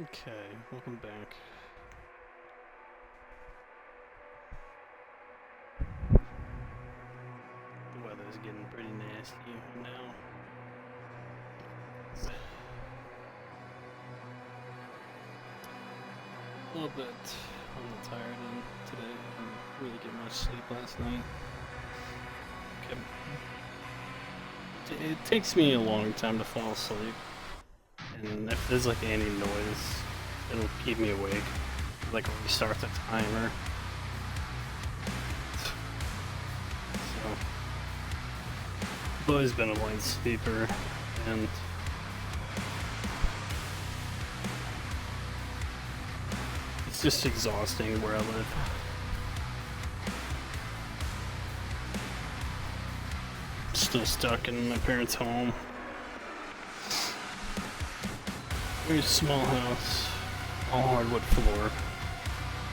Okay, welcome back. The weather's getting pretty nasty now. A little bit on the tired end today. Didn't really get much sleep last night. It takes me a long time to fall asleep, and if there's like any noise, it'll keep me awake. Like restart the timer. So I've always been a light sleeper, and it's just exhausting where I live. Still stuck in my parents' home. Very small house, all hardwood floor.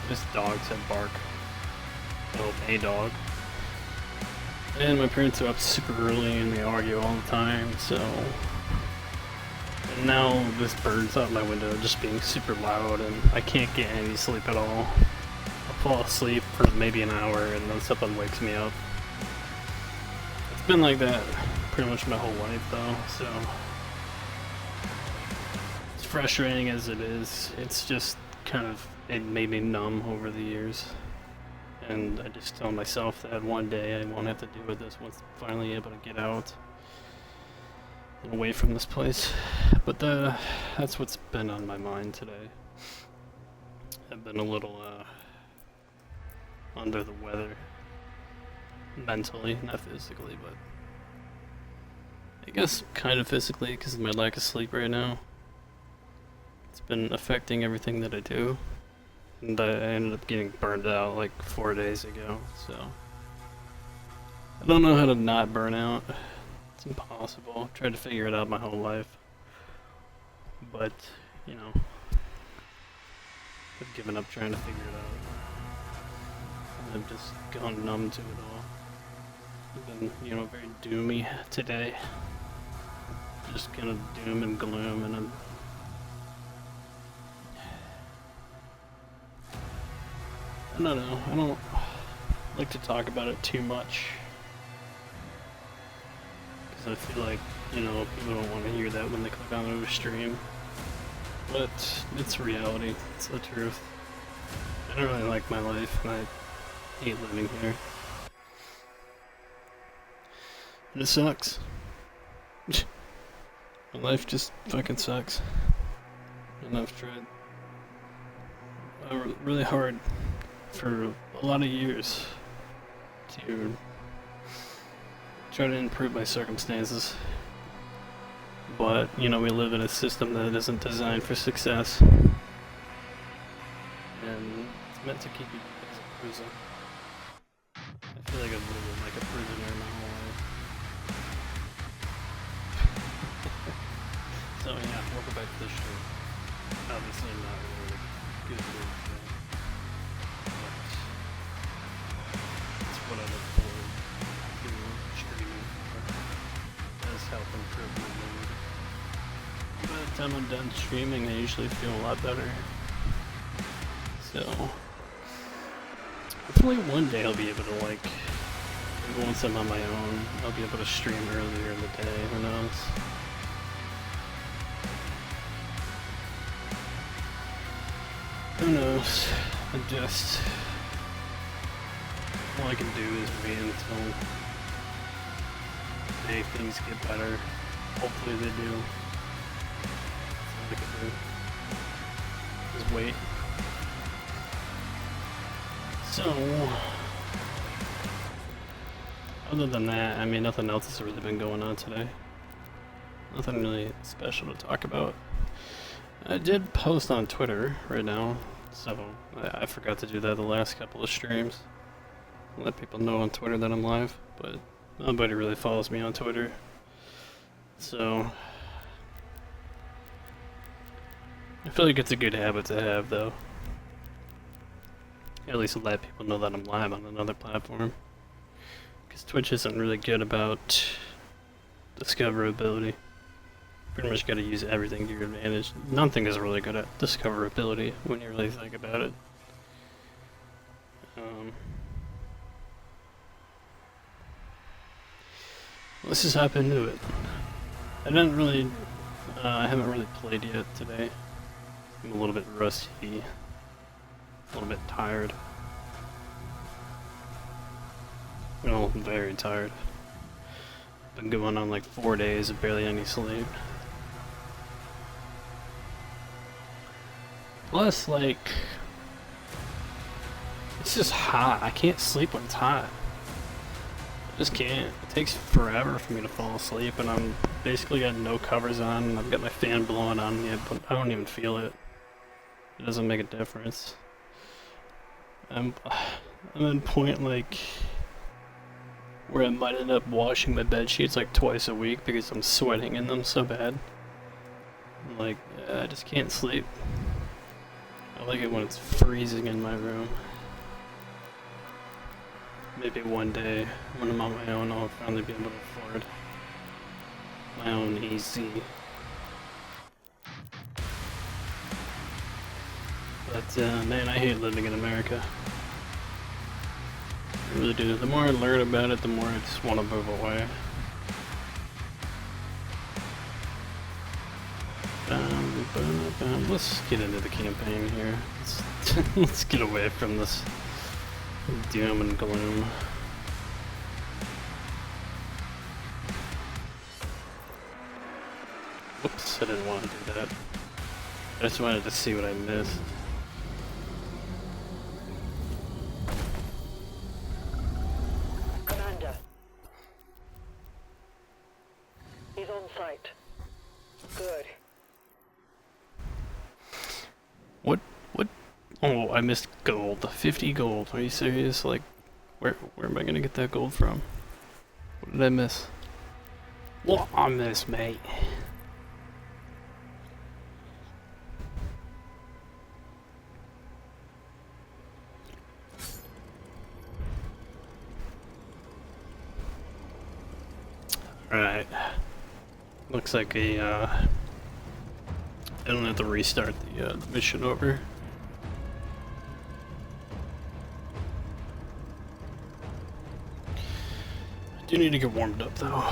Just dogs that bark. Well, a dog. And my parents are up super early and they argue all the time, so. And now this bird's out my window just being super loud and I can't get any sleep at all. I'll fall asleep for maybe an hour and then something wakes me up. It's been like that pretty much my whole life though, so. As frustrating as it is, it's just kind of, it made me numb over the years. And I just tell myself that one day I won't have to deal with this once I'm finally able to get out and away from this place. But that's what's been on my mind today. I've been a little under the weather. Mentally, not physically, but I guess kind of physically because of my lack of sleep right now. It's been affecting everything that I do. And I ended up getting burned out like 4 days ago, so I don't know how to not burn out. It's impossible. I've tried to figure it out my whole life. But, you know, I've given up trying to figure it out. And I've just gone numb to it all. I've been, you know, very doomy today. Just kind of doom and gloom, and I don't know. I don't like to talk about it too much because I feel like, you know, people don't want to hear that when they click onto a stream. But it's reality. It's the truth. I don't really like my life, and I hate living here. And it sucks. My life just fucking sucks. And I've tried really hard for a lot of years to try to improve my circumstances. But, you know, we live in a system that isn't designed for success. And it's meant to keep you as a prison. I feel like I've lived like a prisoner my whole life. So yeah, welcome back to the show. Obviously I'm not really good at it today. It's what I look forward to streaming for. It does help improve my mood. By the time I'm done streaming, I usually feel a lot better. So, hopefully one day I'll be able to, like, once I'm on my own, I'll be able to stream earlier in the day, who knows. Who knows? All I can do is wait until maybe things get better. Hopefully they do. That's all I can do. Just wait. So, other than that, I mean, nothing else has really been going on today. Nothing really special to talk about. I did post on Twitter right now, so I forgot to do that the last couple of streams. Let people know on Twitter that I'm live, but nobody really follows me on Twitter. So I feel like it's a good habit to have, though. At least let people know that I'm live on another platform. Because Twitch isn't really good about discoverability. pretty much got to use everything to your advantage. Nothing is really good at discoverability when you really think about it. Let's just hop into it. I haven't really played yet today. I'm a little bit rusty, a little bit tired. Well, very tired. Been going on like 4 days of barely any sleep. Plus, like, it's just hot. I can't sleep when it's hot. I just can't. It takes forever for me to fall asleep, and I'm basically got no covers on, and I've got my fan blowing on me, but I don't even feel it. It doesn't make a difference. I'm at a point, like, where I might end up washing my bed sheets like twice a week because I'm sweating in them so bad. Like, I just can't sleep. I like it when it's freezing in my room. Maybe one day, when I'm on my own, I'll finally be able to afford my own AC. But, man, I hate living in America. I really do. The more I learn about it, the more I just want to move away. Let's get into the campaign here. Let's get away from this doom and gloom. Whoops, I didn't want to do that. I just wanted to see what I missed. Commander. He's on site. Good. What? Oh, I missed gold. 50 gold. Are you serious? Like, where am I gonna get that gold from? What did I miss? What I miss, mate? Alright. Looks like I don't have to restart the mission over. I do need to get warmed up though.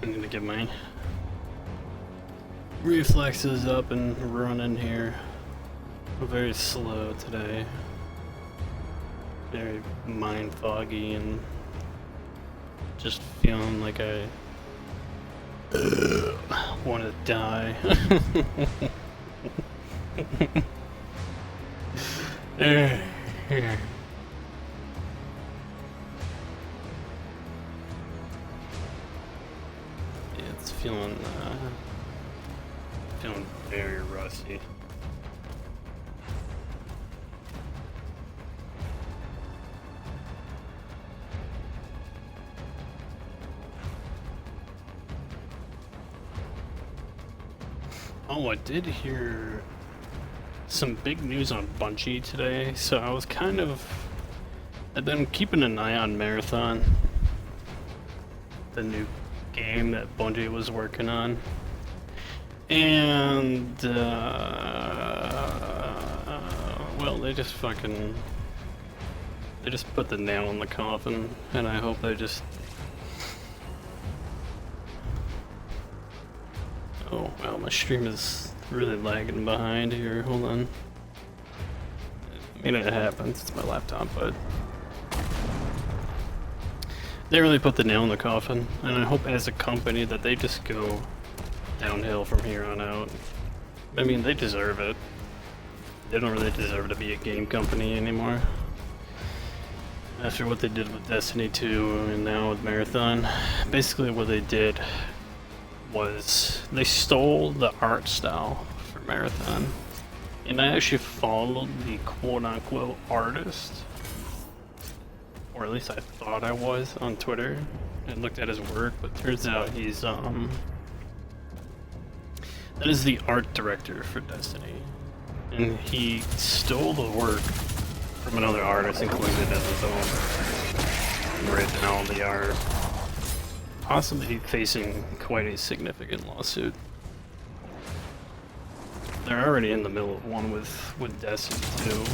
I need to get my reflexes up and running here. I'm very slow today. Very mind foggy and just feeling like I want to die. It's feeling very rusty. Oh, I did hear some big news on Bungie today, so I've been keeping an eye on Marathon, the new game that Bungie was working on, and well, they just put the nail in the coffin, and I hope they just. Oh wow, my stream is really lagging behind here. Hold on. I mean, it happens. It's my laptop, but they really put the nail in the coffin, and I hope as a company that they just go downhill from here on out. I mean, they deserve it. They don't really deserve to be a game company anymore. After what they did with Destiny 2 and now with Marathon, basically what they did was they stole the art style for Marathon. And I actually followed the quote-unquote artist, or at least I thought I was, on Twitter, and looked at his work, but turns out he's, that is the art director for Destiny. And he stole the work from another artist and claimed it as his own. And written all the art. Possibly facing quite a significant lawsuit. They're already in the middle of one with Destiny 2.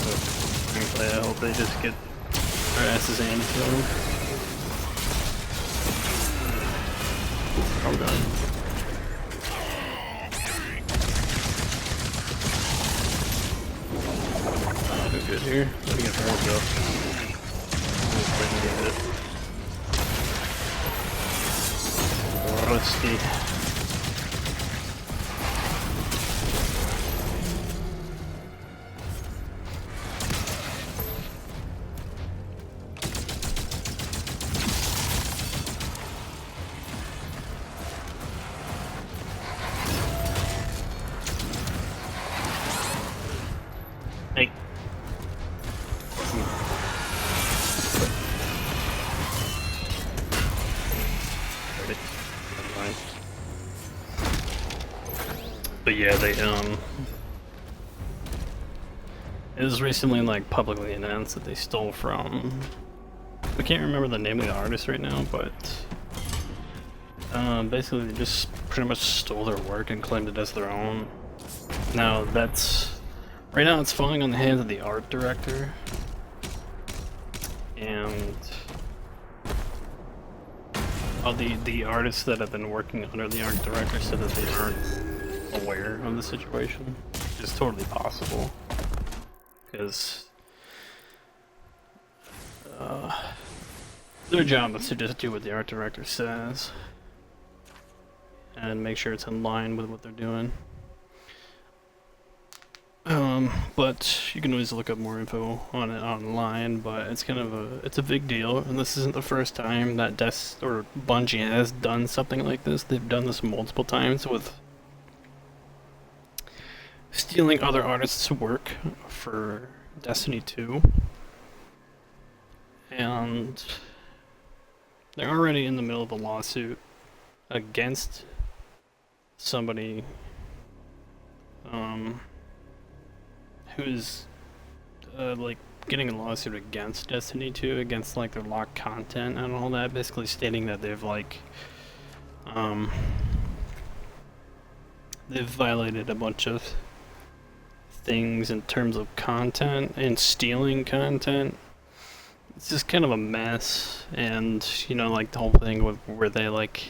So, frankly, I hope they just get their asses handed to them. Oh god. Good here. Let me get warmed up. Rusty. Hey. But yeah, it was recently like publicly announced that they stole from, I can't remember the name of the artist right now, but basically they just pretty much stole their work and claimed it as their own. Now right now it's falling on the hands of the art director, and all the artists that have been working under the art director said that they aren't aware of the situation, which is totally possible, because their job is to just do what the art director says and make sure it's in line with what they're doing. But you can always look up more info on it online, but it's kind of it's a big deal, and this isn't the first time that Bungie has done something like this. They've done this multiple times with stealing other artists' work for Destiny 2. And they're already in the middle of a lawsuit against somebody who's like getting a lawsuit against Destiny 2, against like their locked content and all that, basically stating that they've like they've violated a bunch of things in terms of content and stealing content. It's just kind of a mess, and you know, like the whole thing with where they like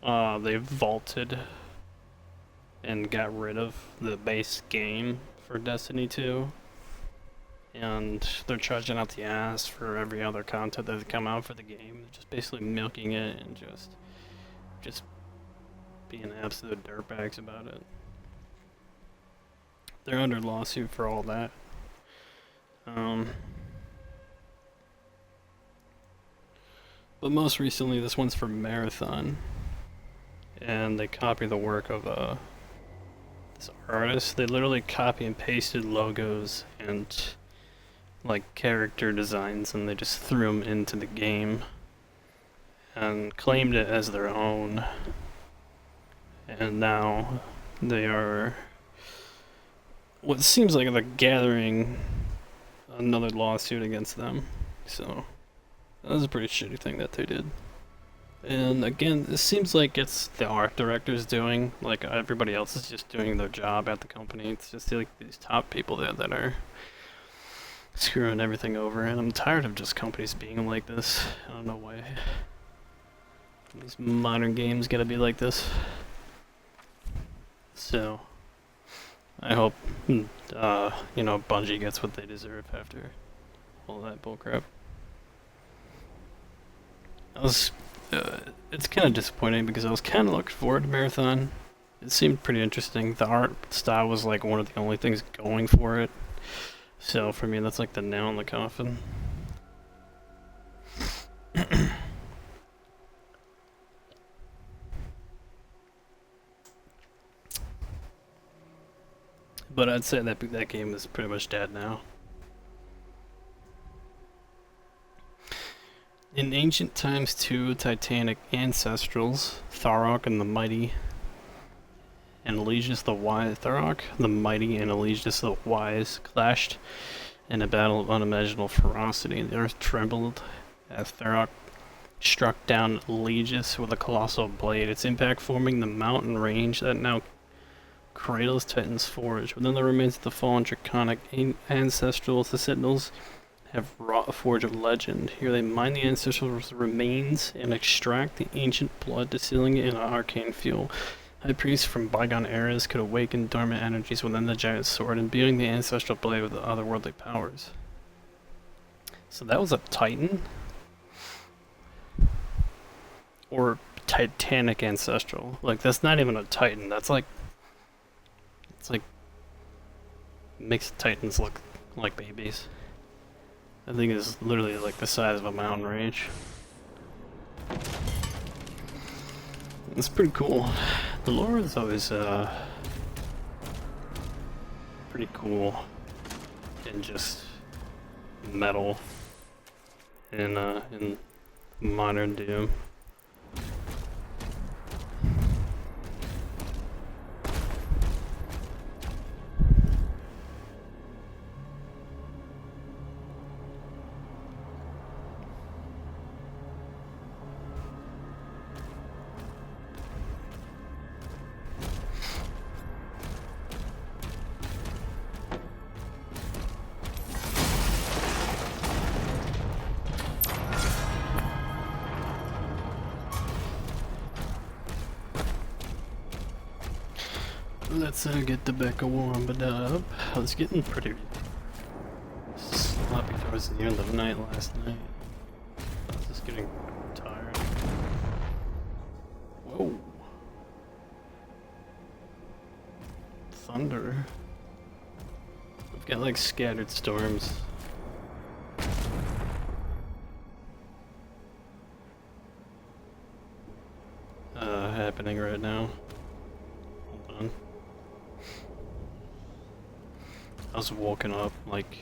they vaulted and got rid of the base game for Destiny 2, and they're charging out the ass for every other content that's come out for the game. They're just basically milking it and just being absolute dirtbags about it. They're under lawsuit for all that. But most recently, this one's for Marathon, and they copy the work of this artist. They literally copy and pasted logos and like character designs, and they just threw them into the game and claimed it as their own. And now they are, what seems like they're gathering another lawsuit against them. So that was a pretty shitty thing that they did. And again, it seems like it's the art director's doing, like everybody else is just doing their job at the company. It's just like these top people there that are screwing everything over, and I'm tired of just companies being like this. I don't know why these modern games gotta be like this. So I hope, you know, Bungie gets what they deserve after all that bullcrap. It's kind of disappointing because I was kind of looking forward to Marathon. It seemed pretty interesting. The art style was like one of the only things going for it. So for me, that's like the nail in the coffin. But I'd say that game is pretty much dead now. In ancient times, two titanic ancestrals, Tharok and the Mighty, and Elegius the Wise, Tharok, the Mighty, and Elegius the Wise clashed in a battle of unimaginable ferocity. The earth trembled as Tharok struck down Elegius with a colossal blade, its impact forming the mountain range that now cradles Titan's Forge. Within the remains of the fallen draconic ancestrals, the Sentinels have wrought a forge of legend. Here they mine the ancestrals' remains and extract the ancient blood, distilling it in an arcane fuel. High priests from bygone eras could awaken dormant energies within the giant sword, imbuing the ancestral blade with otherworldly powers. So that was a Titan? Or Titanic ancestral. Like, that's not even a Titan, that's like... It's like... Makes Titans look like babies. I think it's literally like the size of a mountain range. It's pretty cool. The lore is always pretty cool in just metal in modern Doom. Let's get the Becca warmed up. I was getting pretty sloppy towards the end of the night last night. I was just getting tired. Whoa. Thunder. I've got like scattered storms. Happening right now. Hold on. I was woken up like,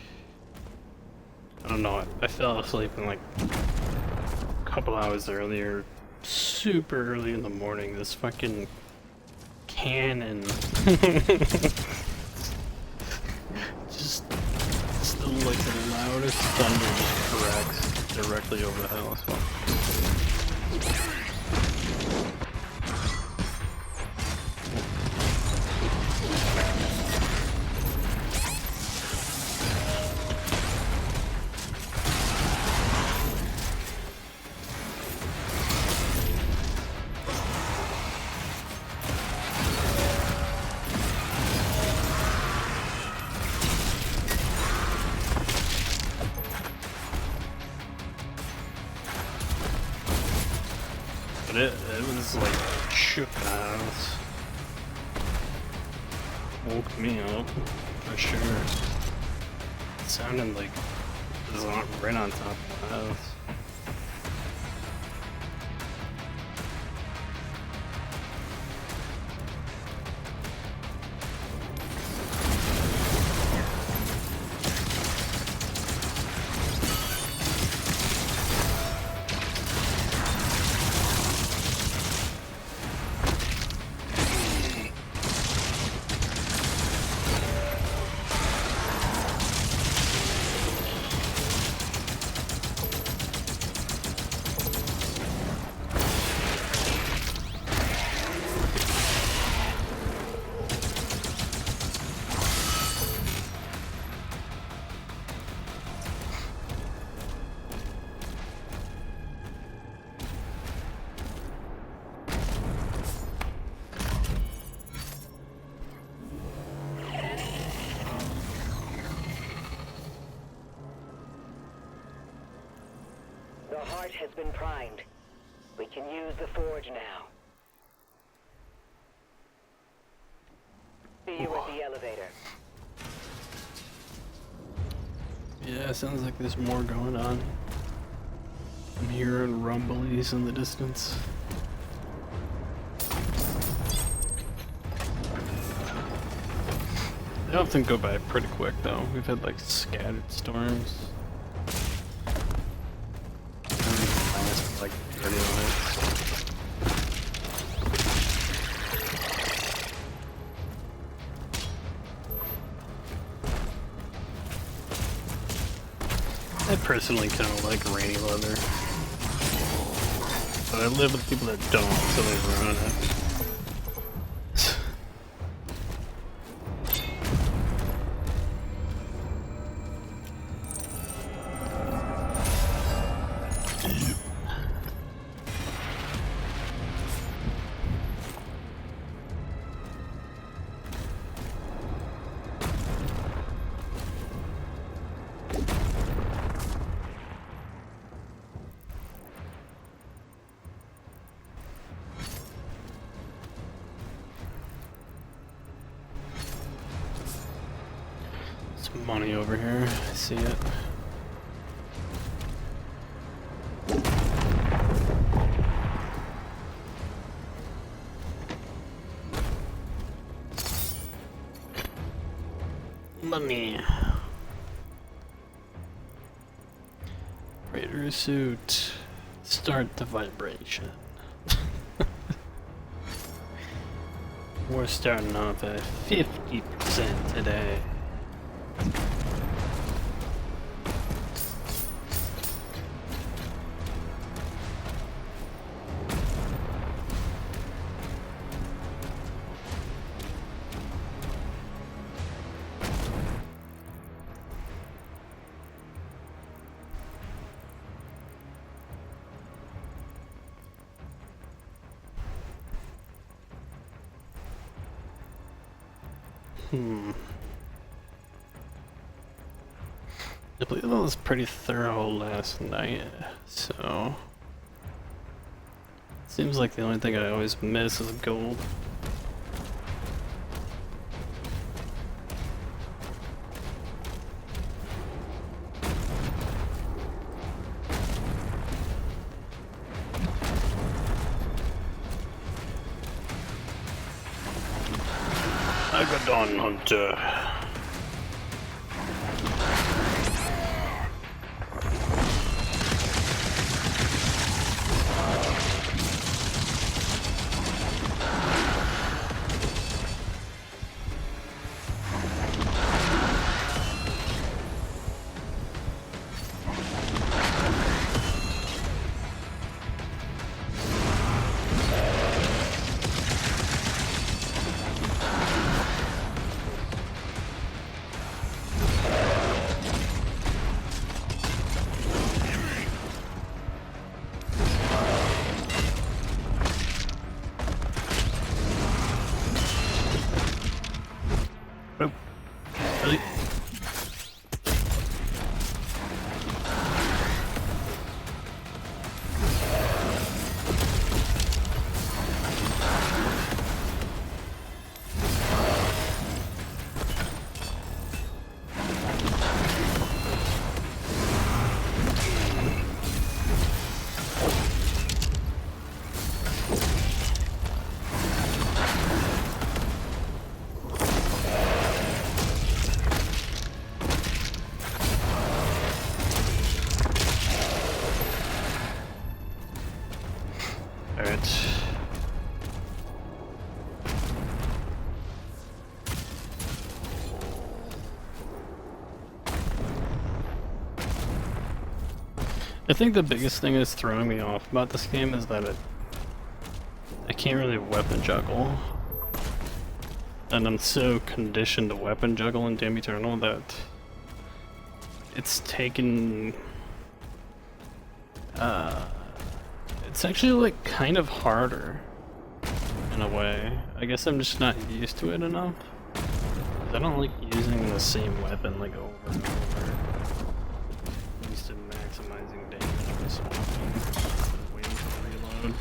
I don't know, I fell asleep in like a couple hours earlier, super early in the morning. This fucking cannon just still like the loudest thunder just cracks directly over the house. It was like shook the house. Woke me up, for sure. It sounded like it was right on top of the house. The heart has been primed. We can use the forge now. See you at the elevator. Yeah, it sounds like there's more going on. I'm hearing rumblies in the distance. They often go by pretty quick though. We've had like scattered storms. Last like 30 minutes. I personally kind of like rainy weather, but I live with people that don't, so they ruin it. Some money over here, I see it. Money. Raider suit. Start the vibration. We're starting off at 50% today. I believe that was pretty thorough last night, so seems like the only thing I always miss is gold. Agadon Hunter. Oh, really? Alright. I think the biggest thing that's throwing me off about this game is that I can't really weapon juggle. And I'm so conditioned to weapon juggle in Doom Eternal that it's taken it's actually like kind of harder in a way. I guess I'm just not used to it enough. 'Cause I don't like using the same weapon like over and over. I'm used to maximizing damage by swapping, waiting for reload.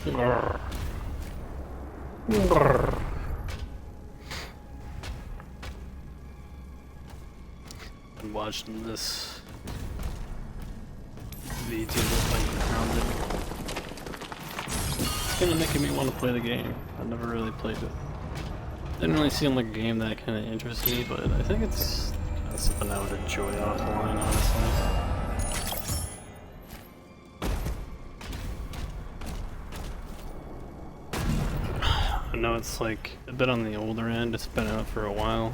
Grr. Grr. Been watching this VTuber playing Grounded. It's kinda making me want to play the game. I've never really played it. Didn't really seem like a game that kinda interests me, but I think it's kinda something I would enjoy offline, honestly. I know it's like a bit on the older end, it's been out for a while.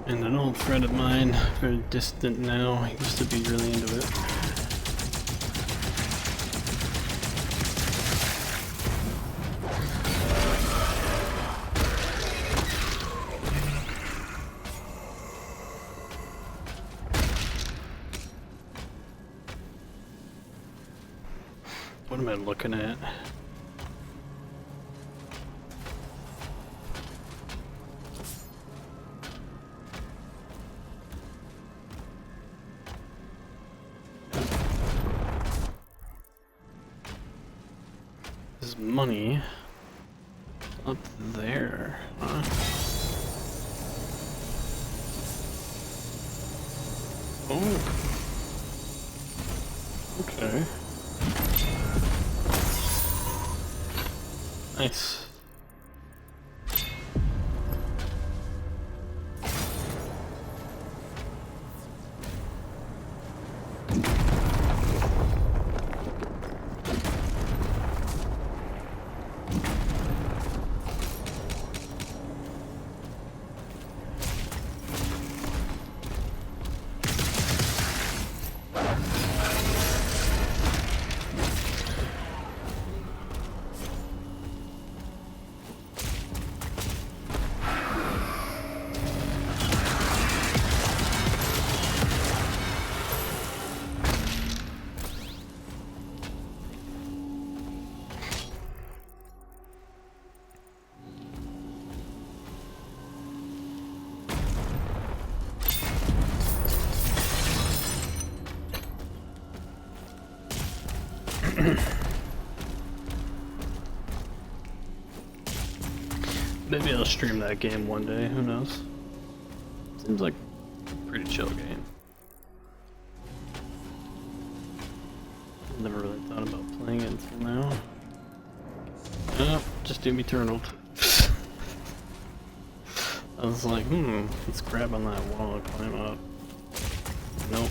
And an old friend of mine, very distant now, he used to be really into it. What am I looking at? This money up there, huh? Oh. Okay. Nice. Maybe I'll stream that game one day, who knows? Seems like a pretty chill game. Never really thought about playing it until now. Oh, just Doom Eternal. I was like, let's grab on that wall and climb up. Nope.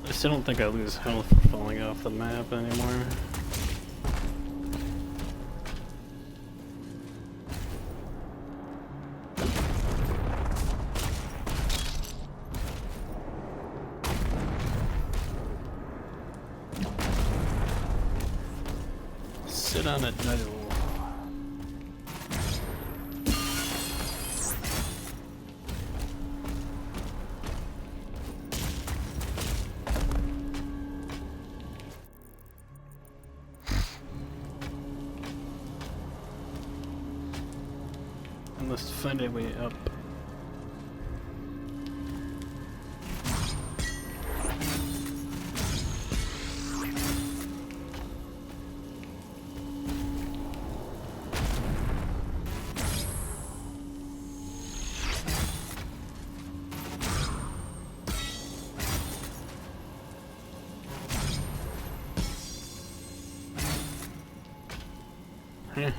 I still don't think I lose health for falling off the map anymore. Sit on it, no. I must find a way up. Yeah.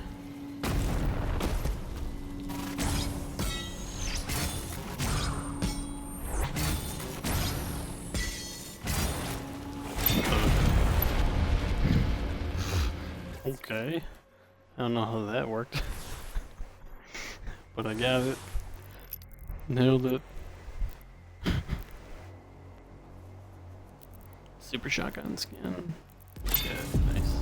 Okay. I don't know how that worked. But I got it. Nailed it. Super shotgun skin. Yeah, nice.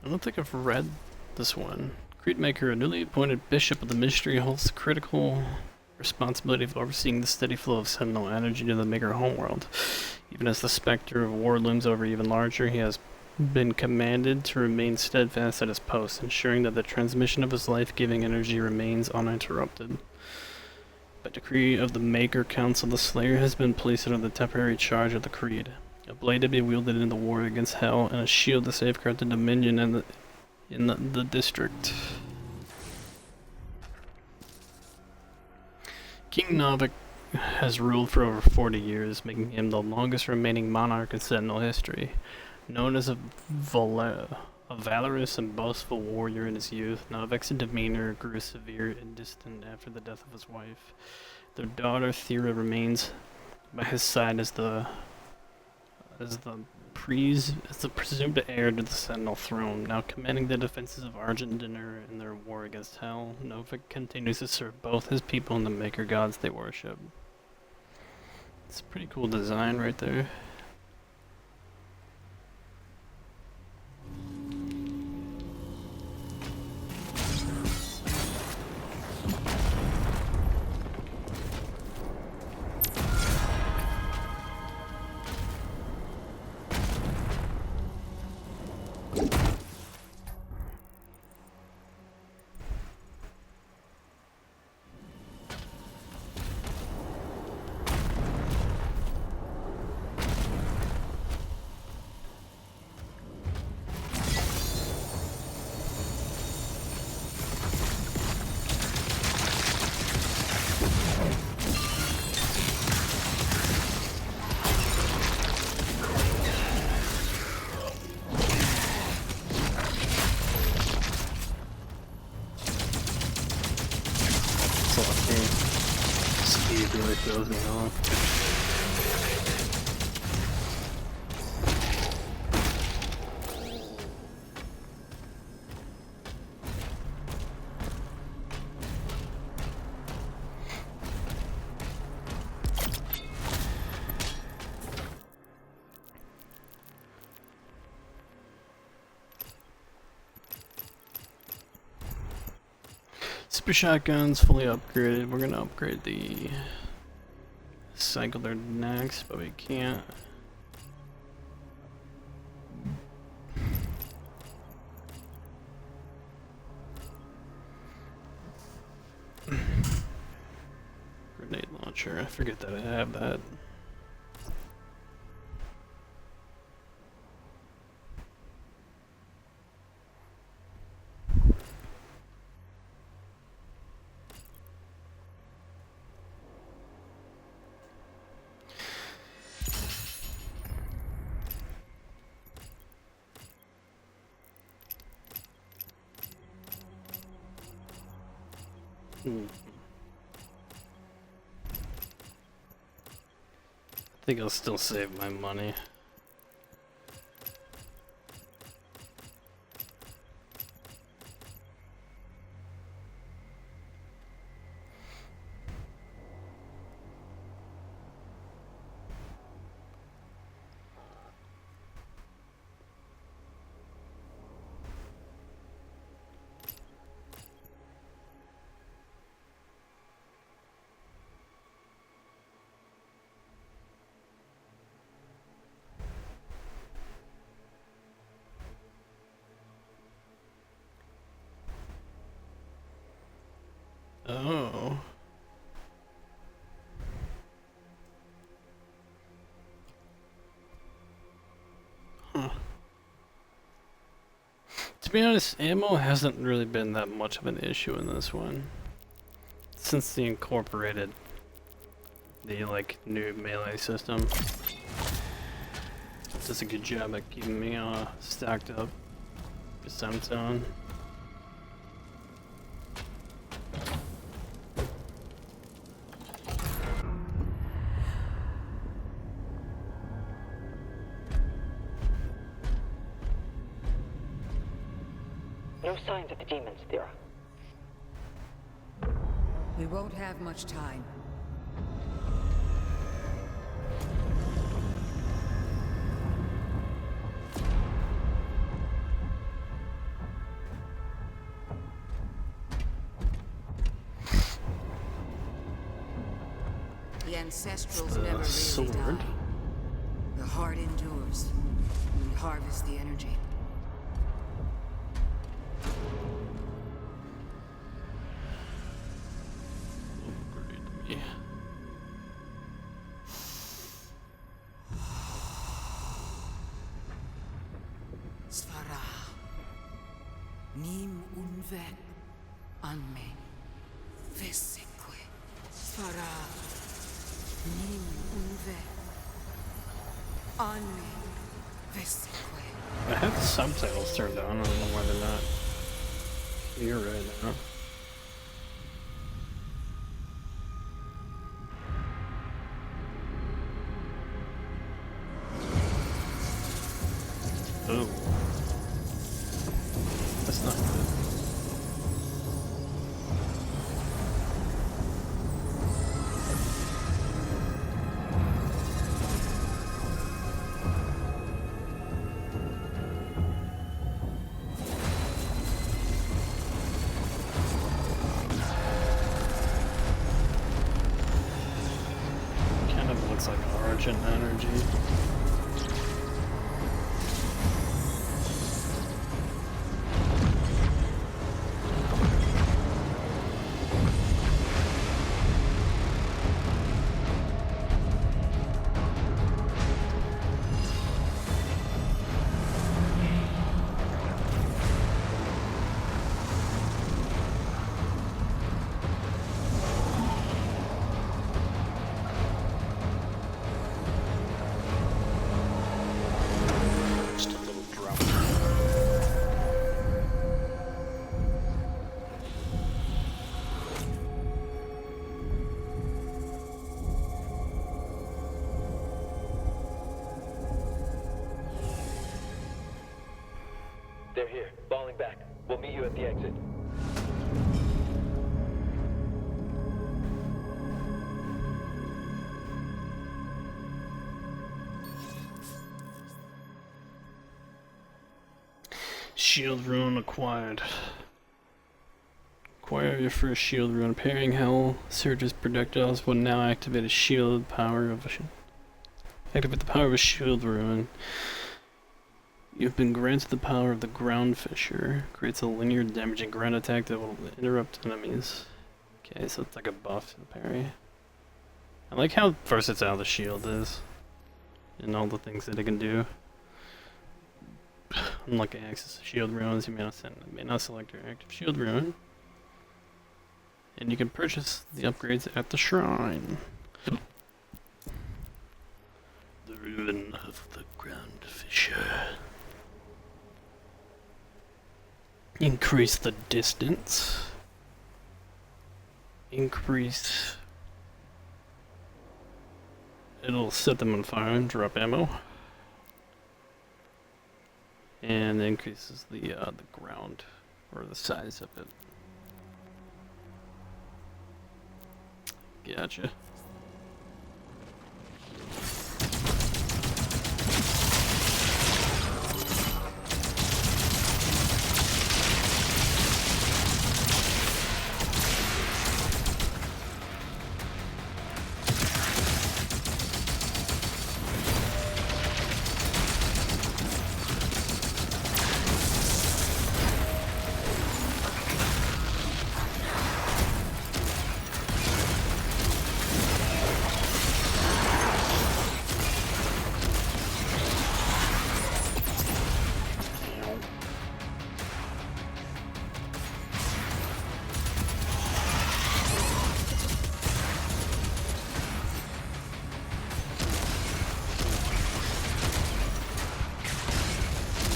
I don't think I've read this one. Creedmaker, a newly appointed bishop of the ministry, holds the critical responsibility of overseeing the steady flow of Sentinel energy to the Maker homeworld. Even as the specter of war looms over even larger, he has been commanded to remain steadfast at his post, ensuring that the transmission of his life-giving energy remains uninterrupted. By decree of the Maker Council, the Slayer has been placed under the temporary charge of the Creed, a blade to be wielded in the war against Hell, and a shield to safeguard the Dominion and the district. King Novik has ruled for over 40 years, making him the longest remaining monarch in Sentinel history. Known as a valorous and boastful warrior in his youth, Novik's demeanor grew severe and distant after the death of his wife. Their daughter Thera remains by his side as the presumed heir to the Sentinel throne. Now commanding the defenses of Argentiner in their war against Hell, Novik continues to serve both his people and the Maker gods they worship. It's a pretty cool design right there. Speed really throws me off. Super shotgun's fully upgraded. We're gonna upgrade the cycler next, but we can't. Grenade launcher. I forget that I have that. I think I'll still save my money. Oh. Huh. To be honest, ammo hasn't really been that much of an issue in this one. Since they incorporated the new melee system. It does a good job at keeping me stacked up for some time. No signs of the demons, Thera. We won't have much time. The ancestrals The never really sword. die. The heart endures. We harvest the energy. Yeah. Svara. Nim unve. Anme. Veseque. Svara. Nim unve. Anme. Veseque. I have the subtitles turned on. I don't know why they're not. You're right now. Oh. That's not good. Kind of looks like Origin energy. Just a little drop. They're here, falling back. We'll meet you at the exit. Shield rune acquired. Acquire your first shield rune. Parrying hell surges projectiles will now activate a shield power of a activate the power of a shield rune. You've been granted the power of the ground fisher. Creates a linear damaging ground attack that will interrupt enemies. Okay, so it's like a buff to the parry. I like how versatile the shield is. And all the things that it can do. Unlike access to shield runes, you may not select your active shield rune. And you can purchase the upgrades at the shrine. The rune of the ground fisher. Increase the distance. Increase. It'll set them on fire and drop ammo. And increases the ground or the size of it. Gotcha.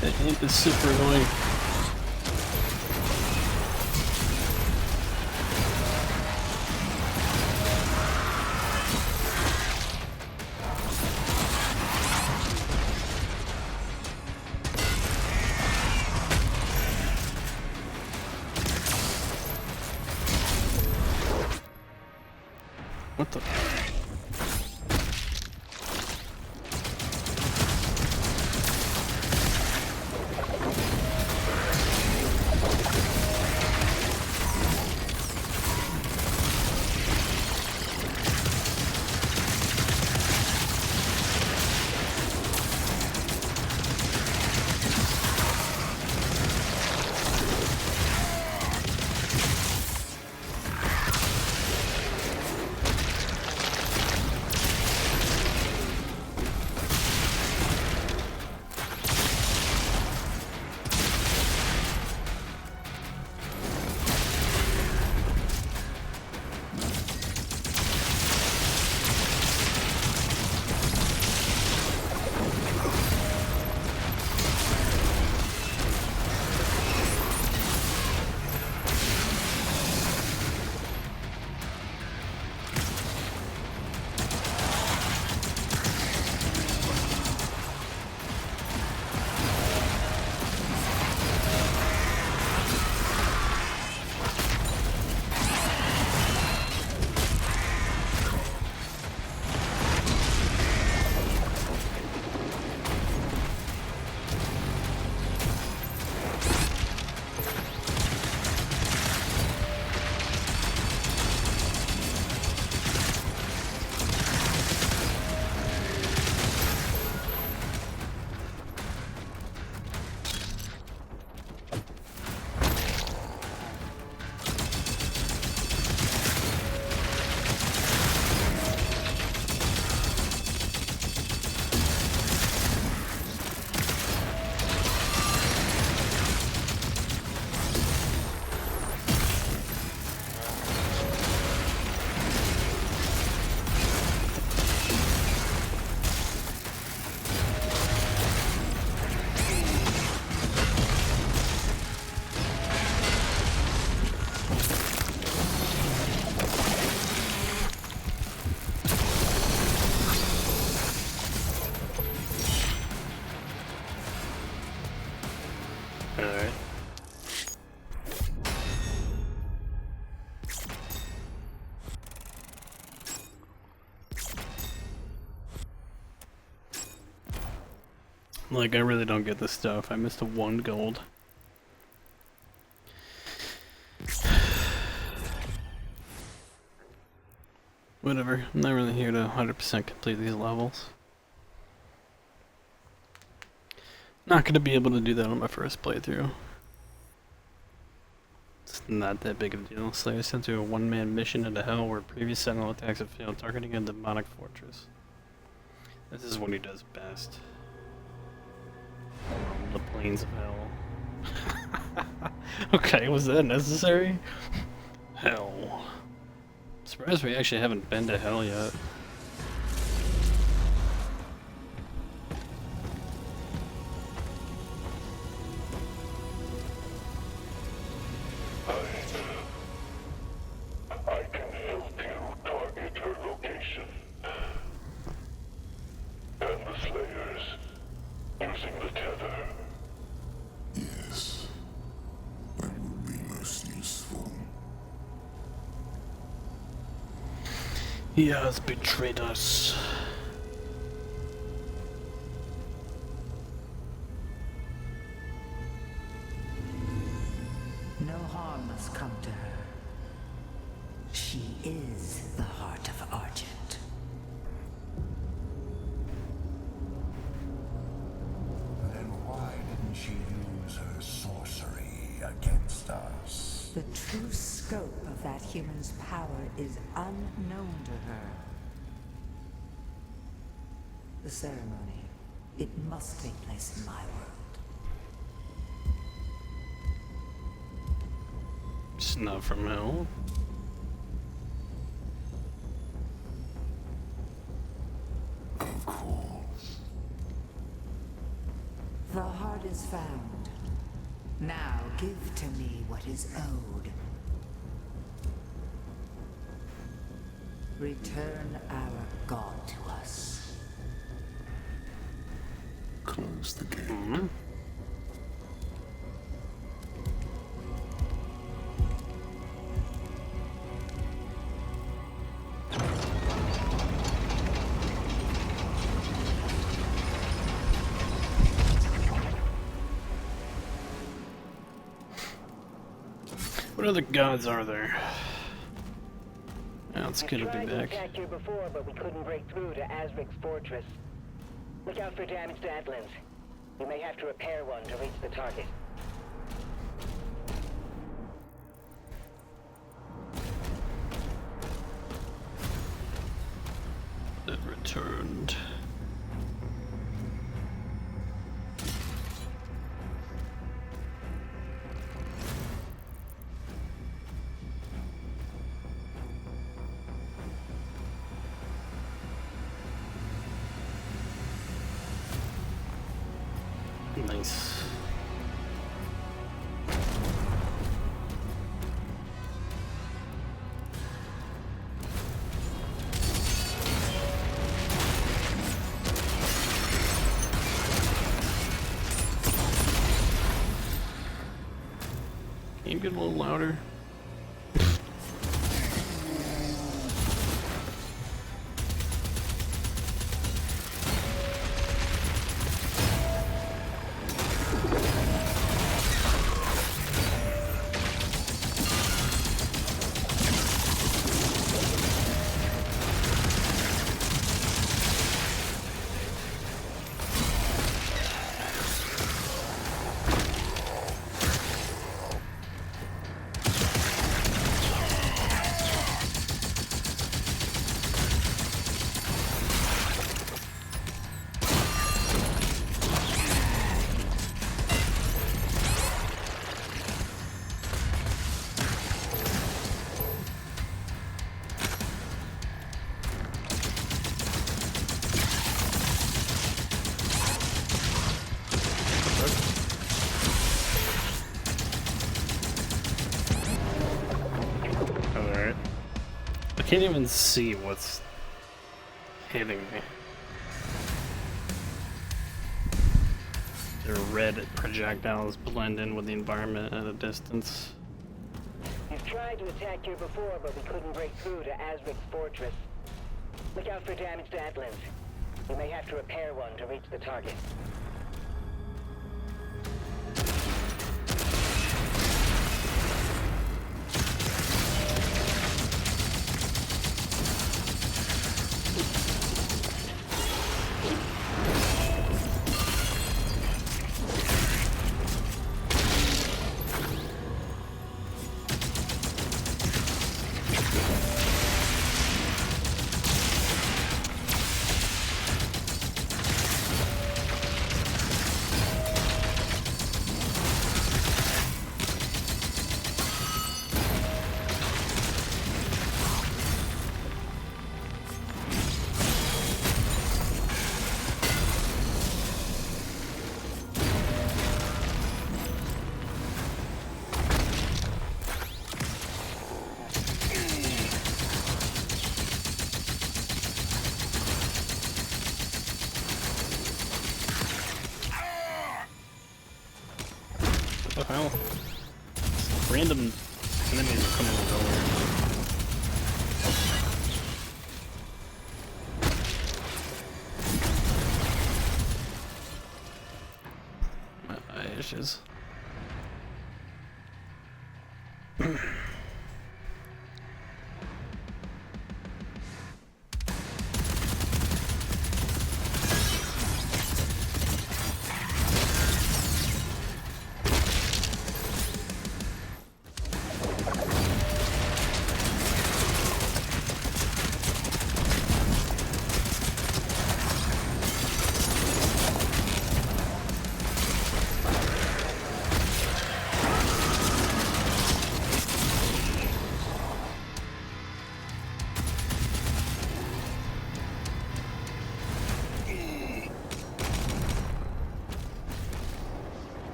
That imp is super annoying. What the? Like, I really don't get this stuff. I missed a 1 gold. Whatever, I'm not really here to 100% complete these levels. Not gonna be able to do that on my first playthrough. It's not that big of a deal. Slayer sent to a one-man mission into hell where previous Sentinel attacks have failed, targeting a demonic fortress. This is what he does best. The plains of hell. Okay, was that necessary? Hell. Surprised we actually haven't been to hell yet. I can help you target her location. And the Slayers, using the tether. Yes, that would be most useful. He has betrayed us. No harm must come to her. She is the heart of Argent. Then why didn't she use her sorcery against us? The true scope of that human's power is unknown to her. The ceremony, it must take place in my world. It's not from hell. Of course. The heart is found. Now give to me what is owed. Return our God to us. Close the gate. Hmm? What other gods are there? Yeah, it's good to be tried to back. attack here before, but we couldn't break through to Azric's fortress. Look out for damaged Atlands. You may have to repair one to reach the target. It returned. Nice. Can you get a little louder? Alright. I can't even see what's hitting me. The red projectiles blend in with the environment at a distance. You've tried to attack here before, but we couldn't break through to Azric's fortress. Look out for damaged Atlands. You may have to repair one to reach the target. What the hell? Random enemies are coming out of nowhere. My eye issues.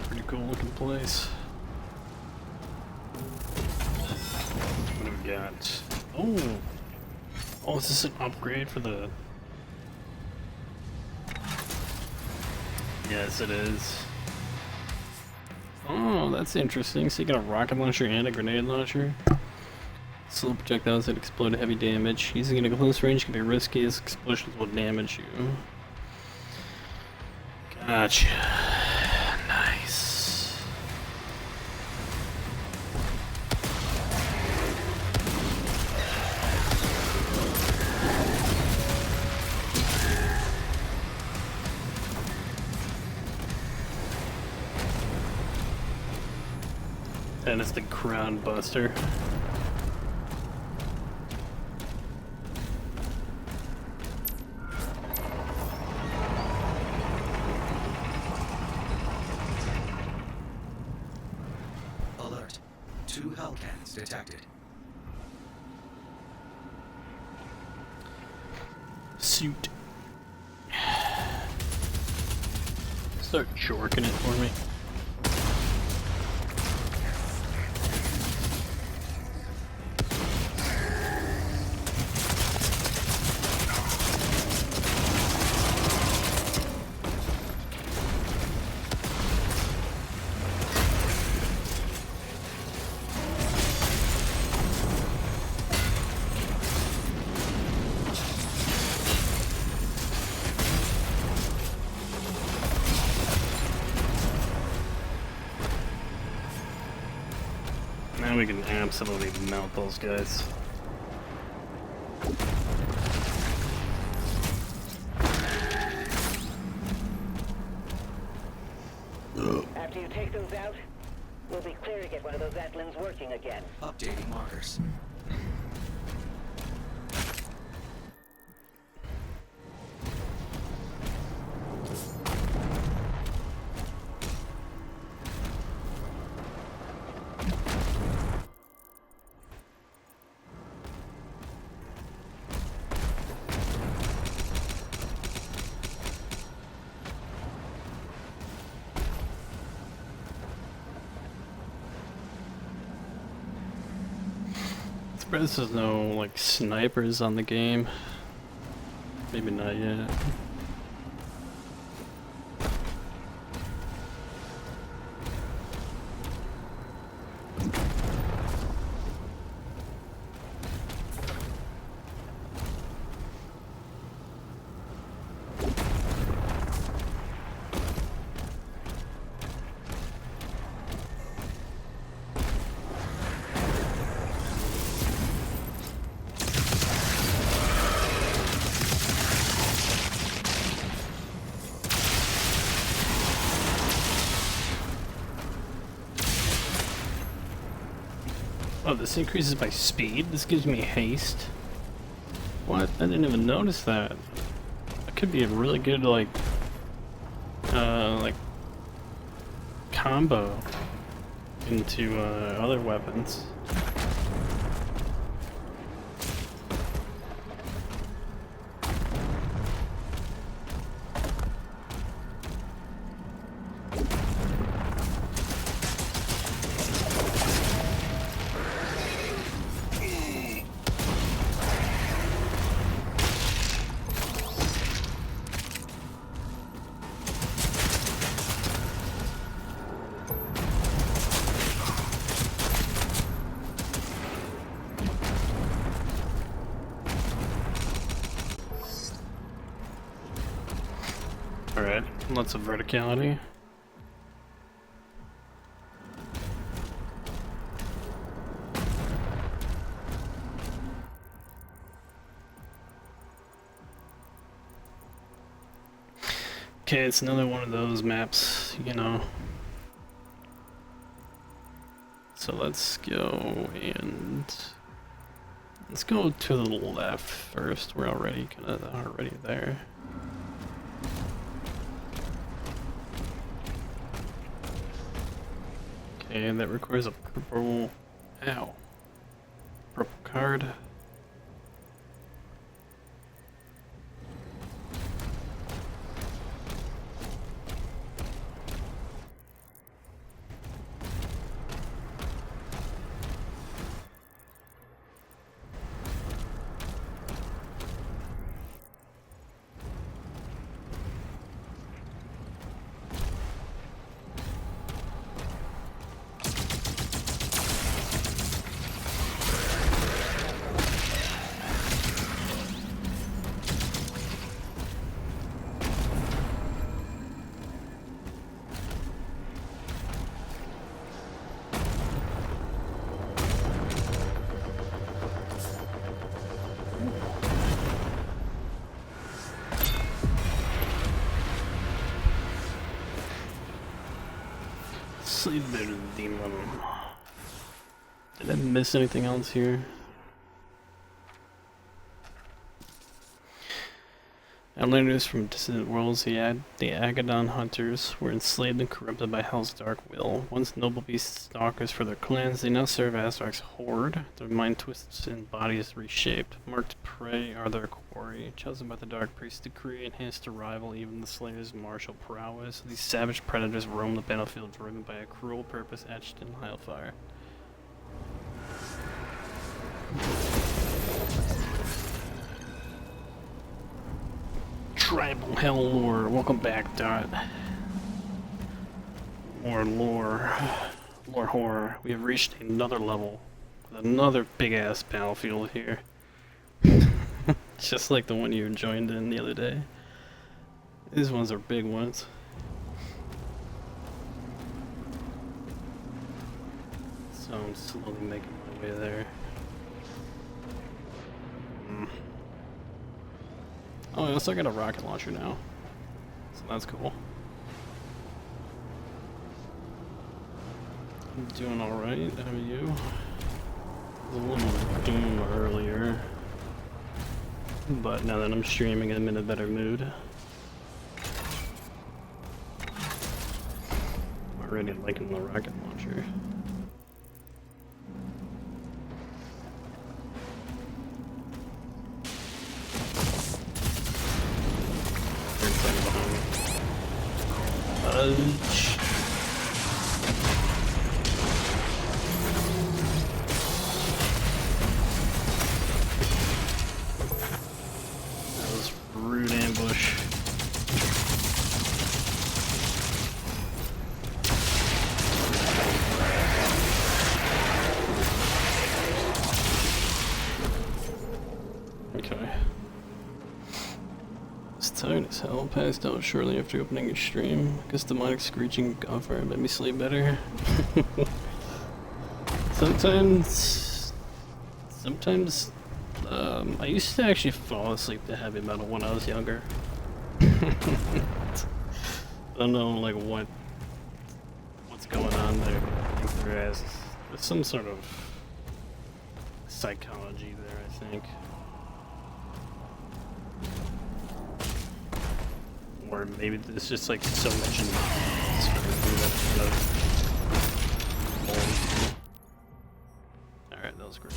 Pretty cool looking place. What do we got? Oh! Oh, is this an upgrade for the... Yes, it is. Oh, that's interesting. So you got a rocket launcher and a grenade launcher. Slow projectiles that explode at heavy damage. Using it at close range can be risky as explosions will damage you. Gotcha. Nice. And it's the Crown Buster. Alert. 2 Hellcats detected. Suit. Start jorking it for me. Now we can absolutely melt those guys. After you take those out, we'll be clear to get one of those Atlins working again. Updating markers. surprised there's no like snipers on the game. Maybe not yet. Oh, this increases my speed? This gives me haste? What? I didn't even notice that. That could be a really good, like combo into, other weapons. Alright, lots of verticality. Okay, it's another one of those maps, you know. So let's go and let's go to the left first. We're already there. Okay, that requires a purple purple card. Slither Demon. Did I miss anything else here? Outlanders from distant worlds, the Agadon hunters, were enslaved and corrupted by Hell's dark will. Once noble beast stalkers for their clans, they now serve Azrak's horde. Their mind twists and bodies reshaped. Marked prey are their quarry. Chosen by the Dark Priest's decree, enhanced to rival even the Slayer's martial prowess. These savage predators roam the battlefield driven by a cruel purpose etched in hellfire. Tribal Hell Lore. Welcome back, Dot. More lore. More horror. We have reached another level with another big ass battlefield here. Just like the one you joined in the other day. These ones are big ones. So I'm slowly making my way there. Oh, I also got a rocket launcher now. So that's cool. I'm doing alright, how are you? A little doom earlier. But now that I'm streaming, I'm in a better mood. I'm already liking the rocket launcher. Fudge. Fell passed out shortly after opening your stream. I guess demonic screeching gunfire made me sleep better. Sometimes, I used to actually fall asleep to heavy metal when I was younger. I don't know, like what's going on there. I think there's some sort of psychology there, I think. Or maybe there's just like so much in this kind of molds me. Alright, that was great.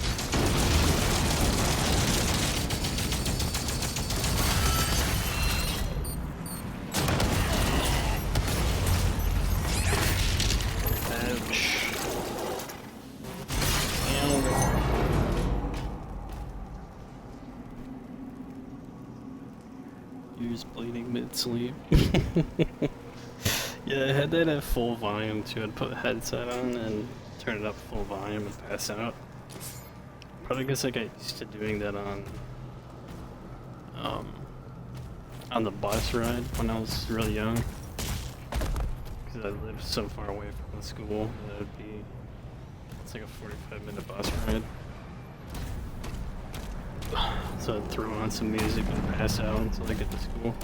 Ouch. Ears bleeding mid-sleep. Yeah, I had that at full volume too. I'd put a headset on and turn it up full volume and pass out. Probably because I got used to doing that on the bus ride when I was really young. Because I lived so far away from the school that it's like a 45-minute bus ride. So I'd throw on some music and pass out until I get to school.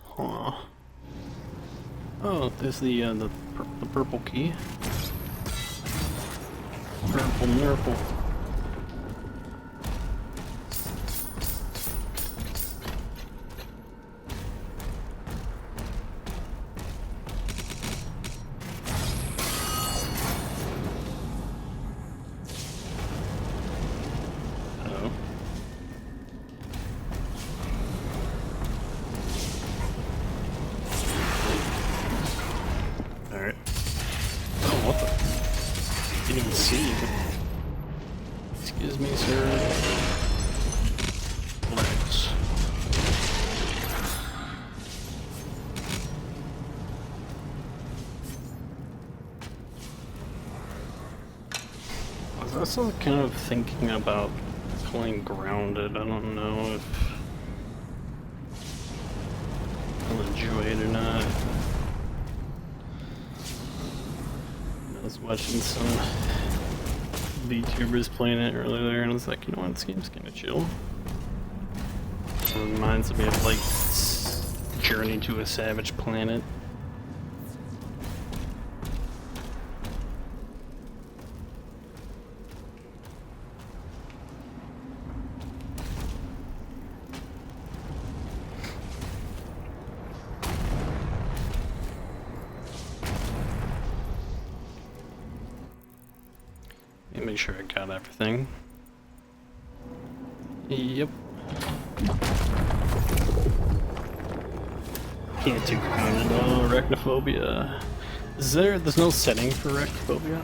Huh. Oh, there's the purple key. Purple nurple. Excuse me, sir. Relax. I was also kind of thinking about playing Grounded. I don't know if I'll enjoy it or not. I was watching some VTubers playing it earlier, and I was like, you know what, this game's kind of chill. It reminds me of like Journey to a Savage Planet. Make sure I got everything. Yep. Can't do grounded. Oh, arachnophobia. There's no setting for arachnophobia?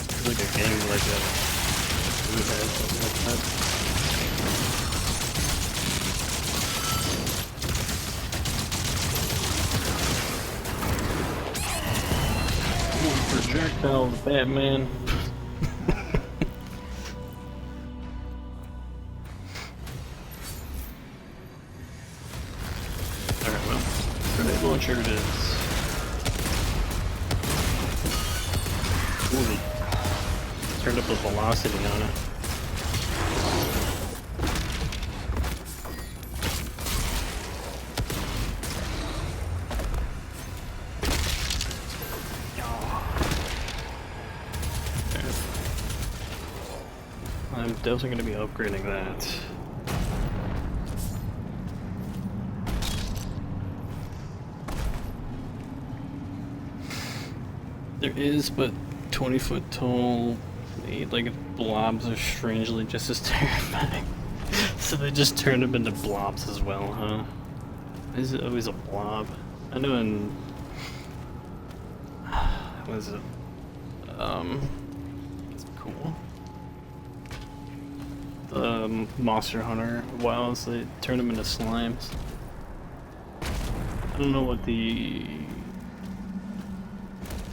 It's like a game like that. Who has something like that? Projectile the Batman. Alright, well, grenade launcher it is. Ooh, they turned up the velocity on it. I'm definitely going to be upgrading that. There is, but 20-foot tall, like blobs are strangely just as terrifying. So they just turned them into blobs as well, huh? Is it always a blob? I know in... what is it? It's cool. The Monster Hunter Wilds, they turn them into slimes. I don't know what the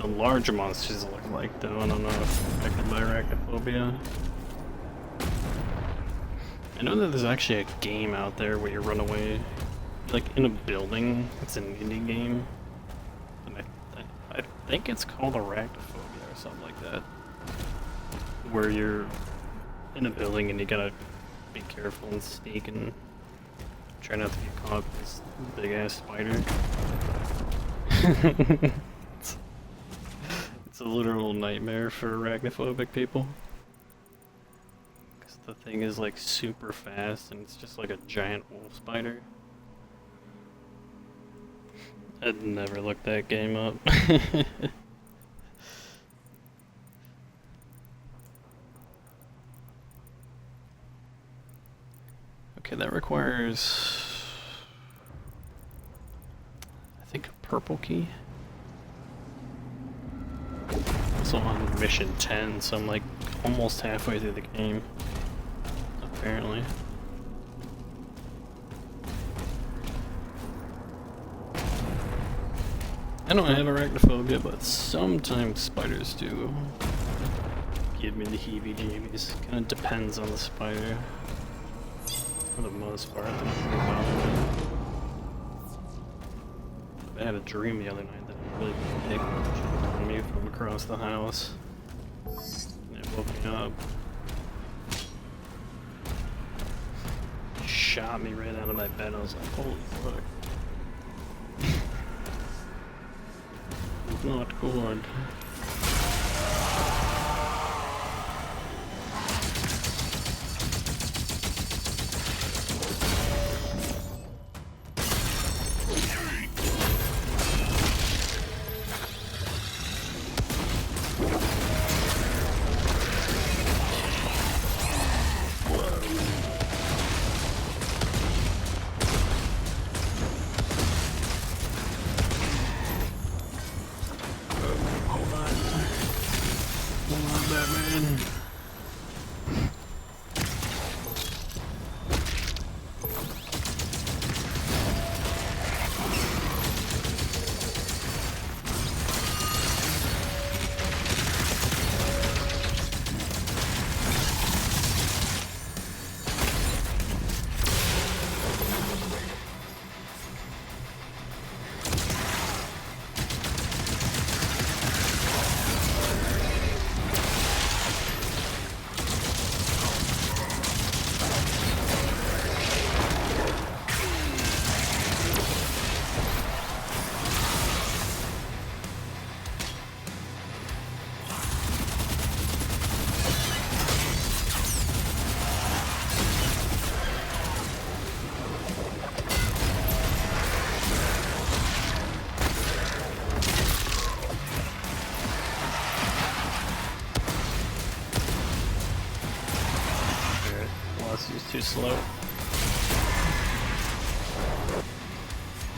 larger monsters look like though. I don't know if affected by arachnophobia. I know that there's actually a game out there where you run away, like in a building. It's an indie game, and I think it's called Arachnophobia or something like that, where you're in a building and you gotta be careful and sneak and try not to get caught by this big ass spider. It's a literal nightmare for arachnophobic people. Because the thing is like super fast and it's just like a giant wolf spider. I'd never look that game up. Okay, that requires, I think, a purple key. Also on mission 10, so I'm like almost halfway through the game, apparently. I don't have arachnophobia, but sometimes spiders do give me the heebie-jeebies. Kind of depends on the spider. For the most part, they're not really bothering me. I had a dream the other night that a really big one jumped on me from across the house. And it woke me up. Shot me right out of my bed. I was like, holy fuck. Not good. Batman. Velocity's too slow.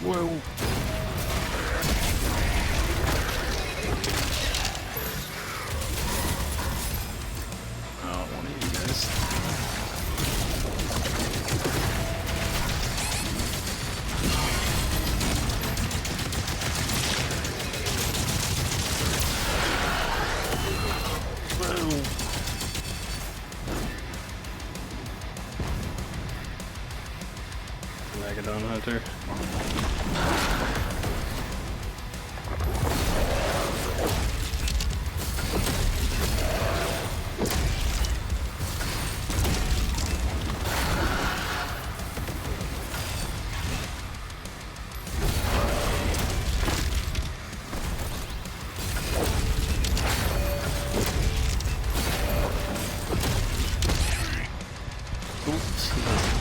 Whoa. Oh, one of you guys. Whoa. Megadon Hunter. Oops,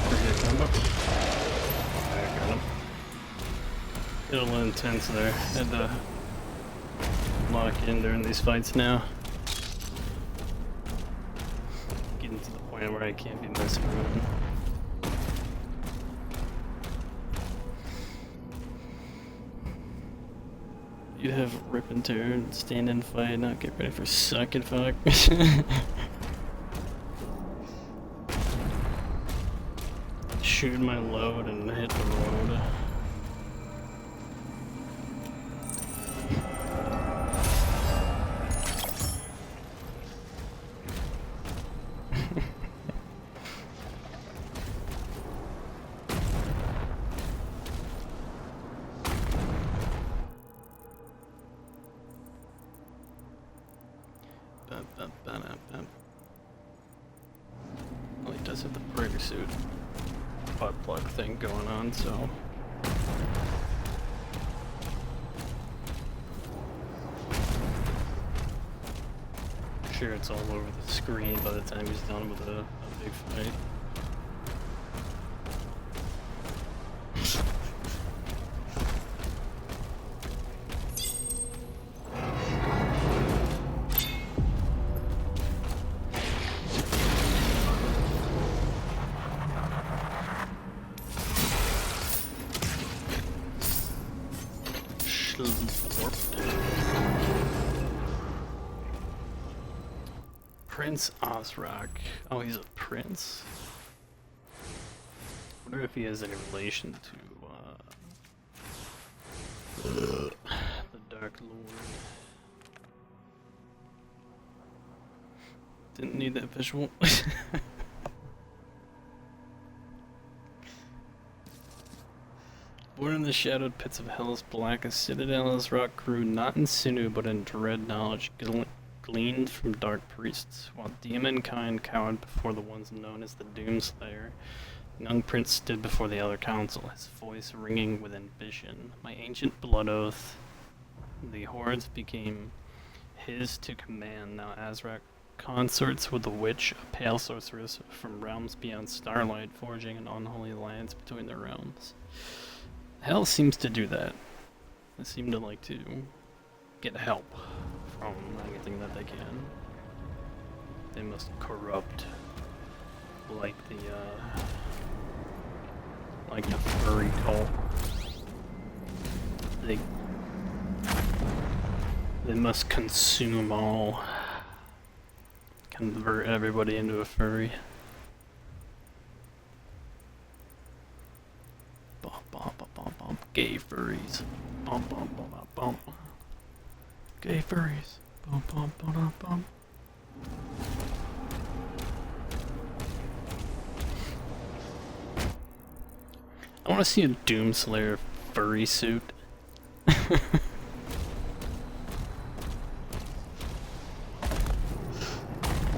pretty good combo. I got him. Got a little intense there. Had to lock in during these fights now. Getting to the point where I can't be messing around. You have rip and tear and stand and fight, not get ready for suck and fuck. Shoot my load and hit the road. Well, he does have the Praetor suit butt plug thing going on, so. I'm sure it's all over the screen by the time he's done with a big fight. Prince Osrock. Oh, he's a prince? I wonder if he has any relation to the Dark Lord. Didn't need that visual. Born in the shadowed pits of hell's blackest citadel, Osrock grew not in sinew but in dread knowledge gleaned from dark priests. While demonkind cowered before the ones known as the Doomslayer, the young prince stood before the Elder Council, his voice ringing with ambition. My ancient blood oath, the hordes became his to command. Now Osrock consorts with the witch, a pale sorceress from realms beyond starlight, forging an unholy alliance between the realms. Hell seems to do that. They seem to like to get help from anything that they can. They must corrupt like the furry cult. They must consume all, convert everybody into a furry. Gay furries. Bum bum bum bum bum. Gay furries. Bum bum bum bum bum. I want to see a Doomslayer furry suit.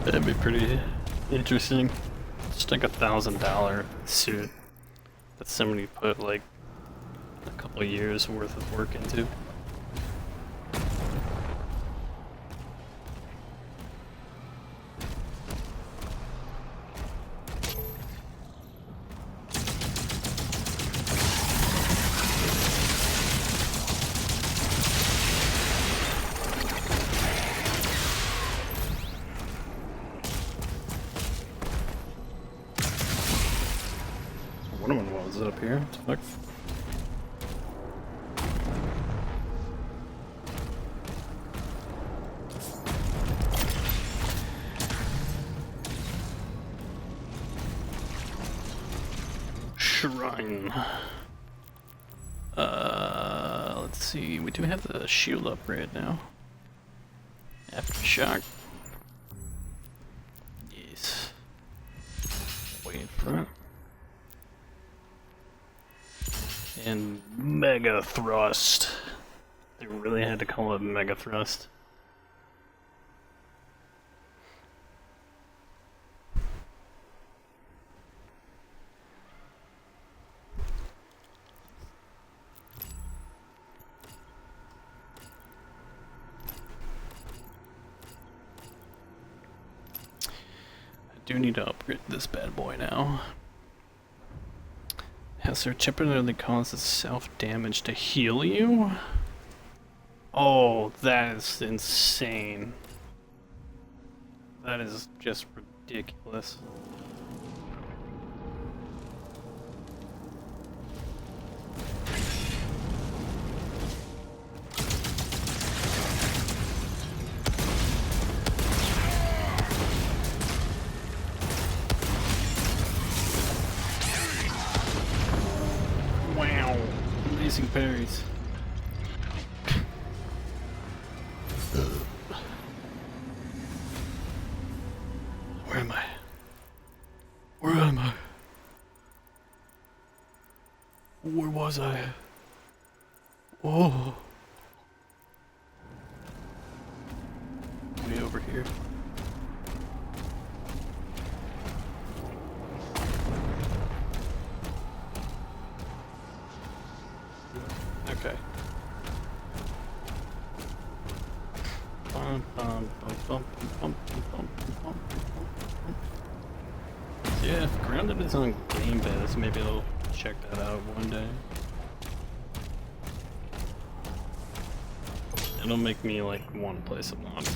That'd be pretty interesting. Just like $1,000 suit that somebody put like a couple years worth of work into. One of them was up here. What the fuck? Shrine. Let's see. We do have the shield upgrade now. Aftershock. Yes. Wait for it. And Mega Thrust. They really had to call it Mega Thrust. I do need to upgrade this bad boy now. Has there temporarily causes self-damage to heal you? Oh, that is insane. That is just ridiculous. Wow, amazing parries. Where am I? Where am I? Where was I? Whoa. over here. Okay. Bum, bum, bum, bum, bum, bum, bum, bum, bum. Yeah, if Grounded is on Game Pass, maybe I'll check that out one day. It'll make me like want to play some on it.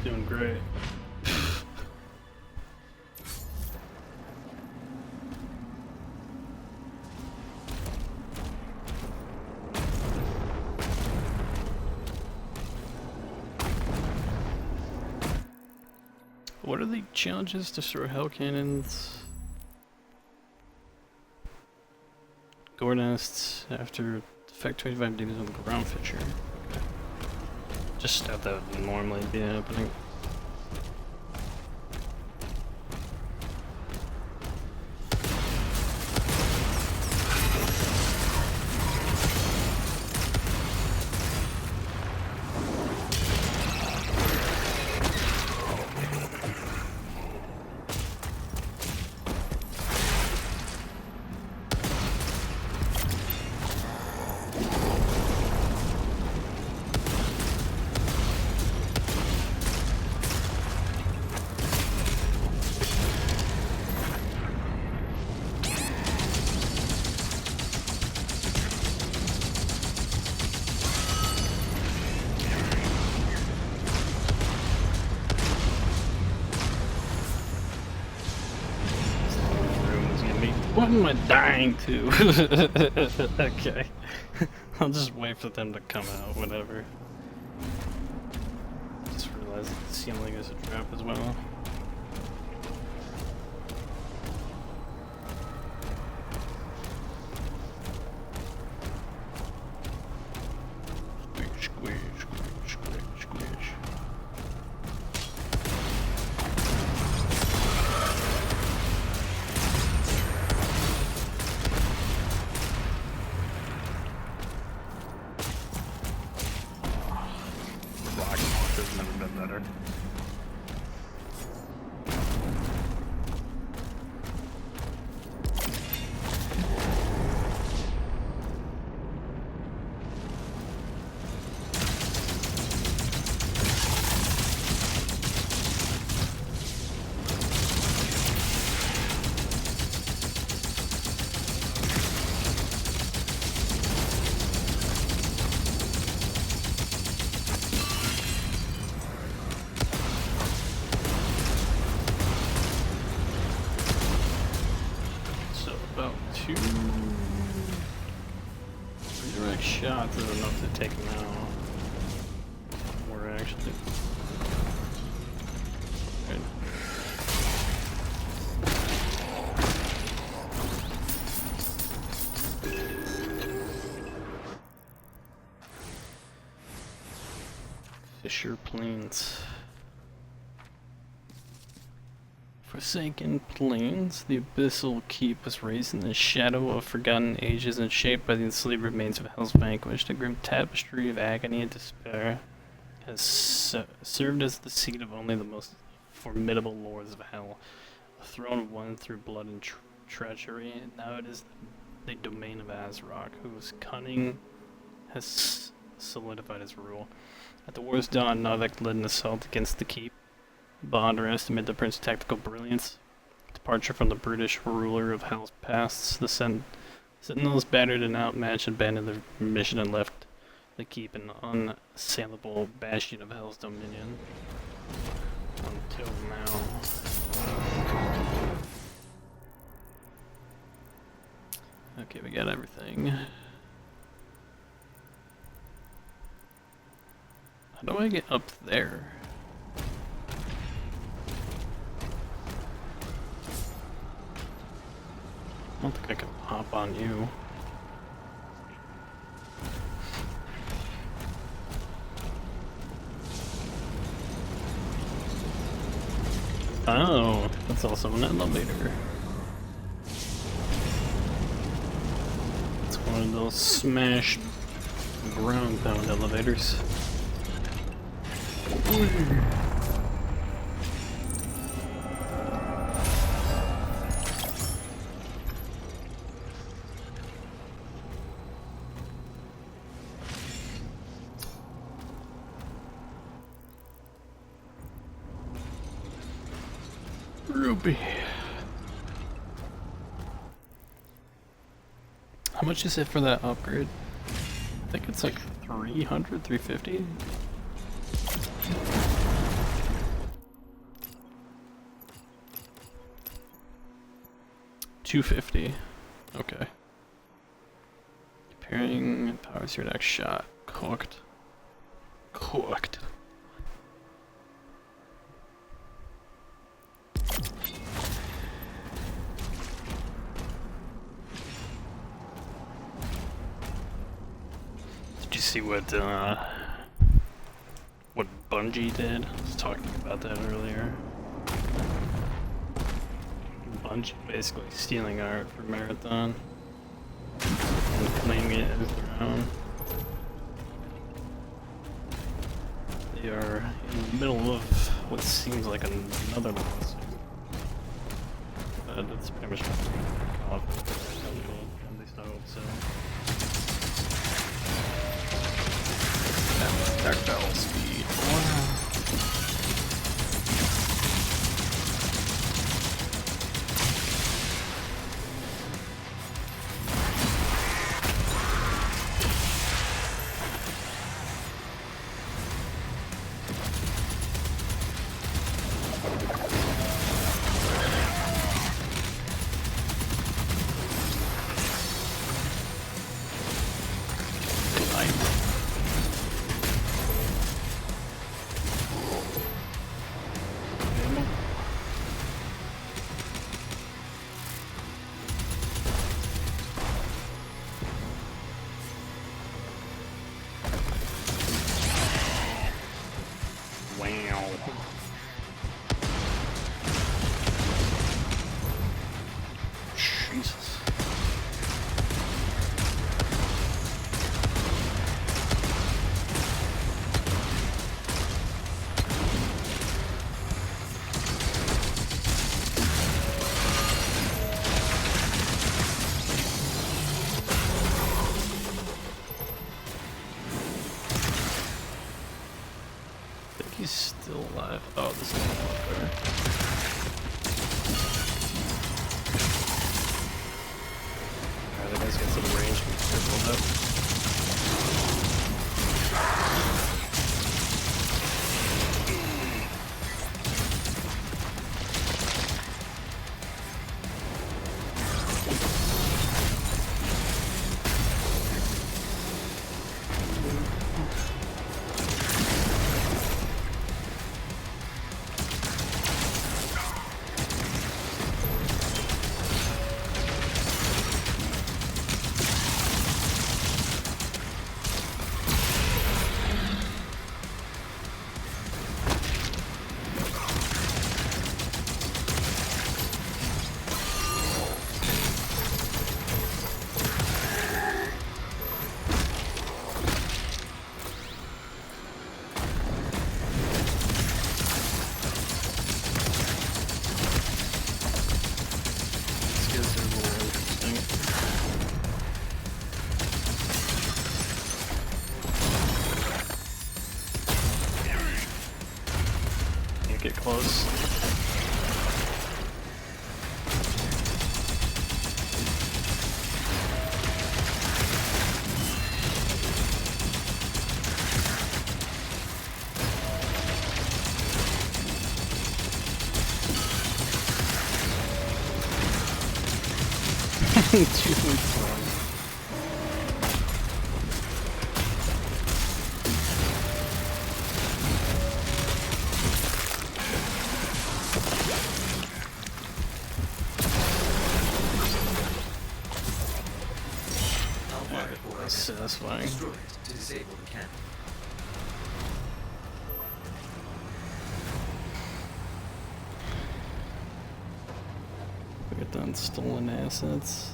Doing great. What are the challenges to throw hell cannons? Gore nests after effect 25 damage on the ground fissure. Okay. Just stuff that would normally be happening. What am I dying to? Okay. I'll just wait for them to come out, whatever. Just realized that the ceiling is a trap as well. Squish, squish, squish, squish, squish. Has never been better. About 2 redirect shots is enough to take him out. Or actually. Good. Fissure Plains. Forsaken Plains, the abyssal keep was raised in the shadow of forgotten ages and shaped by the enslaved remains of Hell's Vanquished. A grim tapestry of agony and despair has served as the seat of only the most formidable lords of Hell. A throne won through blood and treachery, and now it is the domain of Azrok, whose cunning has solidified his rule. At the war's dawn, Navek led an assault against the keep. Bond underestimated the prince's tactical brilliance. Departure from the brutish ruler of Hell's pasts, the Sentinels battered and outmatched abandoned their mission and left to keep an unassailable bastion of Hell's Dominion. Until now. Okay, we got everything. How do I get up there? I don't think I can hop on you. Oh, that's also an elevator. It's one of those smashed ground pound elevators. Ruby. How much is it for that upgrade? I think it's like 300, 350. $250. Okay. Preparing powers your next shot. Cooked. Cooked. Did you see what Bungie did? I was talking about that earlier. Bungie basically stealing art for Marathon and claiming it as their own. They are in the middle of what seems like another lawsuit. But it's pretty much off. At least I hope so. Tactile speed. Wow. Jesus. I think he's still alive. Oh, this is a lot better. Alright, that guy's got some range. Careful up. Get close. 2 weeks long. Hellfire portal That's satisfying. destroy it to disable the cannon. We got done stolen assets.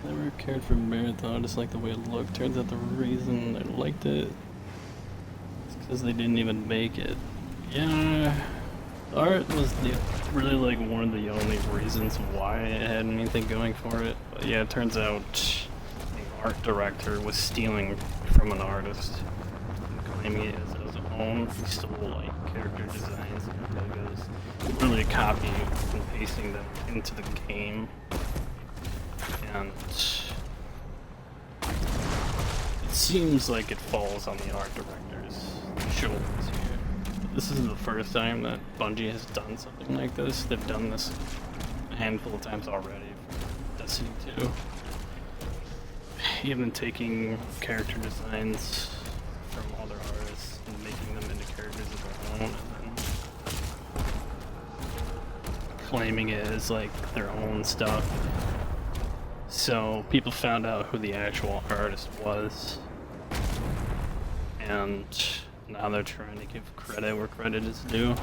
Never cared for Marathon, just like the way it looked. Turns out the reason I liked it is because they didn't even make it. Yeah, art was really like one of the only reasons why it had anything going for it. But yeah, it turns out the art director was stealing from an artist and claiming it as his own. He stole like character designs and logos, really copying and pasting them into the game. And it seems like it falls on the art director's shoulders here. This is the first time that Bungie has done something like this. They've done this a handful of times already for Destiny 2. Even taking character designs from other artists and making them into characters of their own, and then claiming it as like their own stuff. So people found out who the actual artist was, and now they're trying to give credit where credit is due.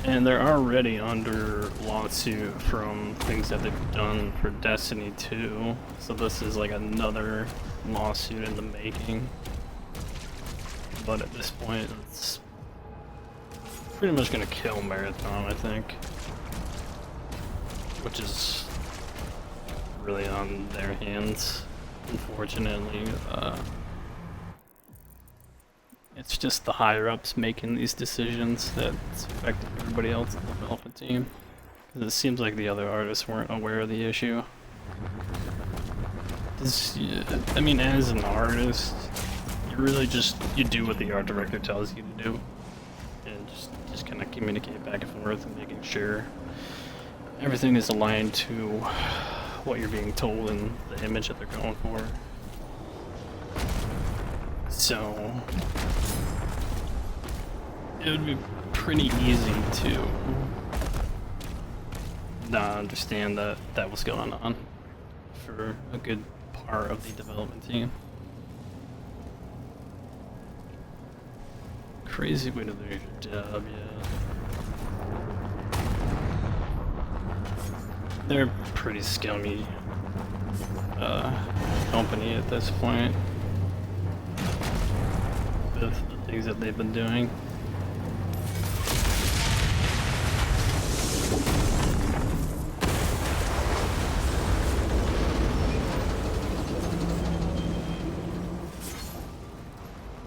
And they're already under lawsuit from things that they've done for Destiny 2, so this is like another lawsuit in the making. But at this point, it's pretty much gonna kill Marathon, I think. Which is really on their hands, unfortunately. It's just the higher-ups making these decisions that's affecting everybody else in the development team. Because it seems like the other artists weren't aware of the issue. I mean, as an artist, you really you do what the art director tells you to do. And just kind of communicate back and forth and making sure everything is aligned to what you're being told and the image that they're going for. So it would be pretty easy to not understand that that was going on for a good part of the development team. Crazy way to lose your job, yeah. They're a pretty scummy company at this point with the things that they've been doing.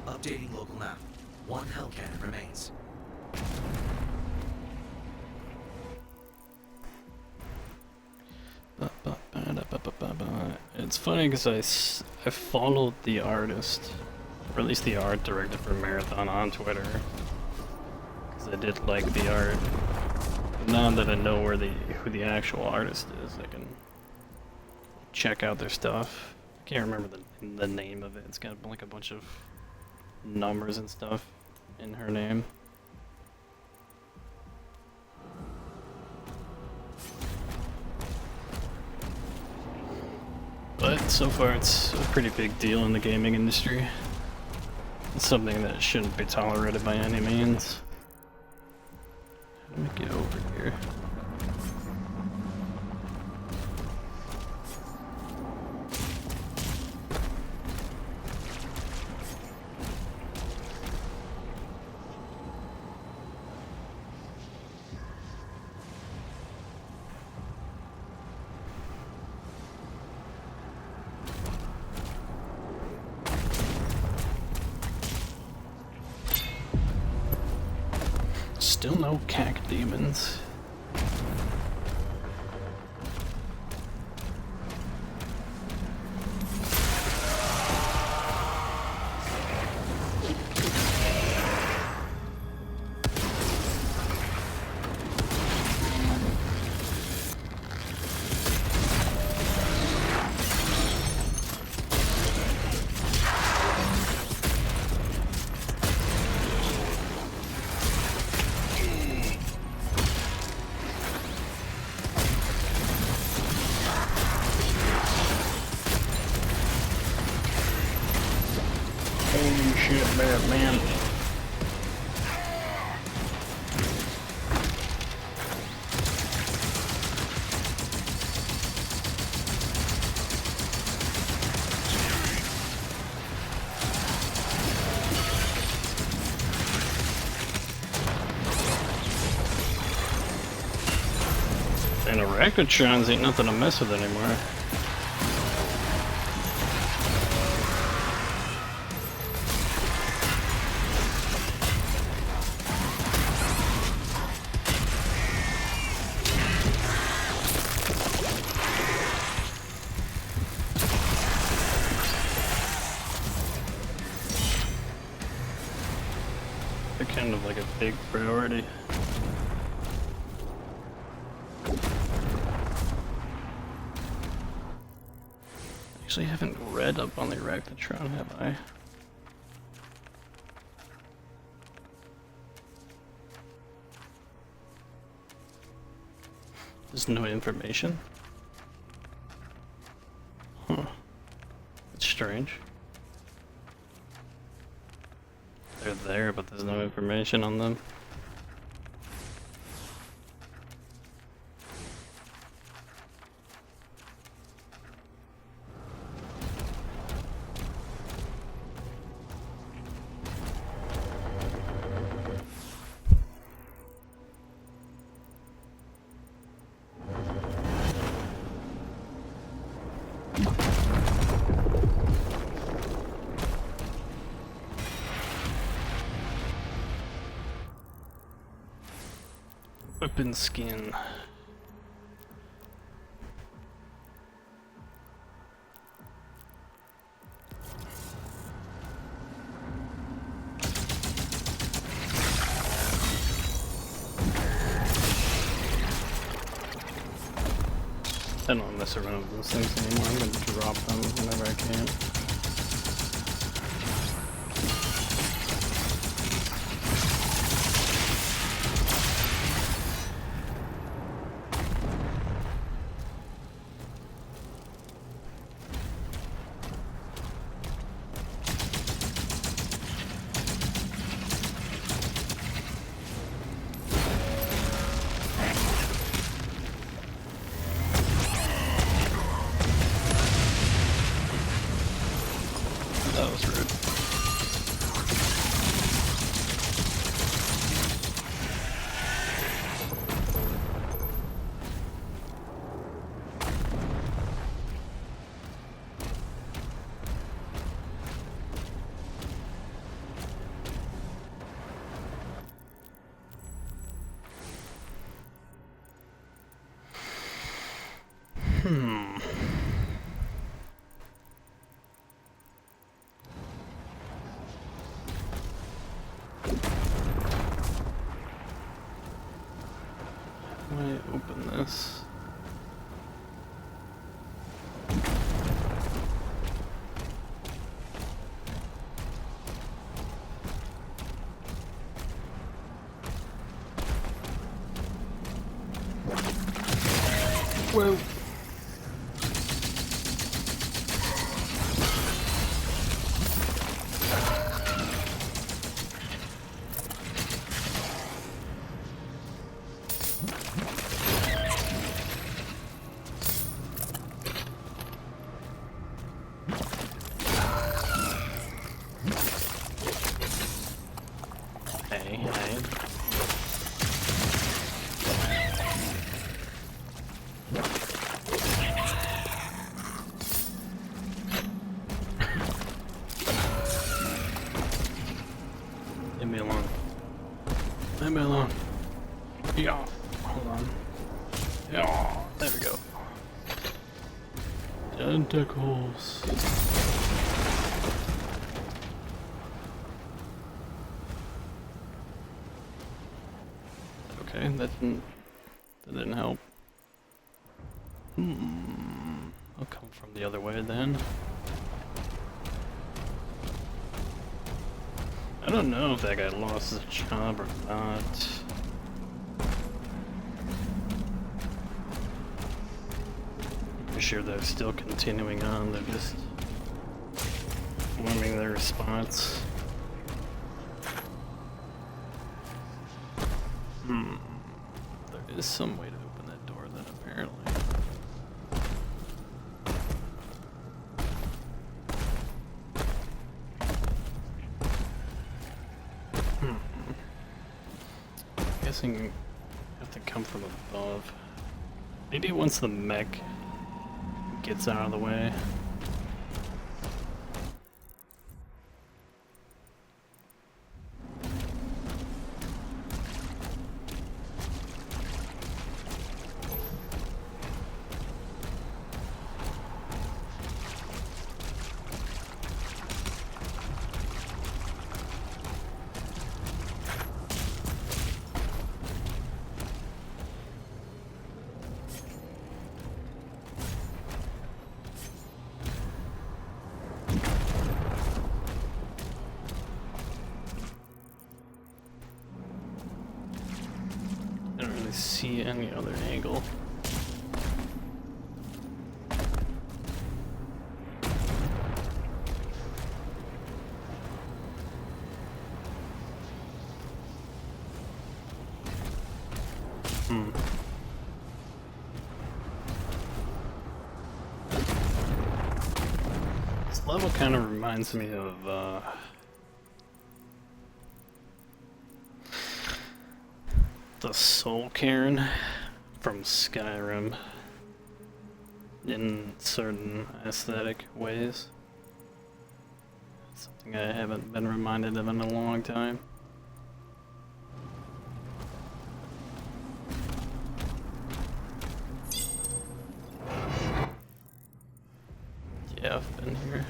Updating local map. 1 hell cannon remains. It's funny because I followed the artist, or at least the art director for Marathon on Twitter, because I did like the art. But now that I know who the actual artist is, I can check out their stuff. I can't remember the name of it. It's got like a bunch of numbers and stuff in her name. But so far it's a pretty big deal in the gaming industry. It's something that shouldn't be tolerated by any means. How do we get over here? Still no cack demons. Batman. And Arachnotrons ain't nothing to mess with anymore. They're kind of like a big priority. Actually, haven't read up on the Arachnotron, have I? There's no information? Huh. It's strange. They're there, but there's no information on them. Weapon skin. I don't mess around with those things anymore. I'm gonna drop them whenever I can. That was rude. Let me open this. Whoa. Hey. Leave me alone. Leave me alone. Yeah. Hold on. Yeah. There we go. Tentacles. Okay, that didn't help. I'll come from the other way then. I don't know if that guy lost his job or not. I'm pretty sure they're still continuing on, they're just warming their response. There's some way to open that door then, apparently. Guessing you have to come from above. Maybe once the mech gets out of the way. I don't really see any other angle. This level kind of reminds me of the Soul Cairn from Skyrim in certain aesthetic ways. Something I haven't been reminded of in a long time. Yeah, I've been here.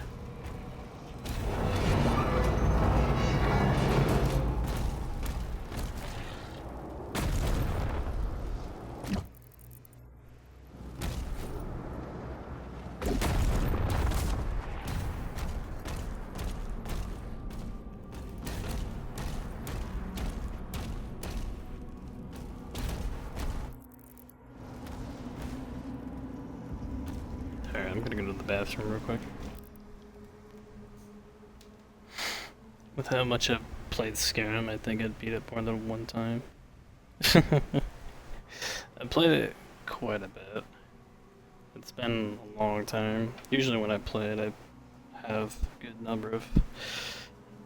Alright, I'm gonna go to the bathroom real quick. With how much I've played Skyrim, I think I'd beat it more than one time. I played it quite a bit. It's been a long time. Usually when I play it, I have a good number of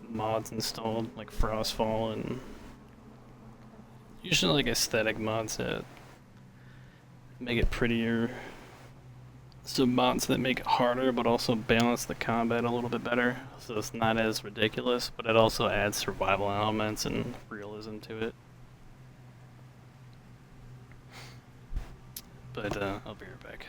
mods installed, like Frostfall, and usually like aesthetic mods that make it prettier. Some mods that make it harder, but also balance the combat a little bit better, so it's not as ridiculous, but it also adds survival elements and realism to it. But I'll be right back.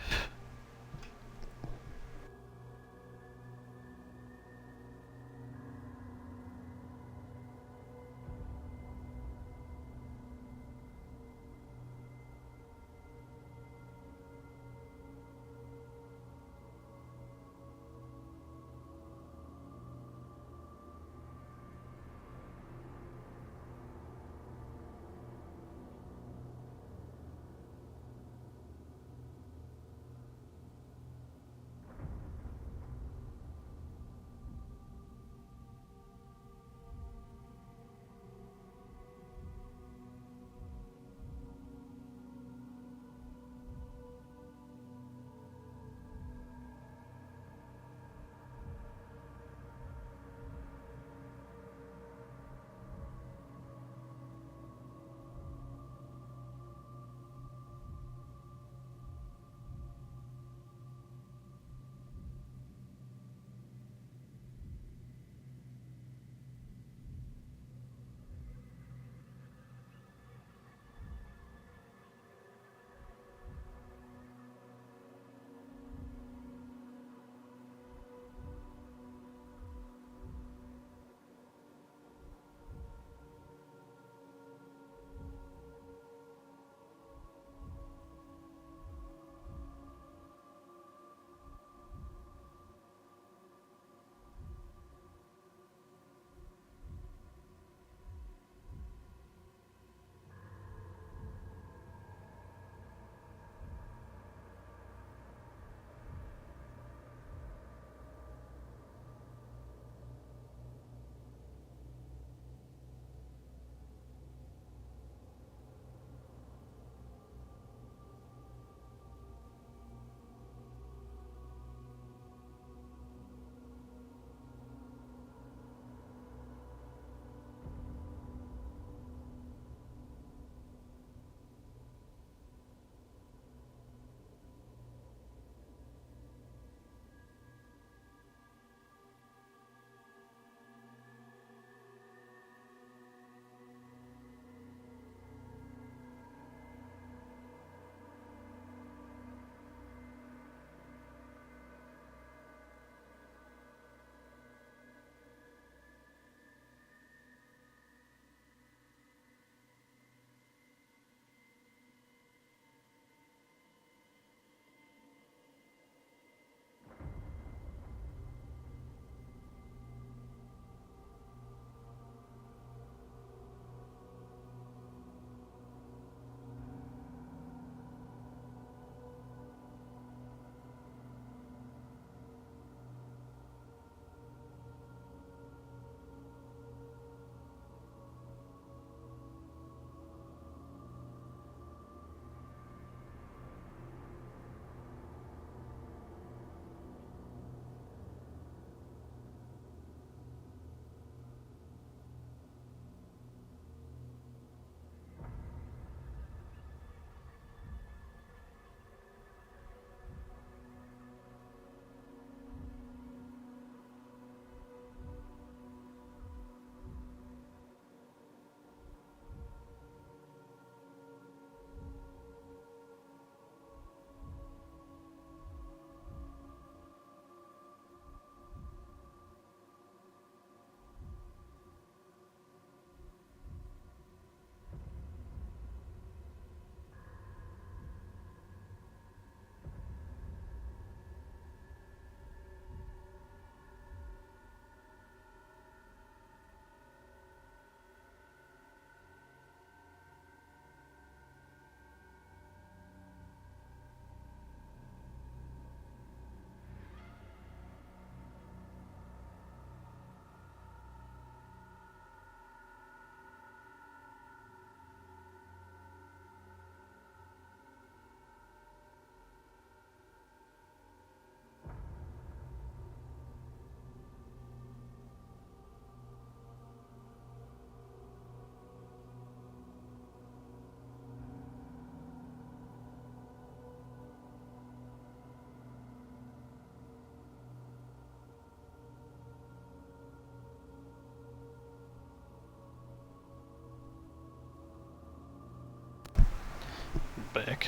back.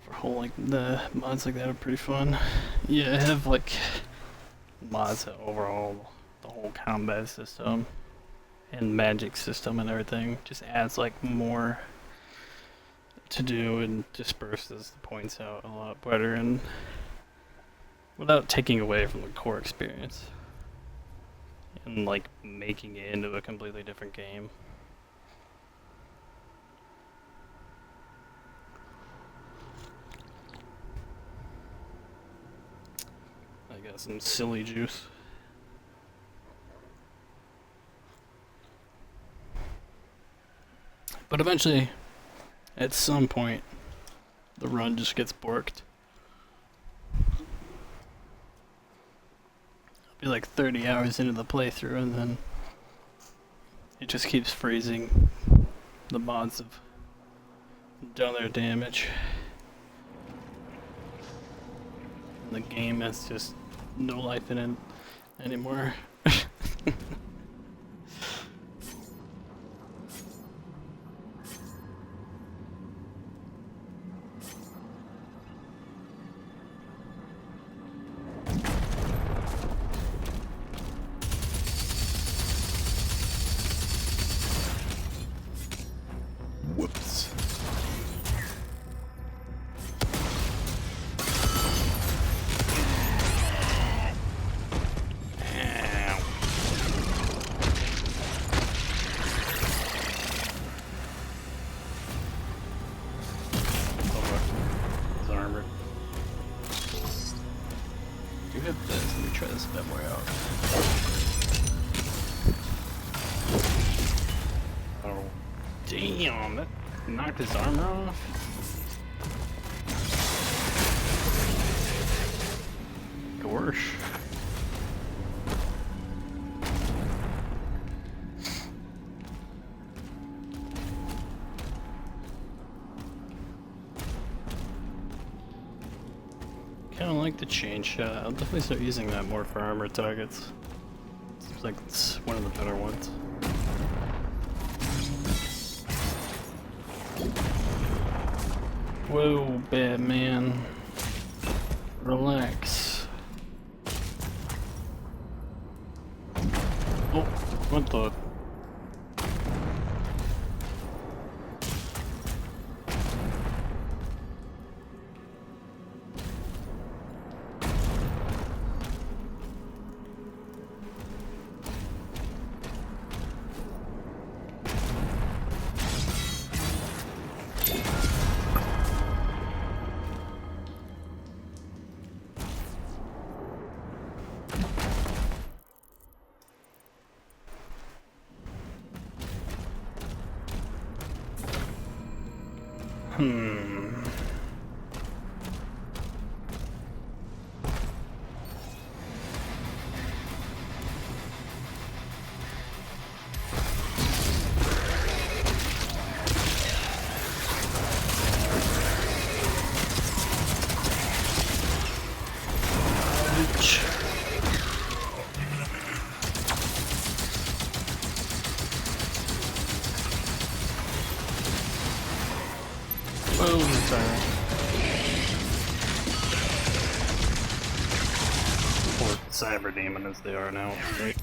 For whole like the mods like that are pretty fun. Yeah, I have like mods that overhaul the whole combat system and magic system and everything. Just adds like more to do and disperses the points out a lot better and without taking away from the core experience and like making it into a completely different game. I got some silly juice. But eventually, at some point, the run just gets borked. I'll be like 30 hours into the playthrough and then it just keeps freezing. The mods have done their damage. And the game has just no life in it anymore. Whoops. His armor. Do you have this? Let me try this bad boy out. Oh. Damn, that knocked his armor off. Gorsh. Kinda like the chain shot. I'll definitely start using that more for armor targets. Seems like it's one of the better ones. Whoa, Batman. Relax. Oh, what the? Oh, sorry. Poor cyber demon as they are now, right?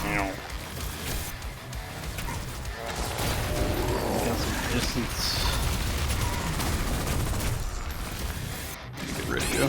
Ow. Got some distance. Get ready to go.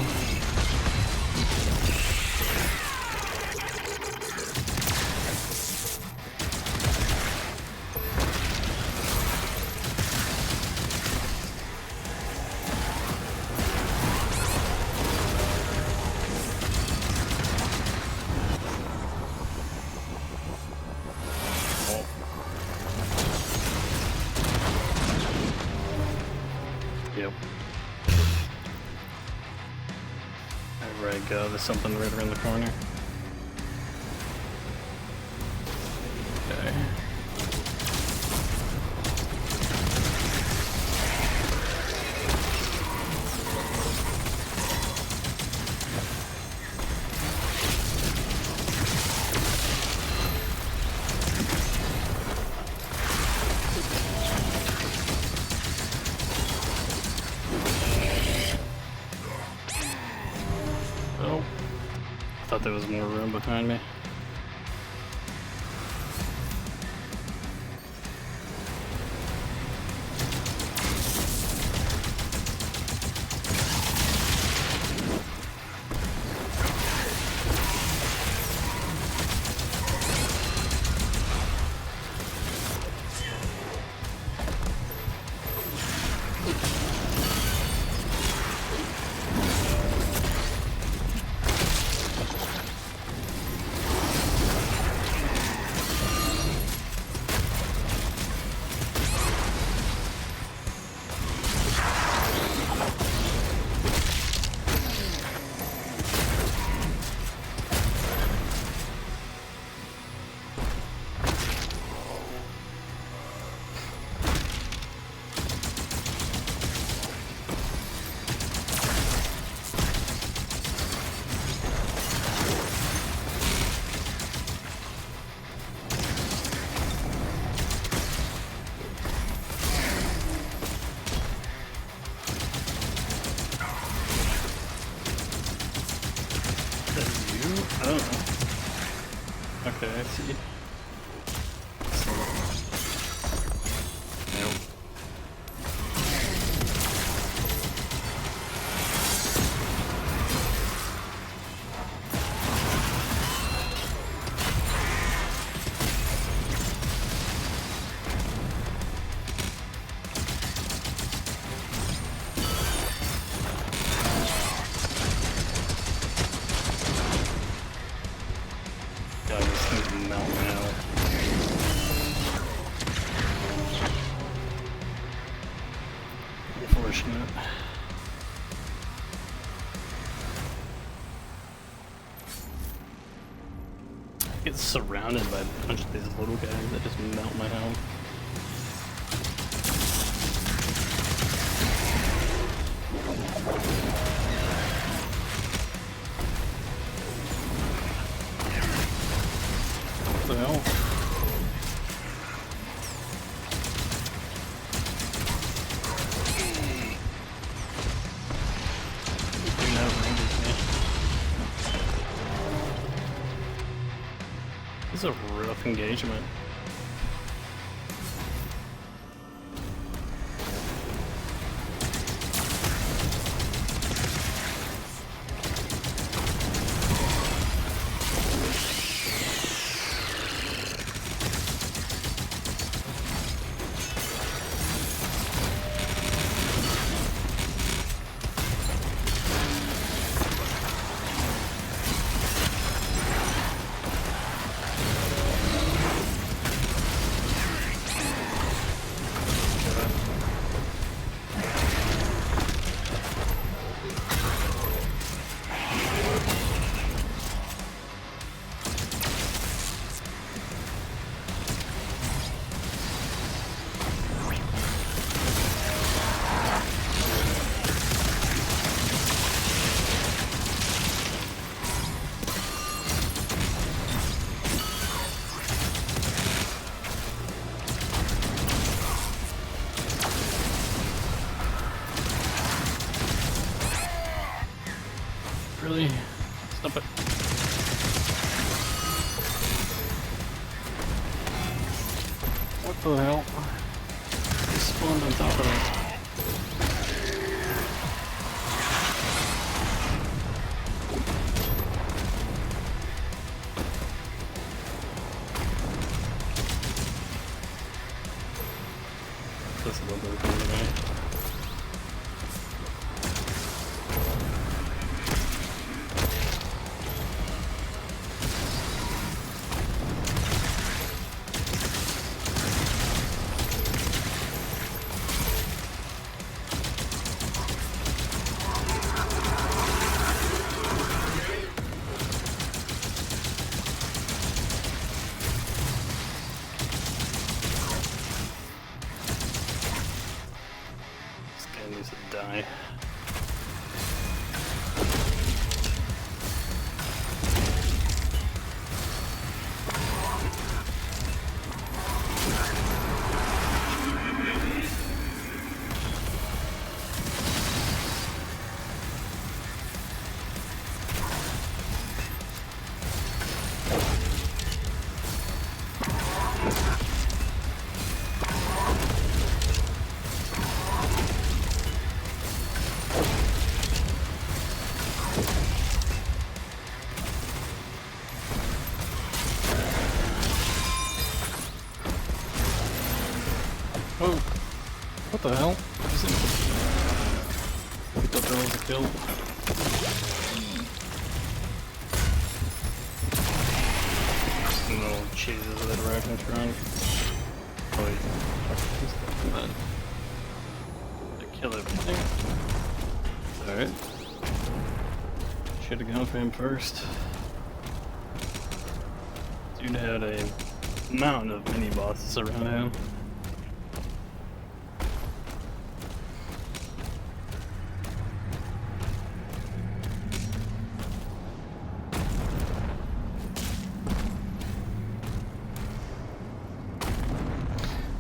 Yep. There we go, there's something right around the corner. Okay. thought there was more room behind me. Oh. Okay, I see. Nope. God, this thing's melting out. Unfortunate. I get surrounded by a bunch of these little guys that just melt my health. What the hell? Bring that ranges me. This is a rough engagement. Really? Stop it. What the hell? He spawned on top of it. That's a little bit of today. This guy needs to die. thought that was a kill. No, Jesus, that Ragnarok. Wait, I kill everything. Alright. Should've gone for him first. Dude had a mountain of mini bosses around him.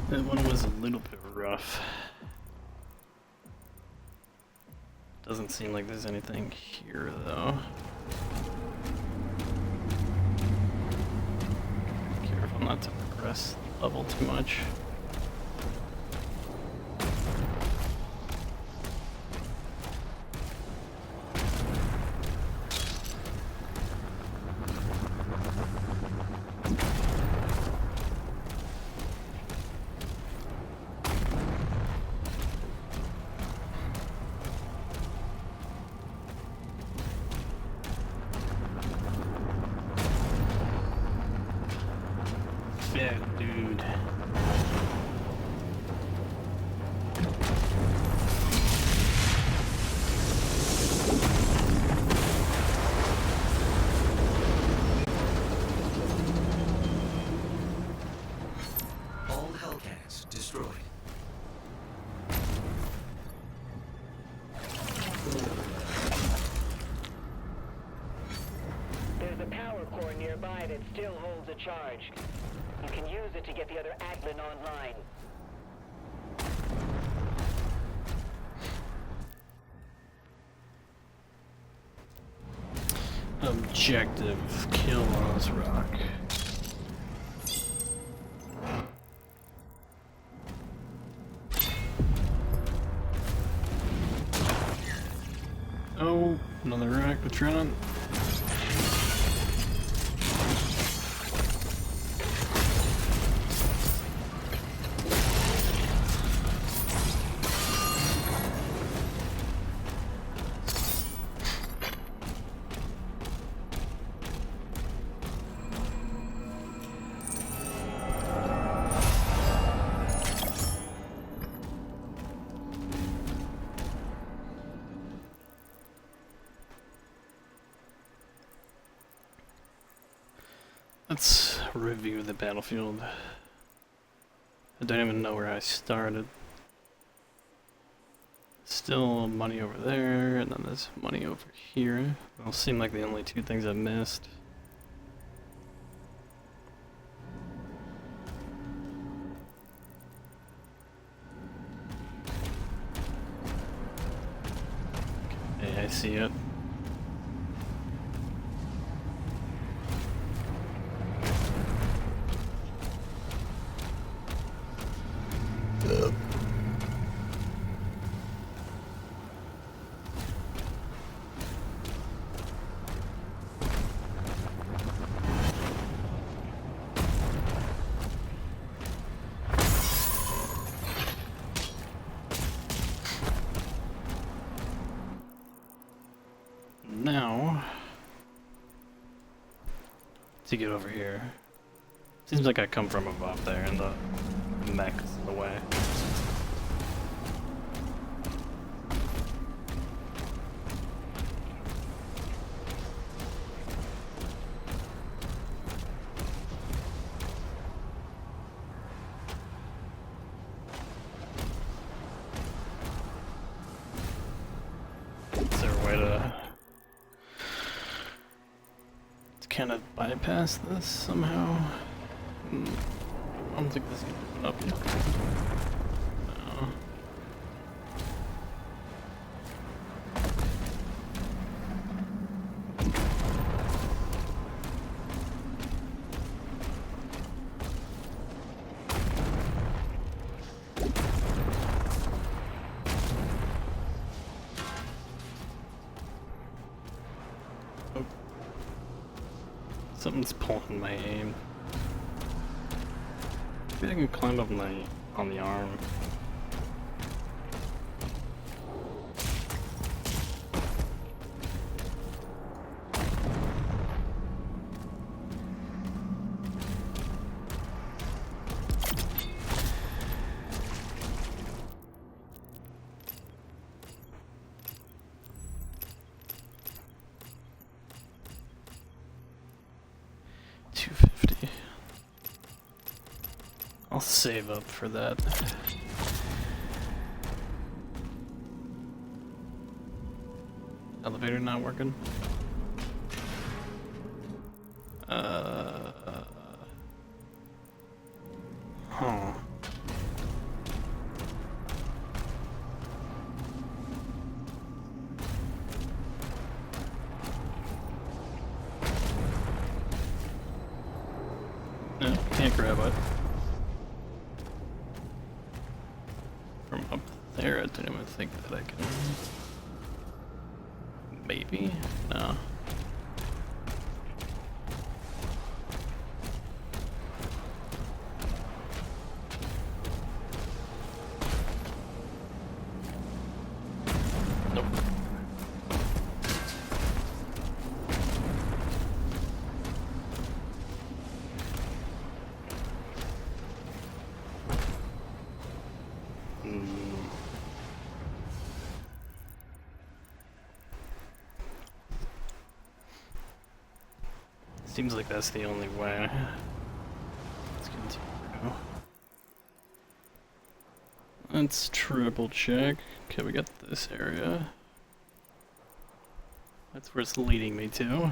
That one was a little bit rough. Doesn't seem like there's anything here though. Careful not to progress the level too much. Yeah, dude. All Hellcats destroyed. There's a power core nearby that still holds a charge. You can use it to get the other Atlan online. Objective, kill Ozrock. Oh, another Rakvatron. Let's review the battlefield. I don't even know where I started. Still money over there, and then there's money over here. They'll seem like the only two things I missed. Okay, I see it. Now, to get over here, seems like I come from above there and the mech's in the way. Is there a way to kind of bypass this somehow? I don't think this can open up yet. No. Oh. Something's pulling my aim. Maybe I can climb up on the arm. I'll save up for that. Elevator not working. Huh. No, can't grab it. From up there, I don't even think that I can. Maybe? No. Nope. Seems like that's the only way. Let's continue. Let's triple check. Okay, we got this area. That's where it's leading me to.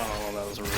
Oh, that was rude.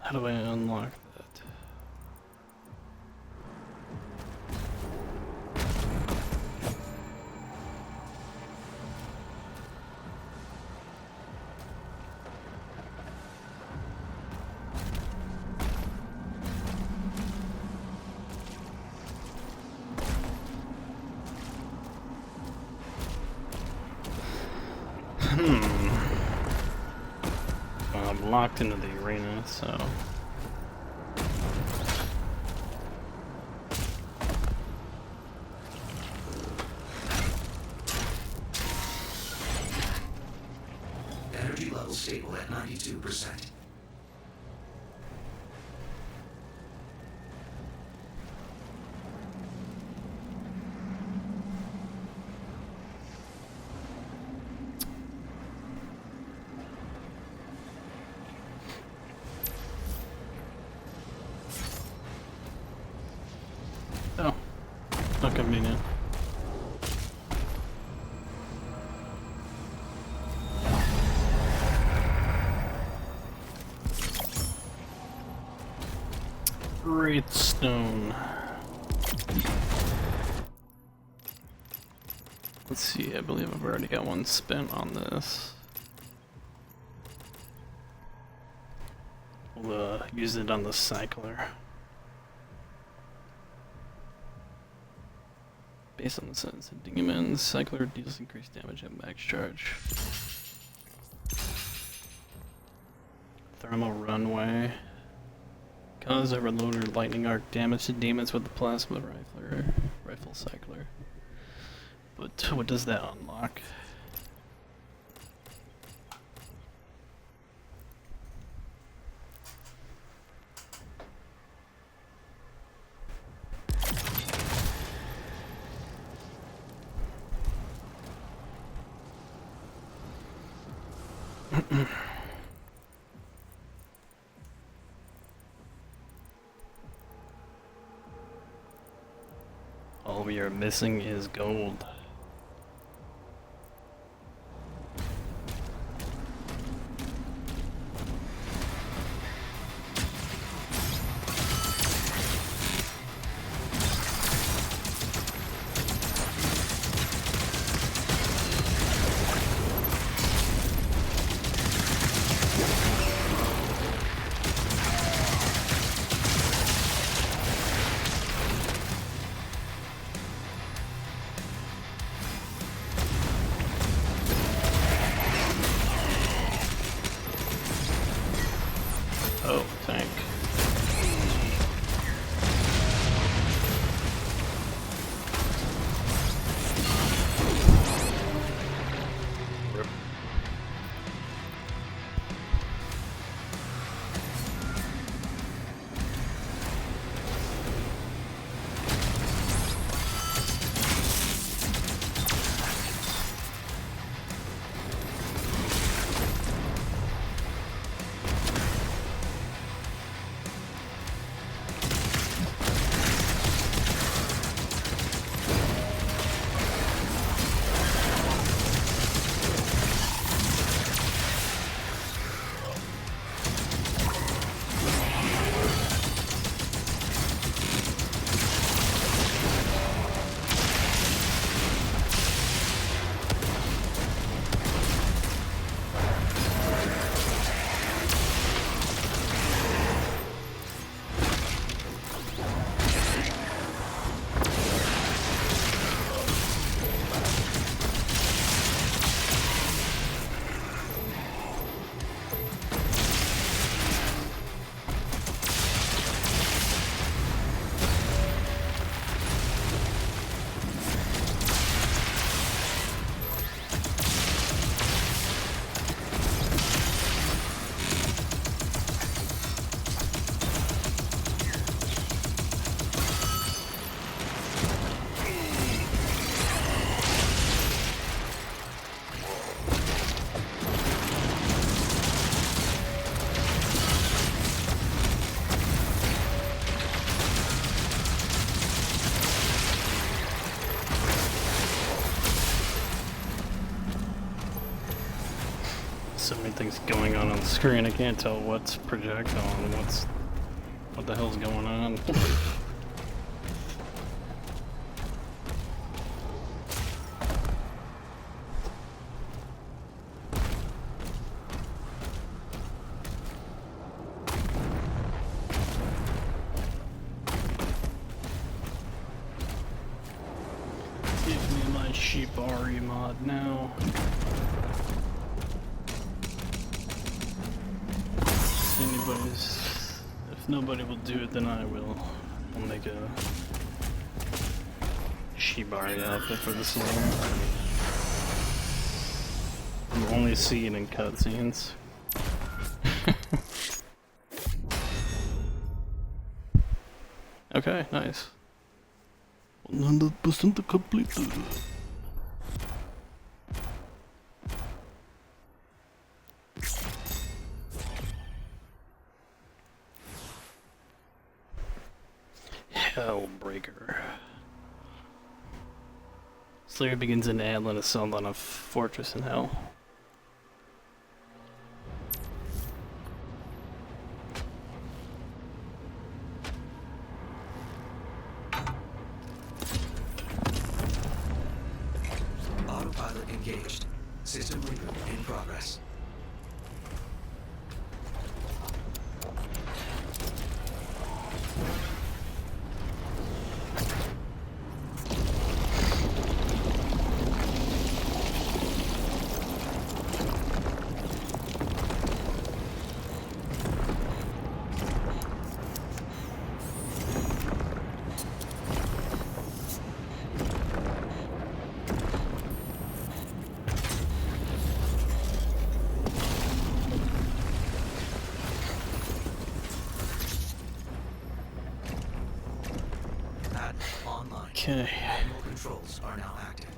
How do I unlock that? Well, I'm locked into the arena, so... Energy level stable at 92%. Oh, not convenient. Great stone. Let's see, I believe I've already got one spent on this. We'll use it on the cycler. Based on the sentence of demons, cycler deals increased damage at max charge. Thermal runway. Cause overload or lightning arc damage to demons with the plasma rifle cycler. But what does that unlock? All we are missing is gold. Oh, tank. Rip. So many things going on the screen, I can't tell what's projectile and what the hell's going on. Give me my Shibari mod now. If nobody will do it, then I will. I'll make a Shibari outfit for this one. You only see it in cutscenes. Okay, nice. 100% completed. Hellbreaker. Slayer begins an Atlan assault on a fortress in hell. Okay. Manual controls are now active.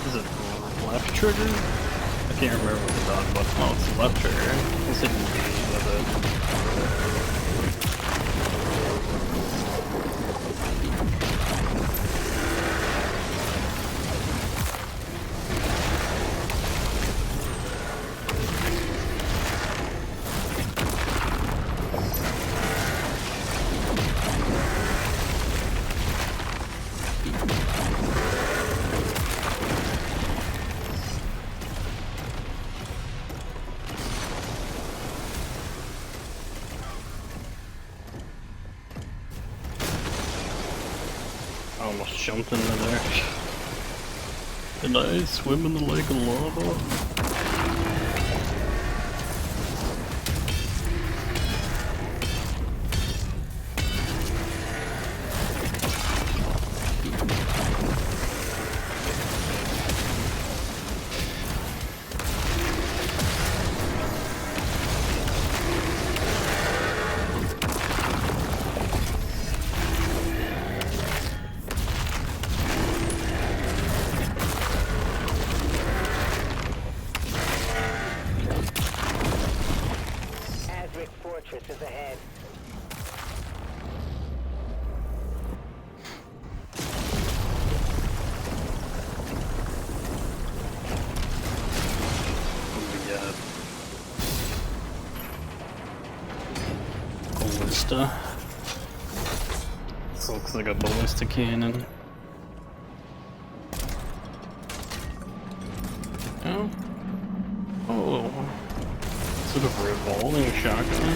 Is it left trigger? I can't remember what the dog button. Oh, it's the left trigger. It's hitting B with it. I almost jumped into there. Did I swim in the lake of lava? Azric Fortress is ahead. We got ballista. This looks like a ballista cannon. Oh. Oh. Sort of revolving shotgun.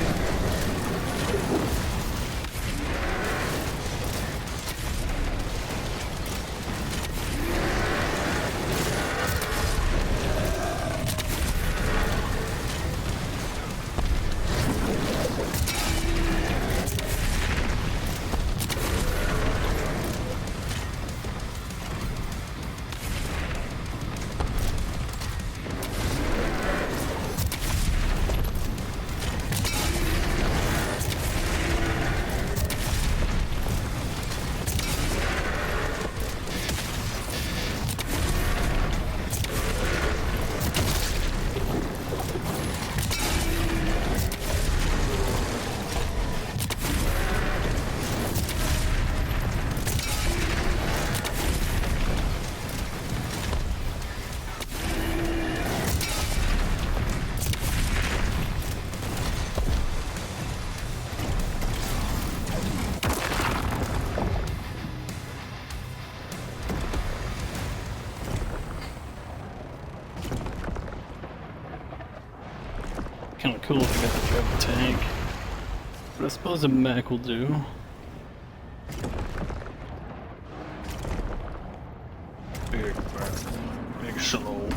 Kinda cool if I got the drop tank. But I suppose a mech will do. Big slow.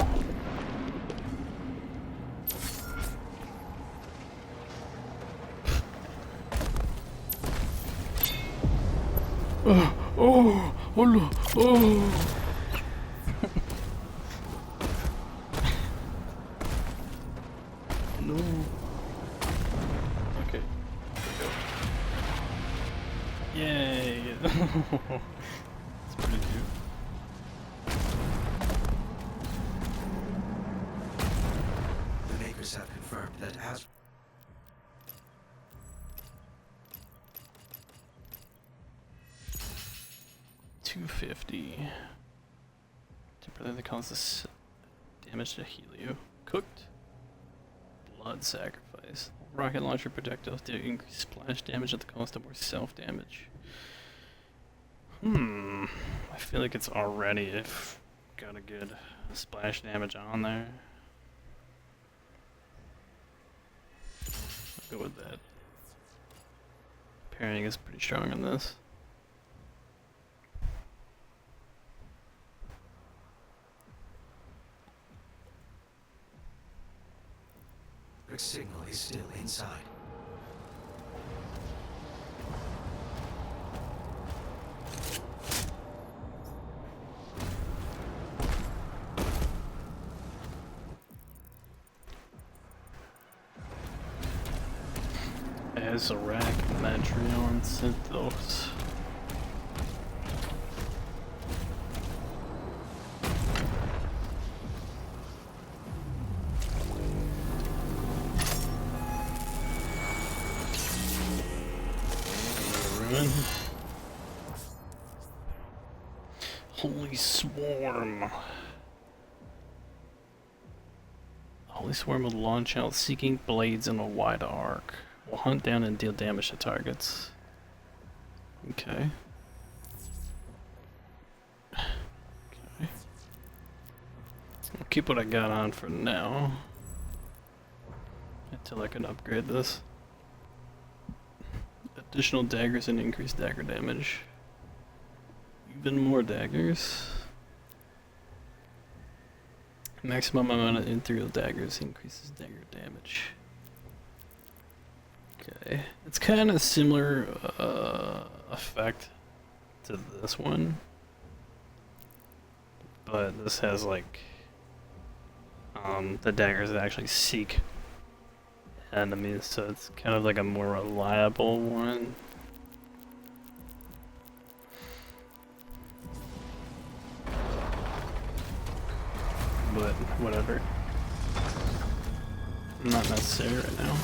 Oh no, oh. No. Okay. Yay! It's pretty cute. The makers have confirmed that as 250. Temporarily causes damage to Helio. Cooked. Blood sacrifice. Rocket launcher projectiles do increase splash damage at the cost of more self-damage. I feel like it's already got a good splash damage on there. I'll go with that. Parrying is pretty strong on this. Rick's signal is still inside. Azarac, Madrion, Synthos. Ruin. Holy Swarm. Holy Swarm will launch out seeking blades in a wide arc. Will hunt down and deal damage to targets. Okay. Okay. I'll keep what I got on for now. Until I can upgrade this. Additional daggers and increased dagger damage. Even more daggers. Maximum amount of ethereal daggers increases dagger damage. Okay, it's kind of similar effect to this one, but this has like the daggers that actually seek enemies, so it's kind of like a more reliable one. But whatever. Not necessary right now.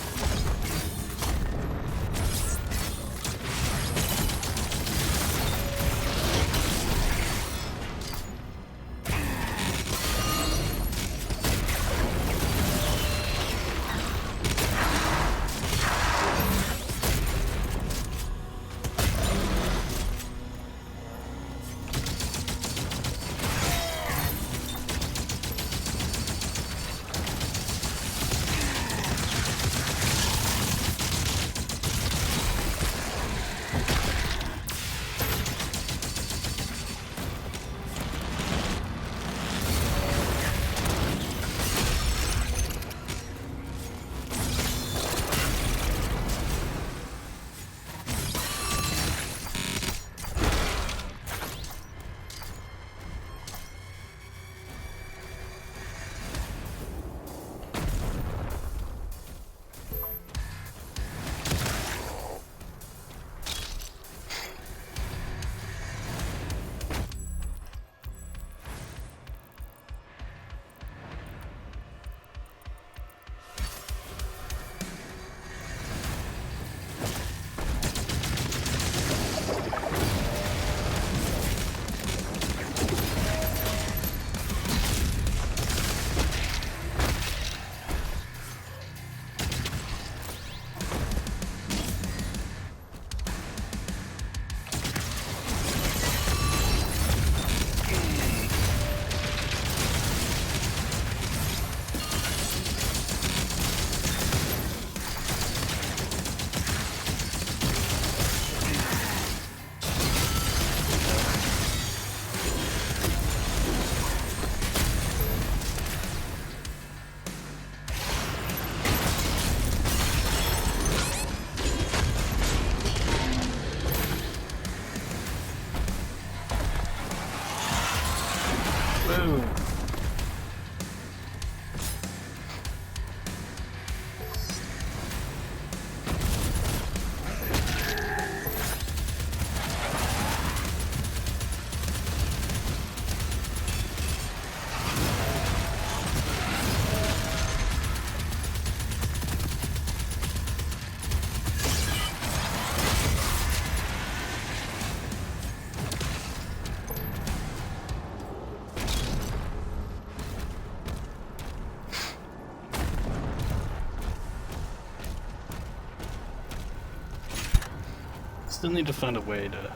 Still need to find a way to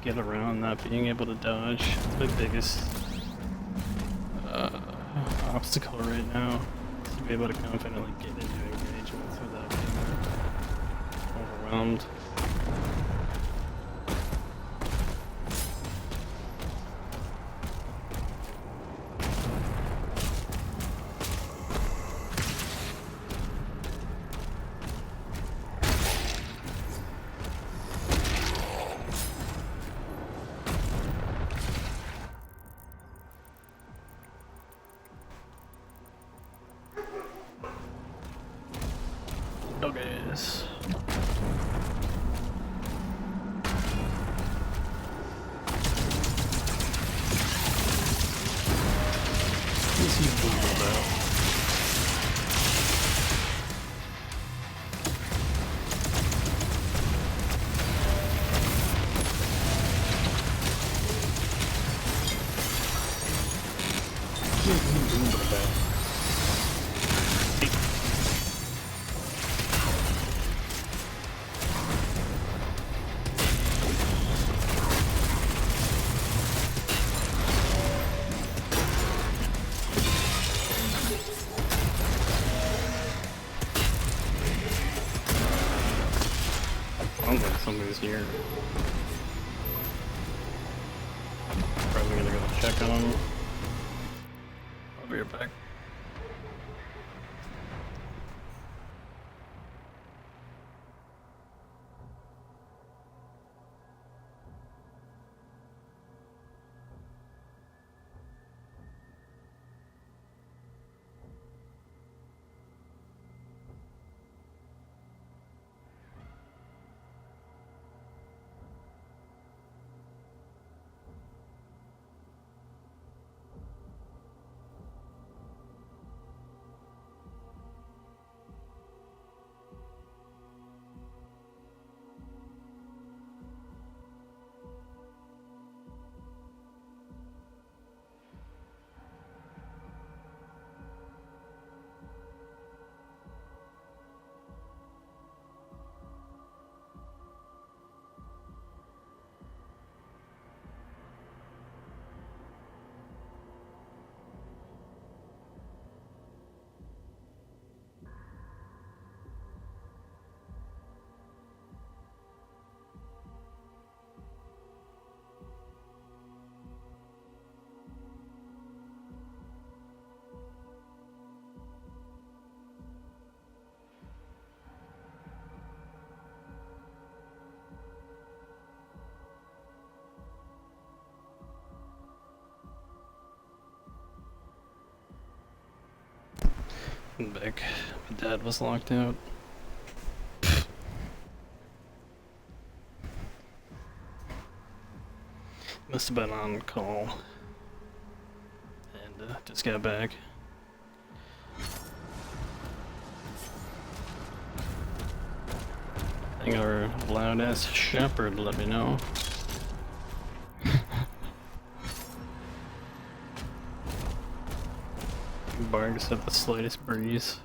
get around not being able to dodge. It's my biggest obstacle right now. To be able to confidently get into engagements without being overwhelmed. Doggies. What's he moving about? What's he moving about? Sounds like somebody's here. Probably gonna go check on him. I'll be right back. I'm back. My dad was locked out. Must have been on call. And just got back. I think our loud ass shepherd let me know. Barks at the slightest breeze.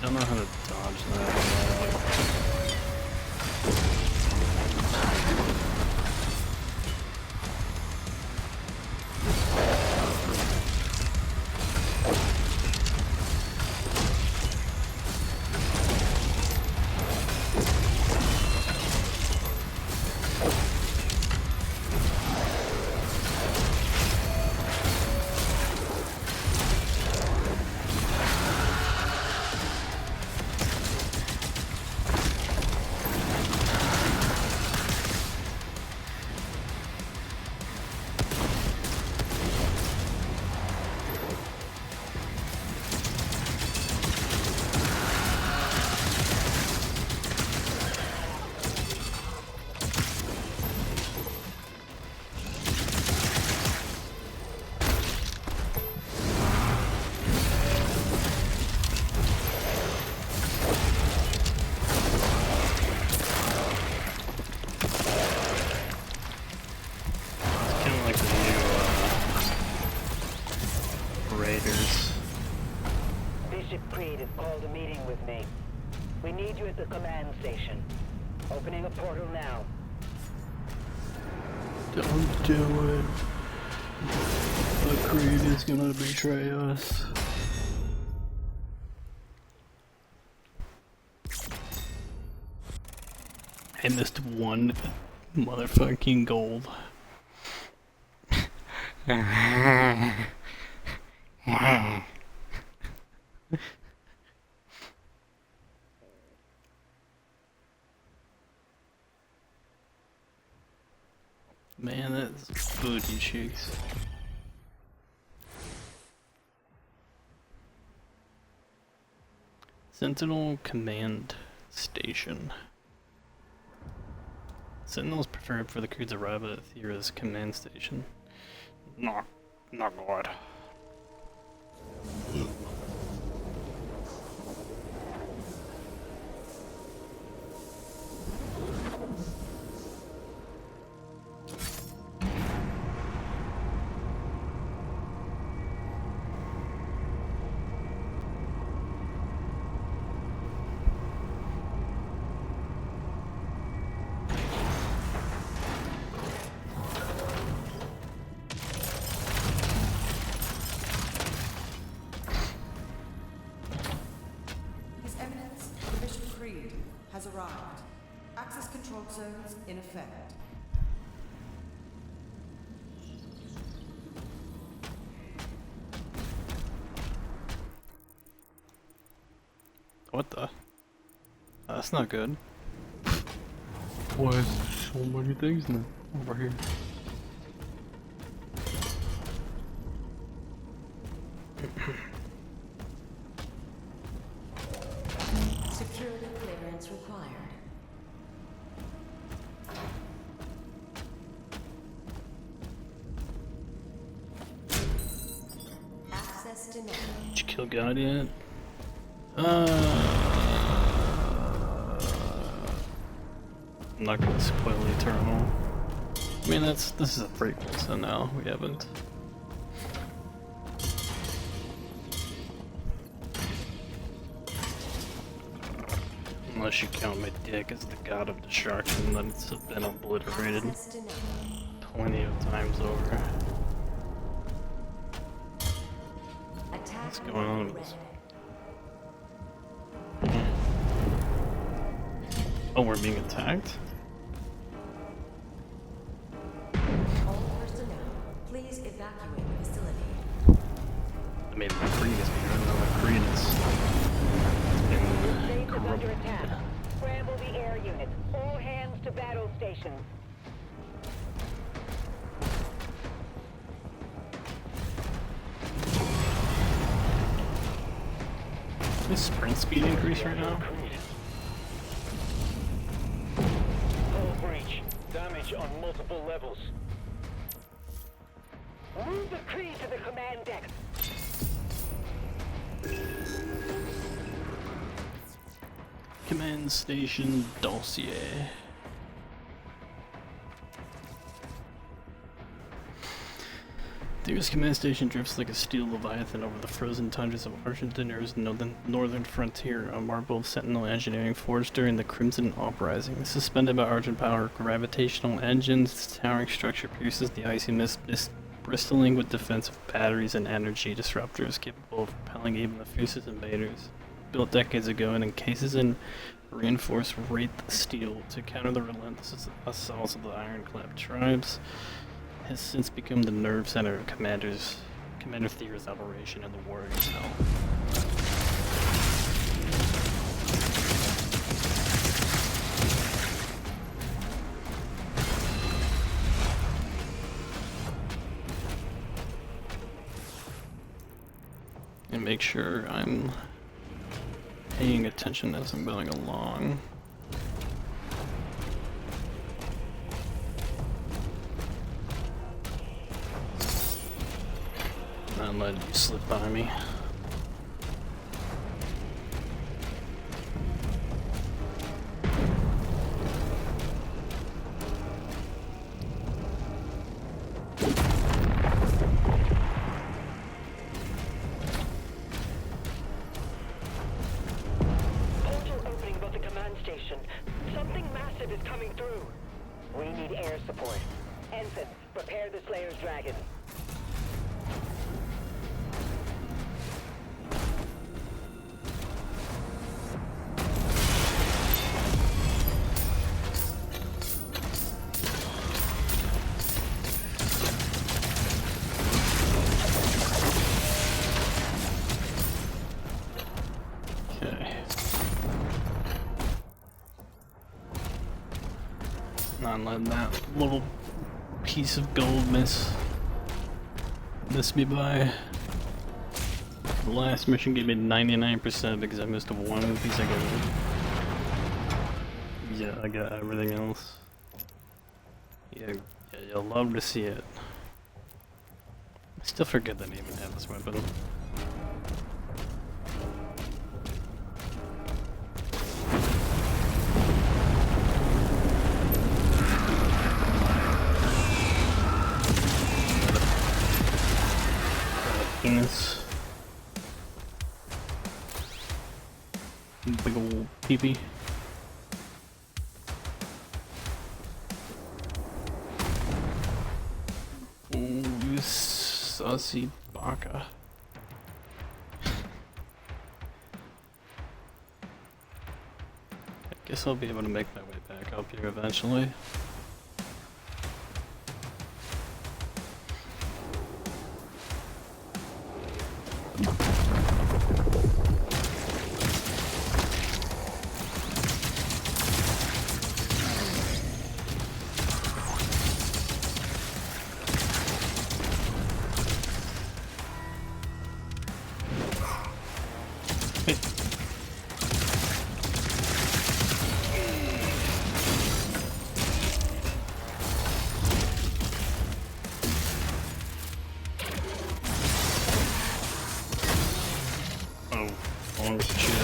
don't know how to dodge that. Raiders. Bishop Creed has called a meeting with me. We need you at the command station. Opening a portal now. Don't do it. The Creed is gonna betray us. I missed one motherfucking gold. Man, that's booty cheeks. Sentinel Command Station. Sentinels preferred for the crew to arrive at Thera's command station. Not good. Has arrived. Access control zones in effect. What the? That's not good. Why is there so many things now over here? Security clearance required. Access denied. Did you kill God yet? I'm not gonna spoil Eternal. I mean, this is a prequel, so no, we haven't. Unless you count my dick as the god of destruction, then it's been obliterated plenty of times over. What's going on with this? Oh, we're being attacked? All personnel, please evacuate the facility. I mean, my Creed is being run out of credence. Base is under attack. Scramble the air units. All hands to battle stations. Is sprint speed increase right now? Hull breach. Damage on multiple levels. Move the Creed to the command deck. Command station dossier. There's command station drifts like a steel leviathan over the frozen tundras of Argentina's northern frontier, a marble of sentinel engineering forged during the Crimson Uprising. Suspended by Argent power, gravitational engines, its towering structure pierces the icy mist, bristling with defensive batteries and energy disruptors capable of repelling even the fiercest invaders. Built decades ago and encases in reinforced wraith steel to counter the relentless assaults of the ironclad tribes, has since become the nerve center of Commander Thea's operation in the war against Hell. And make sure I'm paying attention as I'm going along. Not let you slip by me. Portal opening above the command station. Something massive is coming through. We need air support. Ensign, prepare the Slayer's Dragon. Not letting that little piece of gold miss me by. The last mission gave me 99% because I missed one piece of gold. Yeah, I got everything else. Yeah, you'll love to see it. I still forget that I even have this weapon. Penis. Big ol' peepee. Ooh, you sussy baka. I guess I'll be able to make my way back up here eventually. Oh shit.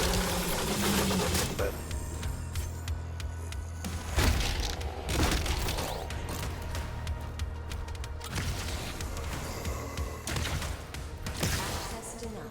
Access denied.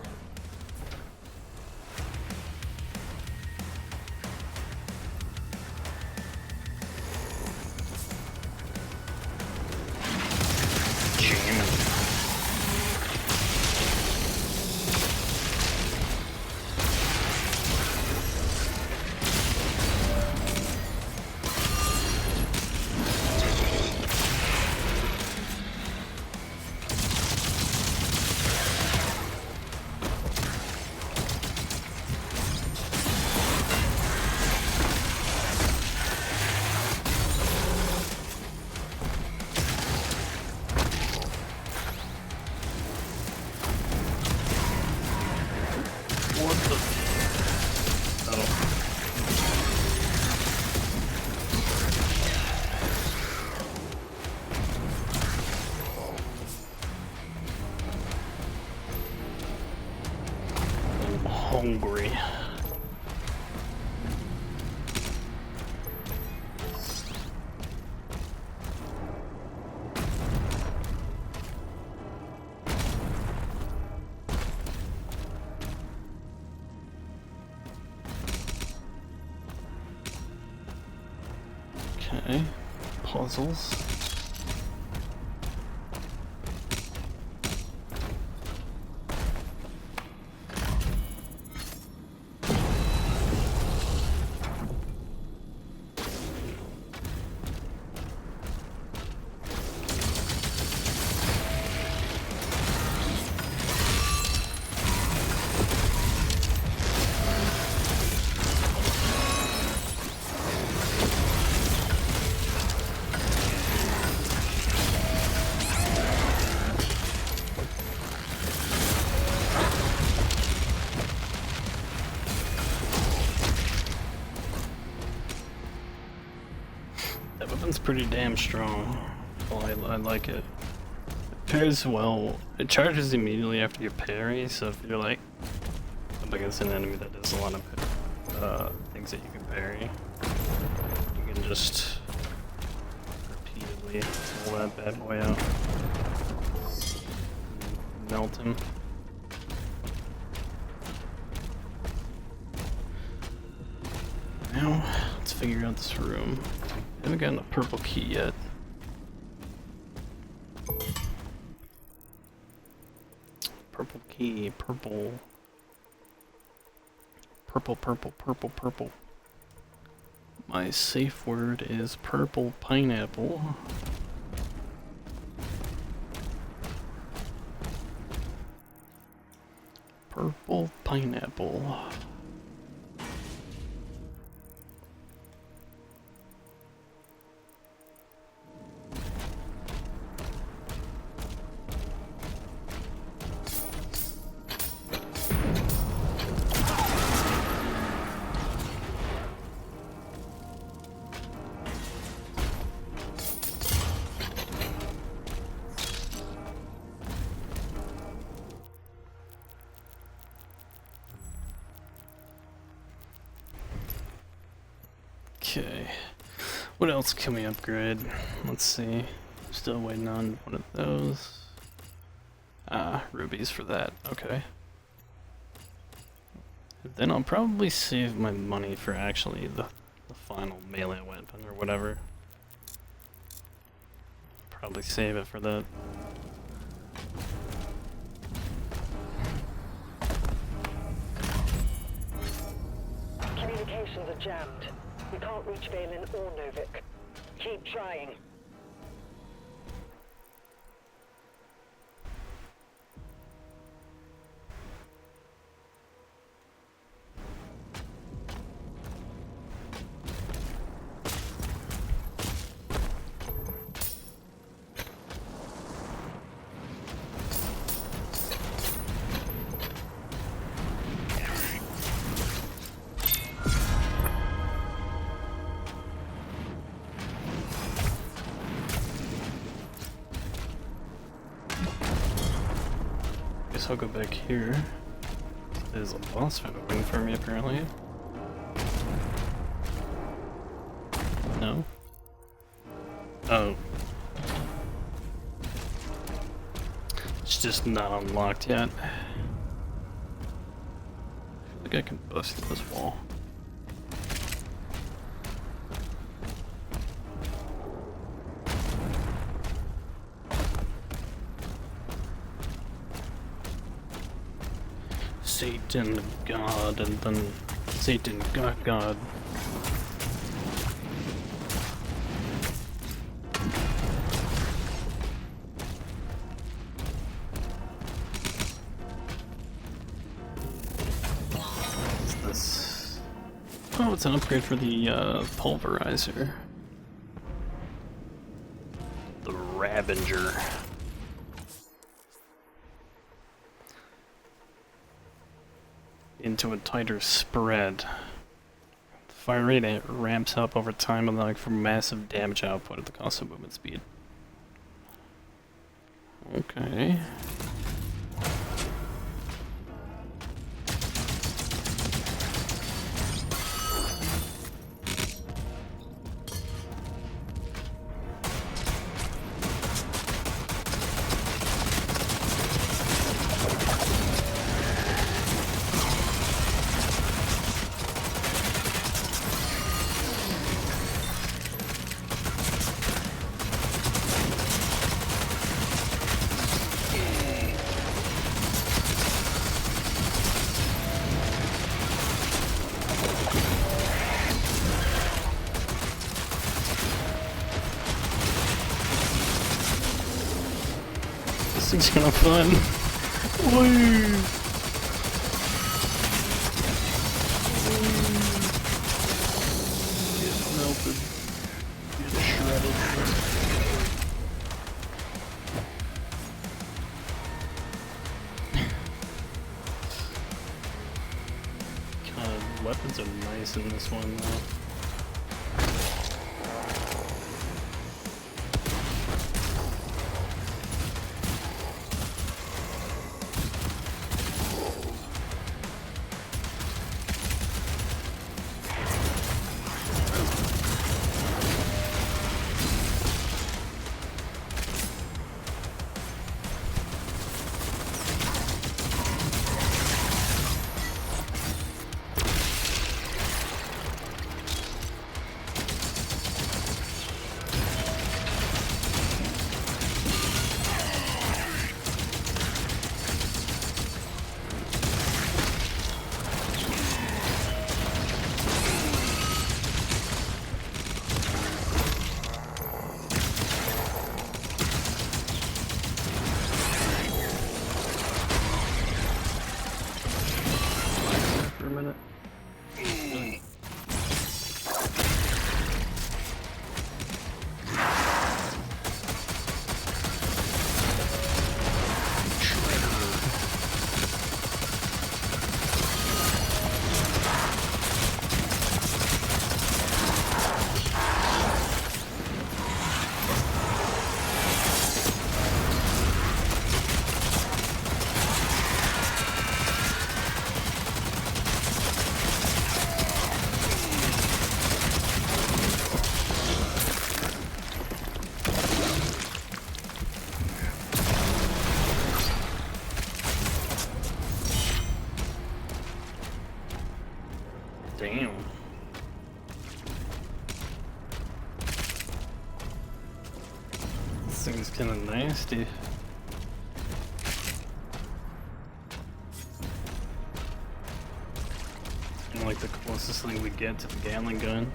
Hungry. Okay. Puzzles. That weapon's pretty damn strong. Well, I like it. It pairs well. It charges immediately after you parry, so if you're like up against an enemy that does a lot of things that you can parry, you can just repeatedly pull that bad boy out. Melt him. Now, let's figure out this room. I haven't gotten a purple key yet. Purple key, purple. Purple, purple, purple, purple. My safe word is purple pineapple. Purple pineapple. Okay, what else can we upgrade? Let's see. Still waiting on one of those. Ah, rubies for that. Okay. Then I'll probably save my money for actually the final melee weapon or whatever. Probably save it for that. Communications are jammed. We can't reach Valen or Novik. Keep trying. Guess I'll go back here. There's a boss fight waiting for me apparently. No? Oh. It's just not unlocked yet. I feel like I can bust through this wall. Satan God, and then Satan God. What's this? Oh, it's an upgrade for the pulverizer. The Ravager. Into a tighter spread. The fire rate ramps up over time, allowing for massive damage output at the cost of movement speed. Okay. It's kind of fun. Woo! Get melted. Get shredded. God, weapons are nice in this one though. For a minute. Damn. This thing's kinda nasty. Kinda like the closest thing we get to the Gatling gun.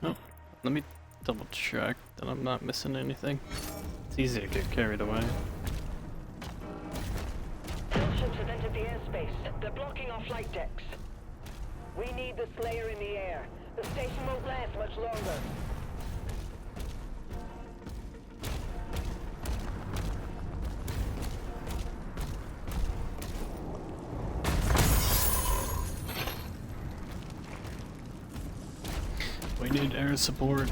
Oh, let me double check that I'm not missing anything. It's easy to get carried away. Ships have entered the airspace. They're blocking our flight decks. We need the Slayer in the air. The station won't last much longer. We need air support.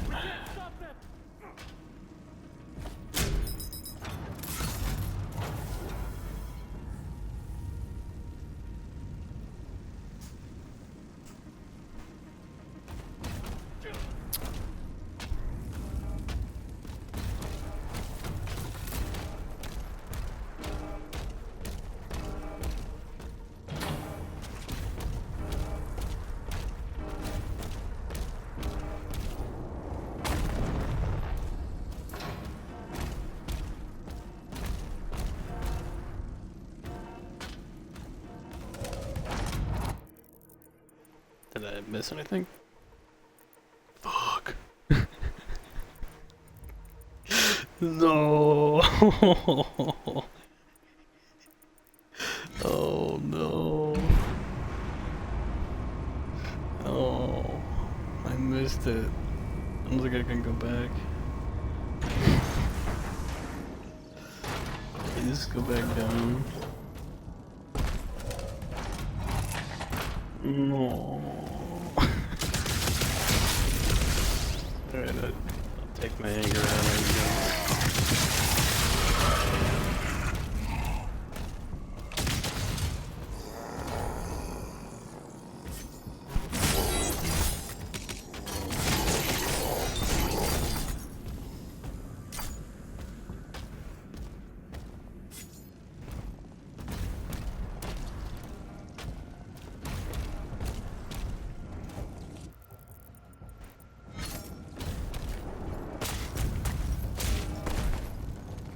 Did I miss anything? Fuck. No. Oh no. Oh, I missed it. I don't think I can go back. Please go back down. No. Alright, I'll take my anger out on you guys.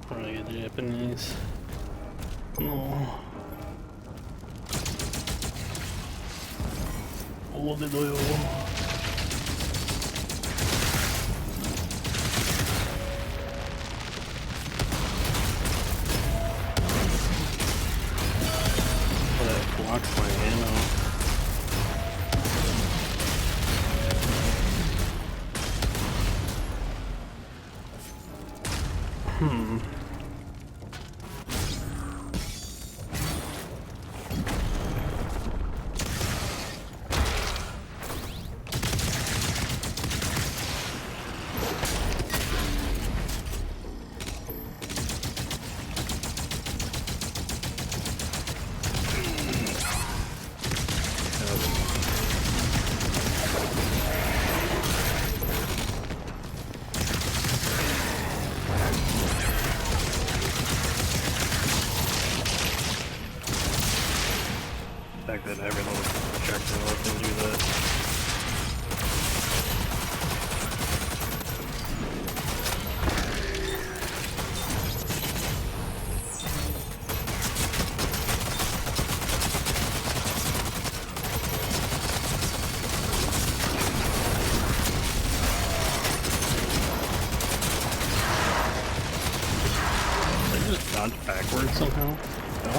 Probably get Japanese. No. Oh, the doyo. Oh, that blocks my ammo. The fact that every little projectile can do that. Did I just dodge backwards somehow? No?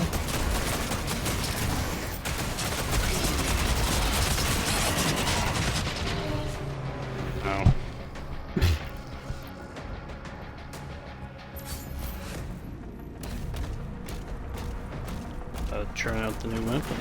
No. Try out the new weapon.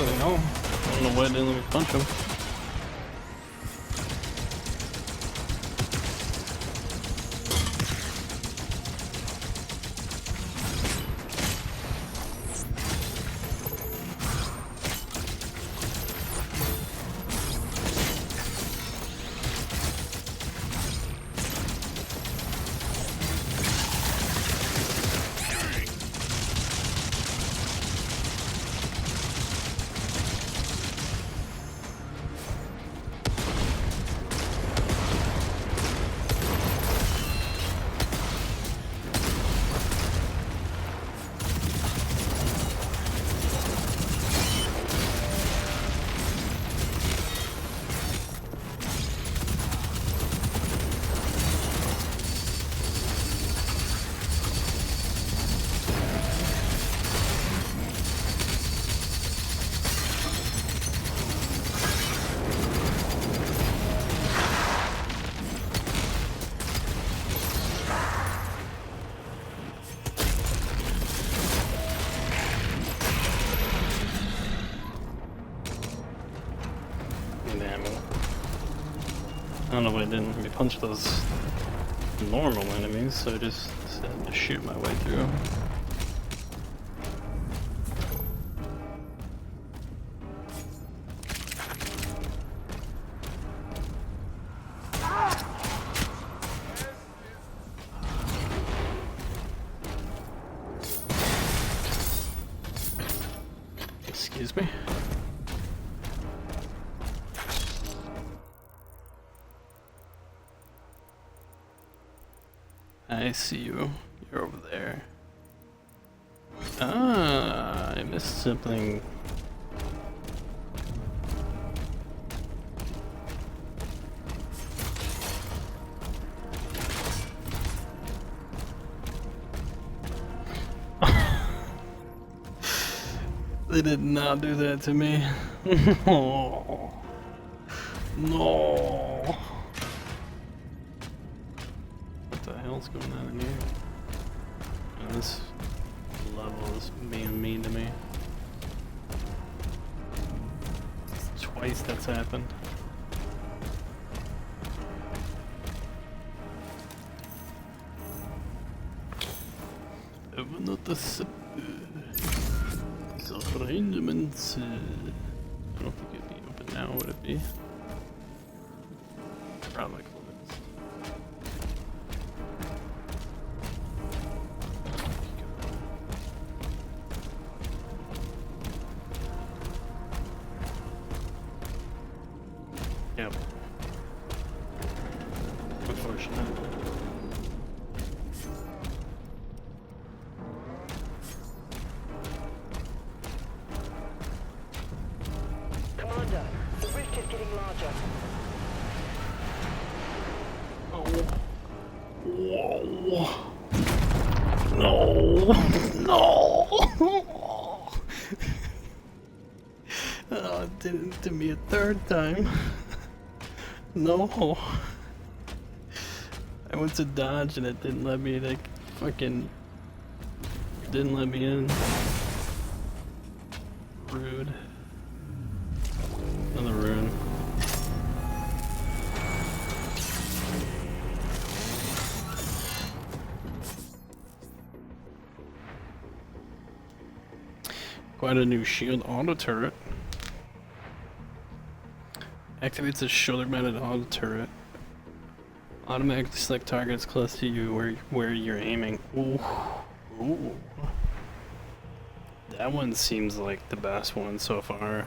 I don't know why it didn't let me punch him. I don't know why it didn't let me punch those normal enemies, so I just had to shoot my way through. I see you. You're over there. Ah, I missed something. They did not do that to me. No. No. What the hell's going on in here? Oh, this level is being mean to me. It's twice that's happened. Open up the arrangements. I don't think it'd be open now, would it be? Probably closed. Yep. Unfortunate. Commander, the rift is getting larger. Whoa. No. No. Oh, it did it to me a third time. No. I went to dodge and it didn't let me, like, fucking... didn't let me in. Rude. Another rune. Quite a new shield auto turret. Activates a shoulder-mounted auto turret. Automatically select targets close to you where you're aiming. Ooh. Ooh. That one seems like the best one so far.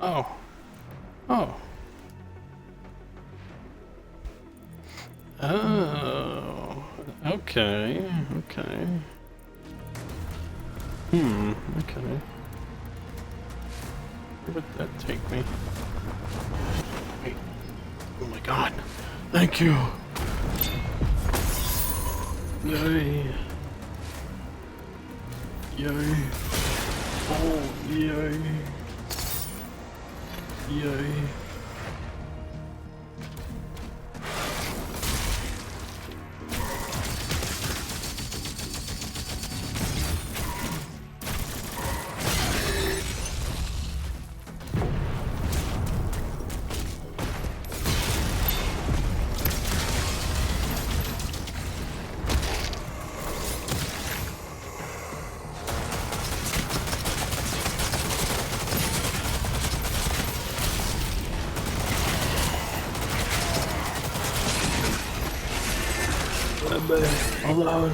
Oh. Oh. Oh. Okay. Okay. Okay. Where would that take me? Wait. Oh my god. Thank you. Yay. Yay. Oh, yay. Yay. I'm alone.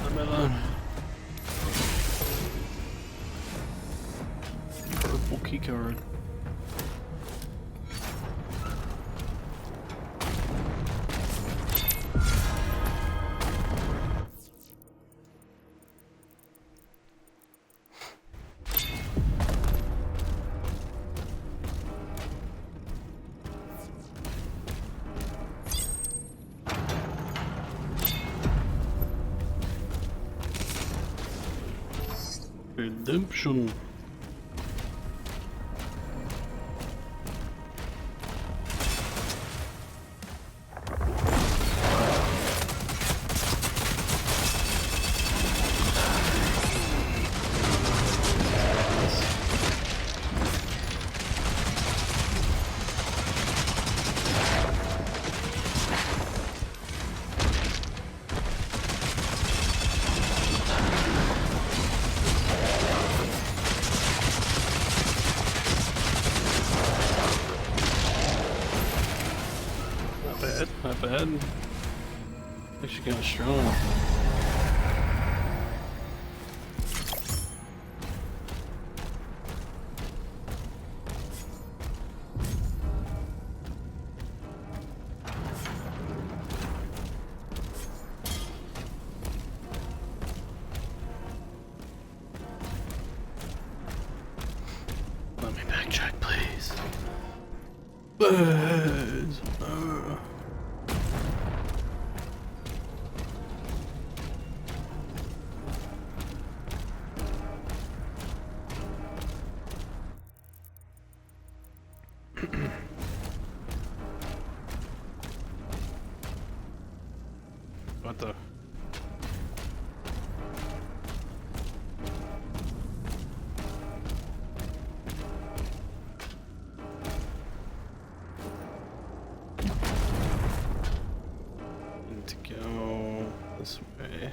I'm alone. Purple key card. Redemption. Not bad. Actually kind of strong. Let me backtrack, please. Birds. What the? Need to go this way.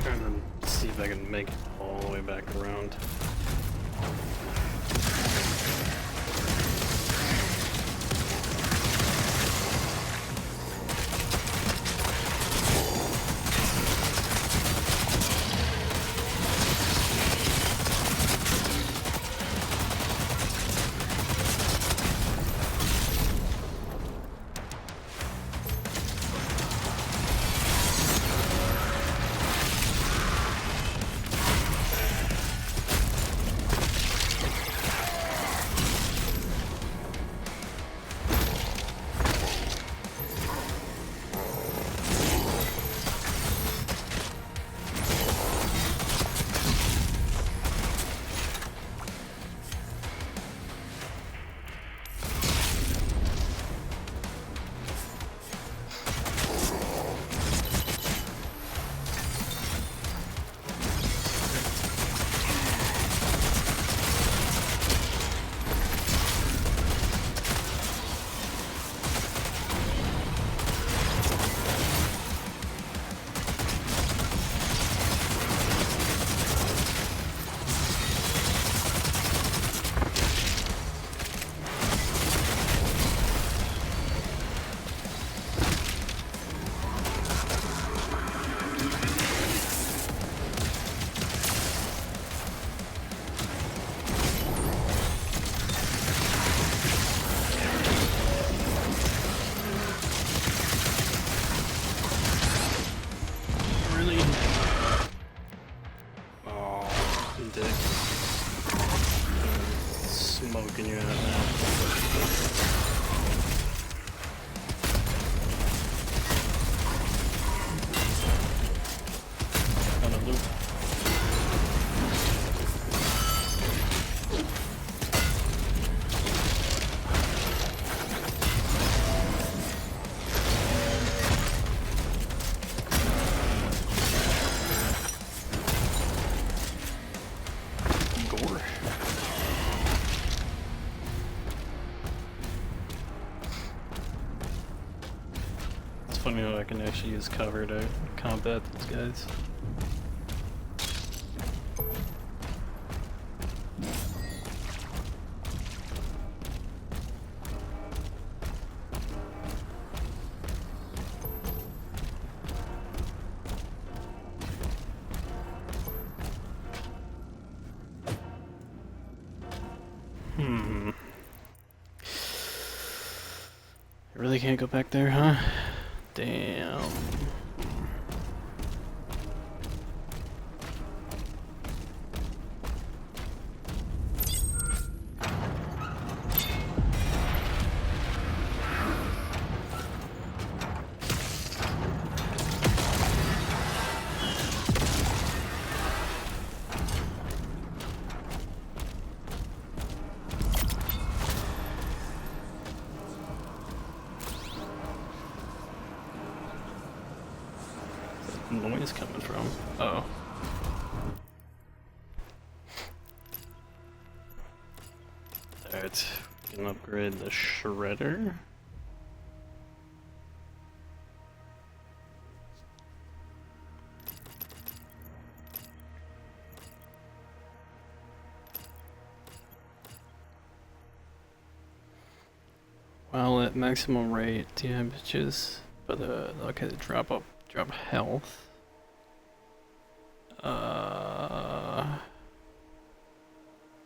Trying to see if I can make it all the way back around. Really? Oh, dick. Smoking you out now. On a loop. Gore. It's funny how I can actually use cover to combat these guys. I really can't go back there, huh? Damn. noise coming from? Oh. Alright, we can upgrade the shredder. While at maximum rate, damages, but okay, drop health.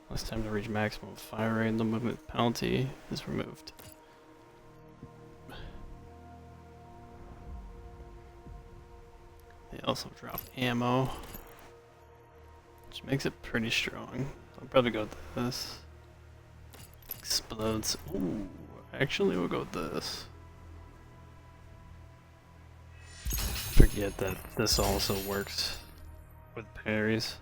Last time to reach maximum fire rate, the movement penalty is removed. They also drop ammo, which makes it pretty strong. I'll probably go with this. Explodes. Ooh, actually we'll go with this. Forget that this also works with parries.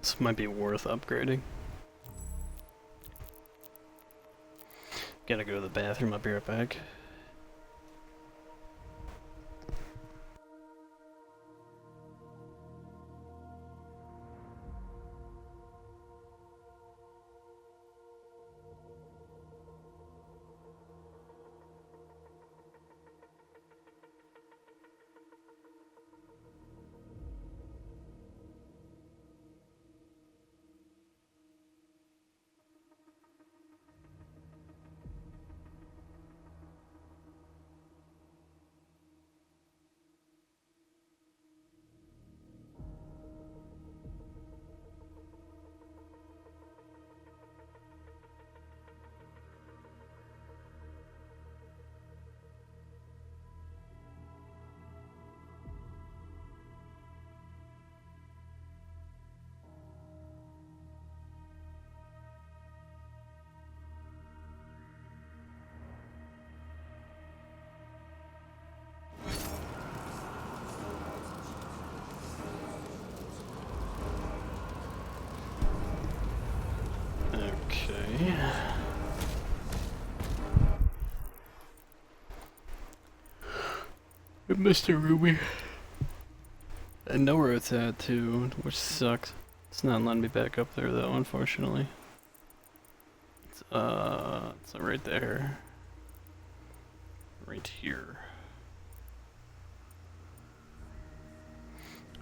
This might be worth upgrading. Gotta go to the bathroom, I'll be right back. Okay. Mr. Ruby. I know where it's at too, which sucks. It's not letting me back up there though, unfortunately. It's right there. Right here.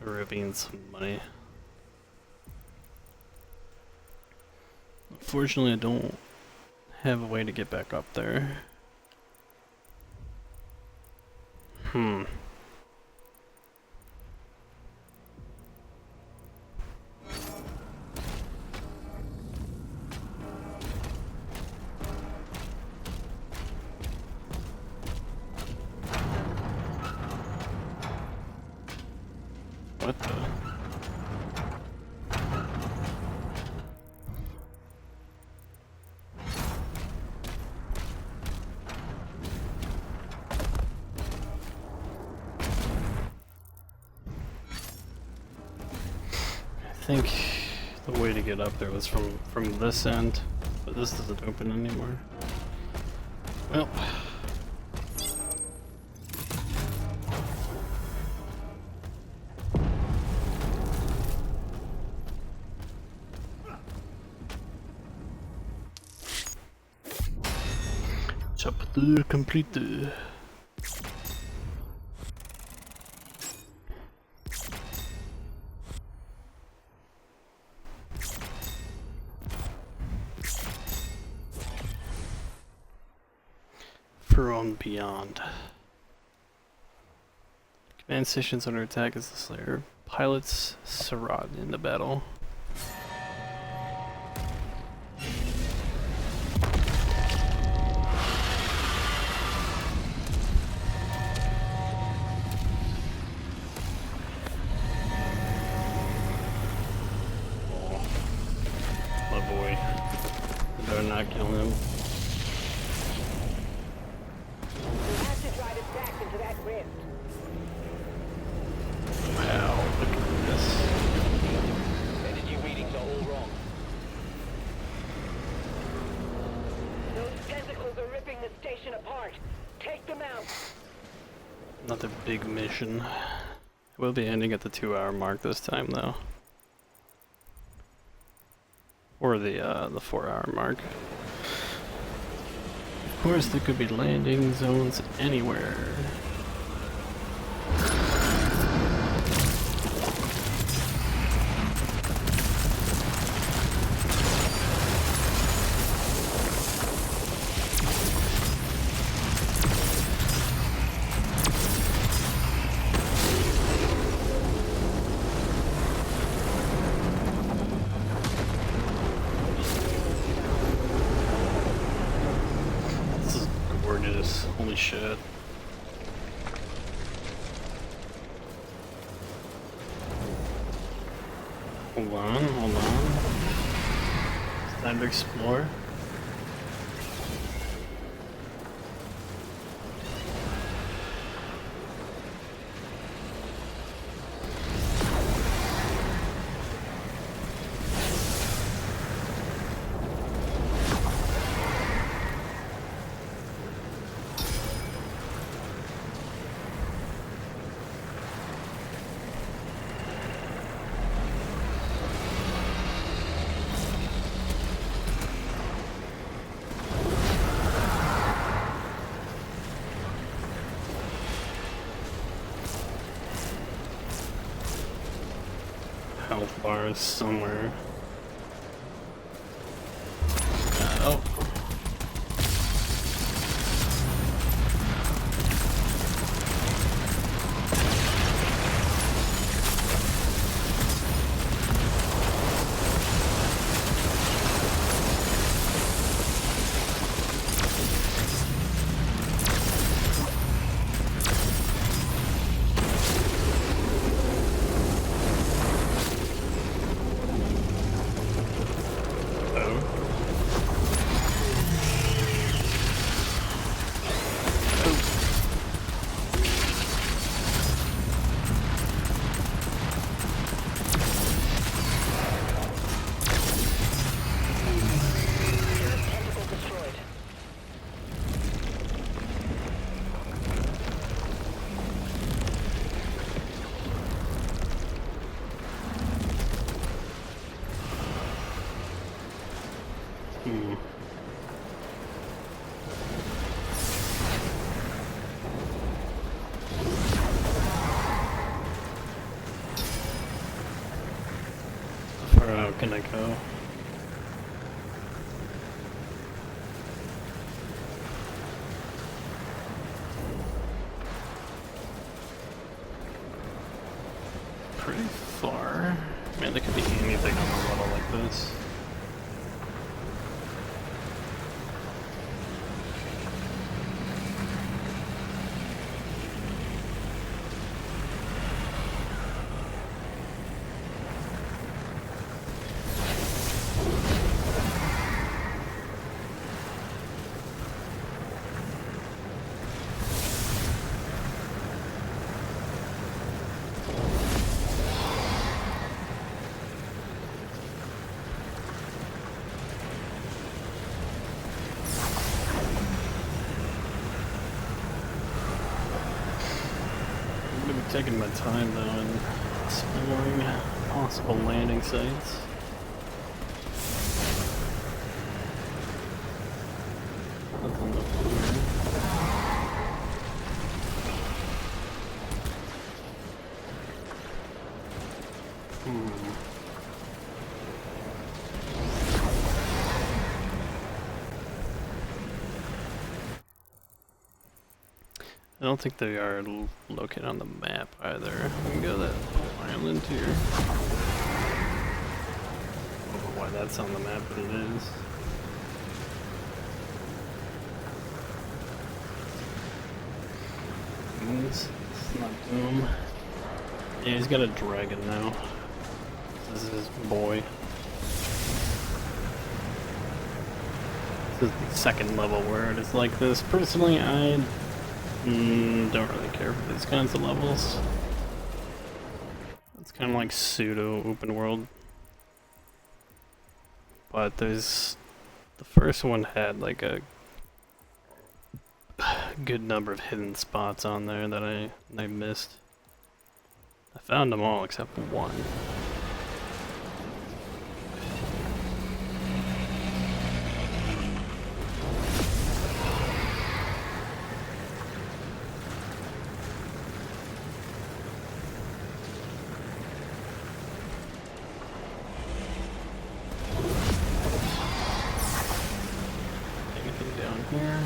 Ruby some money. Unfortunately, I don't have a way to get back up there. What the? I think the way to get up there was from this end, but this doesn't open anymore. Well. Chapter completed. From beyond. Command station's under attack as the Slayer pilots Sarad into battle. Oh, my boy. Better not kill him. Drive it back into that rift. Wow, look at now. Another big mission. We'll be ending at the 2-hour mark this time, though. Or the 4-hour mark. Of course, there could be landing zones anywhere. This is gorgeous. Holy shit. Hold on, hold on. It's time to explore. Health bars somewhere. Oh. Tentacle destroyed. Hmm. How far out can I go? Pretty far. Man, there could be anything on a level like this. I'm gonna be taking my time though and exploring possible landing sites. Nothing up here. I don't think they are located on the map either. We can go to that island here. I don't know why that's on the map, but it is. It's not Doom. Yeah, he's got a dragon now. This is his boy. This is the second level where it is like this. Personally, I don't really care for these kinds of levels. It's kind of like pseudo open world. But there's... the first one had like a good number of hidden spots on there that I missed. I found them all except one. Anything down here?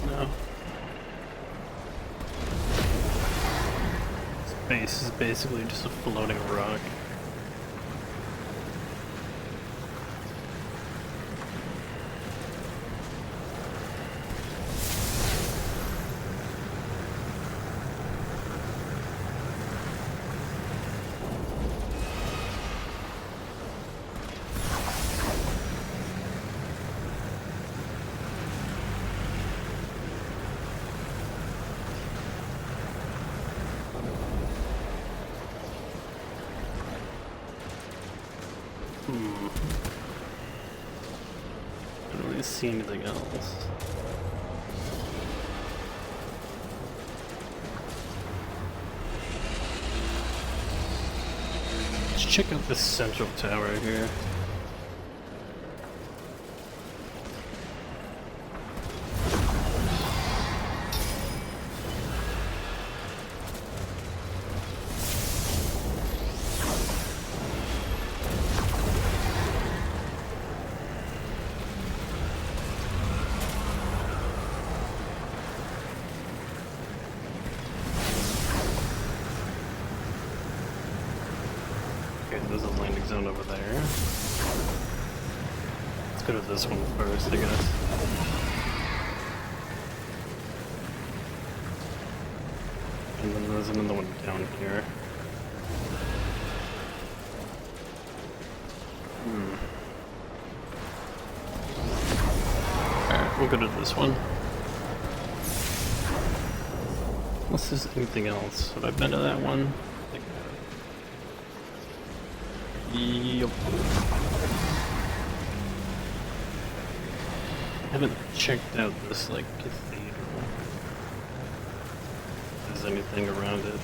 No. Space is basically just a floating rock. I don't really see anything else. Let's check out this central tower here. Okay, there's a landing zone over there. Let's go to this one first, I guess. And then there's another one down here. Alright, we'll go to this one. Unless there's anything else. Have I been to that one? I think I have. Yup. I haven't checked out this, like, cathedral. If there's anything around it.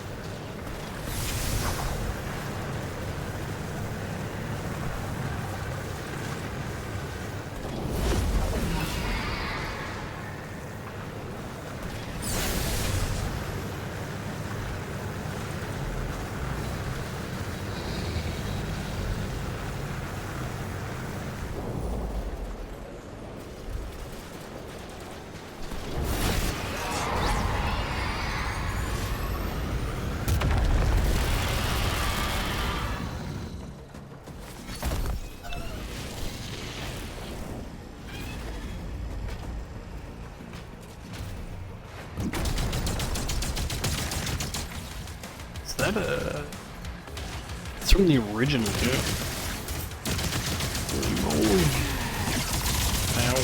Is that a... It's from the original game. Holy moly. Ow.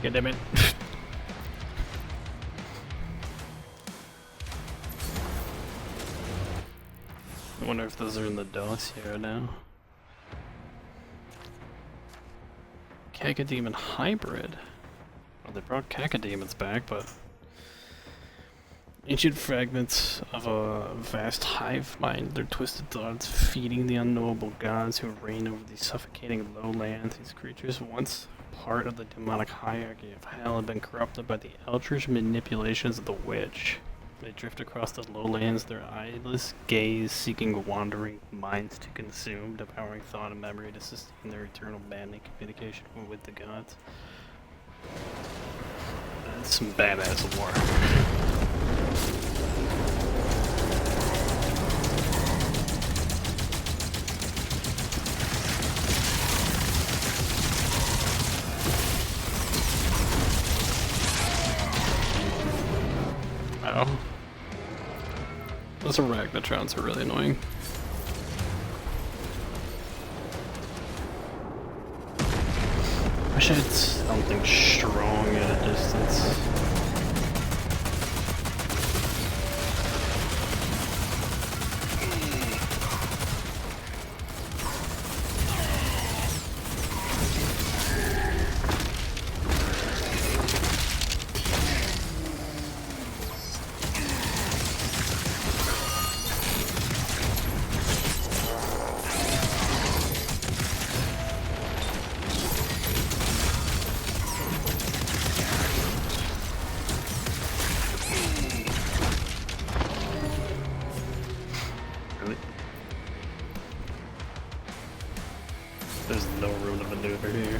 God damn it. I wonder if those are in the dossier now. Cacodemon hybrid. Well, they brought cacodemons back, but ancient fragments of a vast hive mind, their twisted thoughts feeding the unknowable gods who reign over these suffocating lowlands. These creatures, once part of the demonic hierarchy of hell, have been corrupted by the eldritch manipulations of the witch. They drift across the lowlands, their eyeless gaze seeking wandering minds to consume, devouring thought and memory to sustain their eternal banding communication with the gods. That's some badass lore. Oh. Those arachnotrons are really annoying. I wish I had something strong at a distance. Really? There's no room to maneuver here.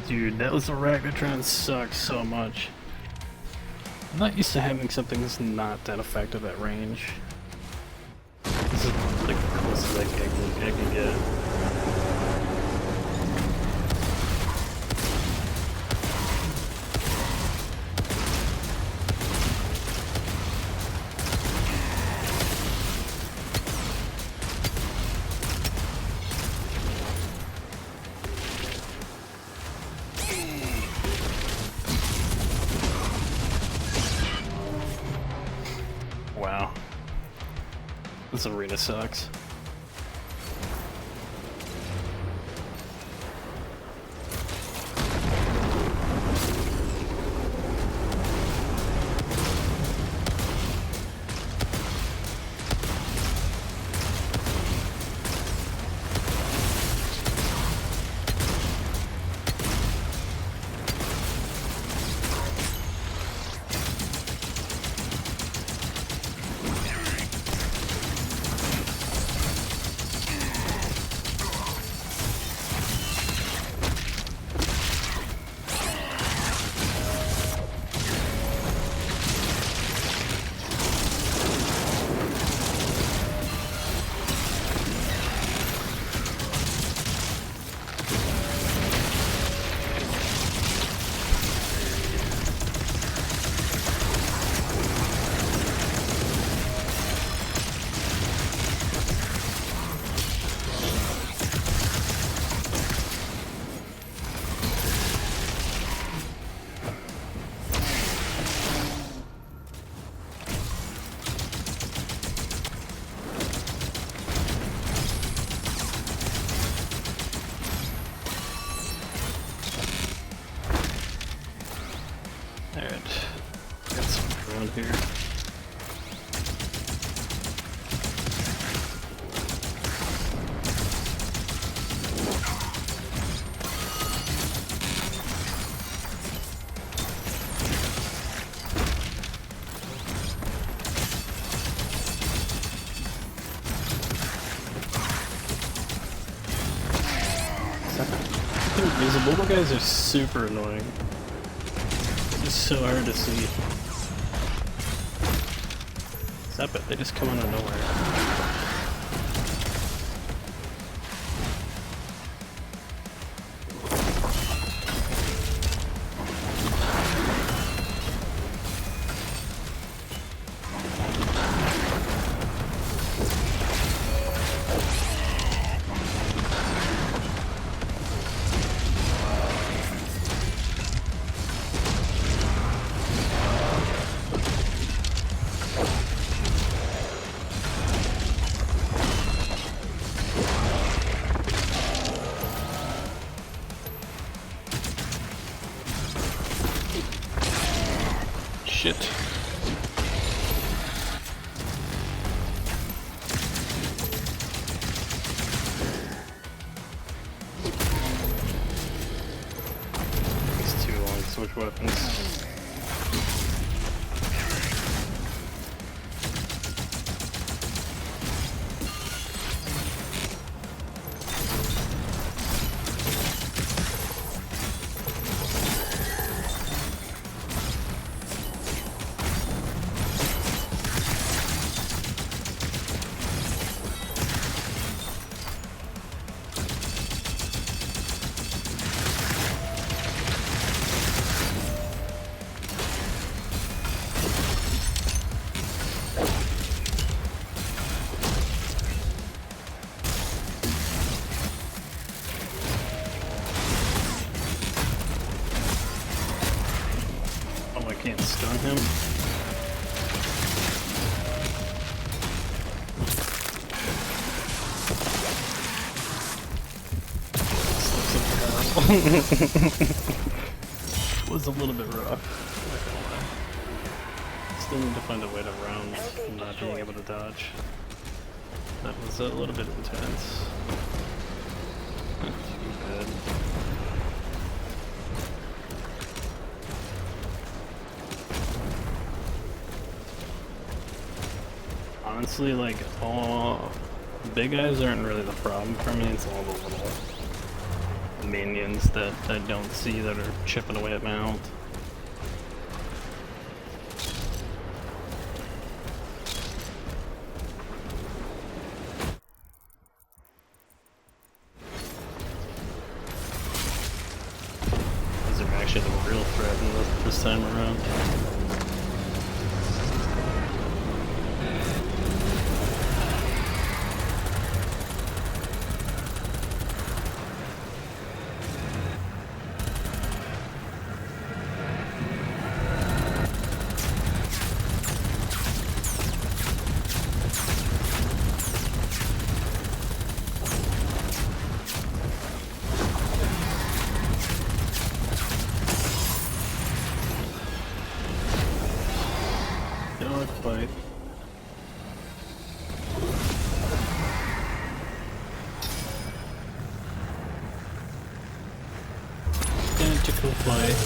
Dude, that was Arachnotron sucks so much. I'm not used to having something that's not that effective at range. This is like the closest I can get. Wow. This arena sucks. Alright, got some around here. These mobile guys are super annoying. It's so hard to see. Stop it, they just come out of nowhere. Shit. It's too long to switch weapons. I can't stun him. Was a little bit rough. Not gonna lie. Still need to find a way to round not being able to dodge. That was a little bit intense. Not too bad. Honestly, like, all big guys aren't really the problem for me. It's all the little minions that I don't see that are chipping away at my health. These are actually the real threat in this time around. Fight. Tentacle fight.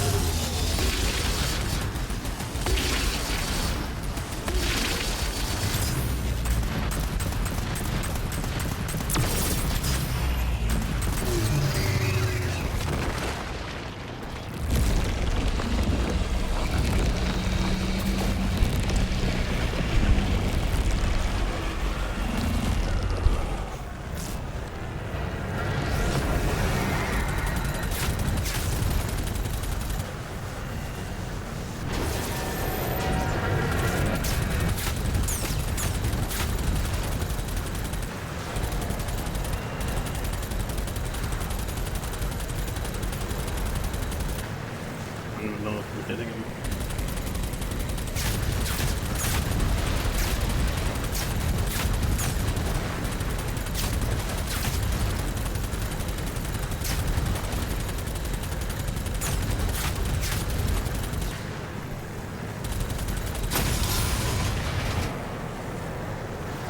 I don't know if we're hitting him.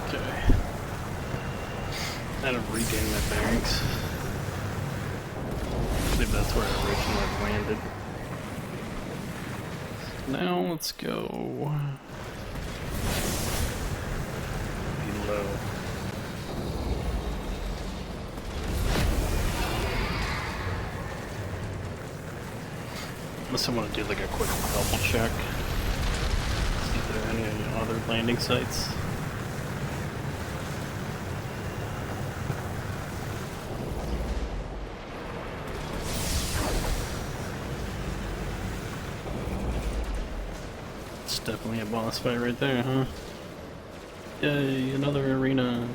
Okay. I had to regain my bearings. I believe that's where I originally landed. Now let's go below. Unless I want to do like a quick double check. See if there are any other landing sites. It's definitely a boss fight right there, huh? Yay, another arena.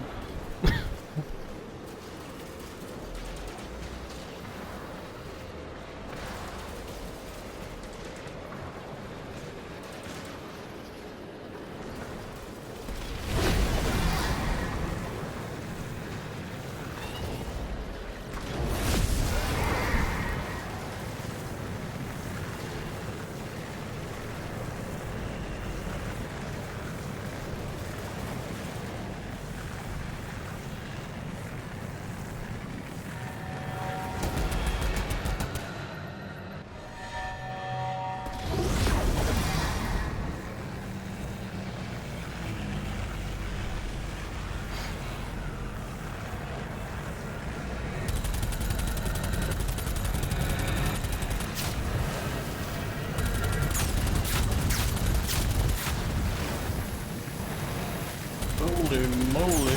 Holy moly.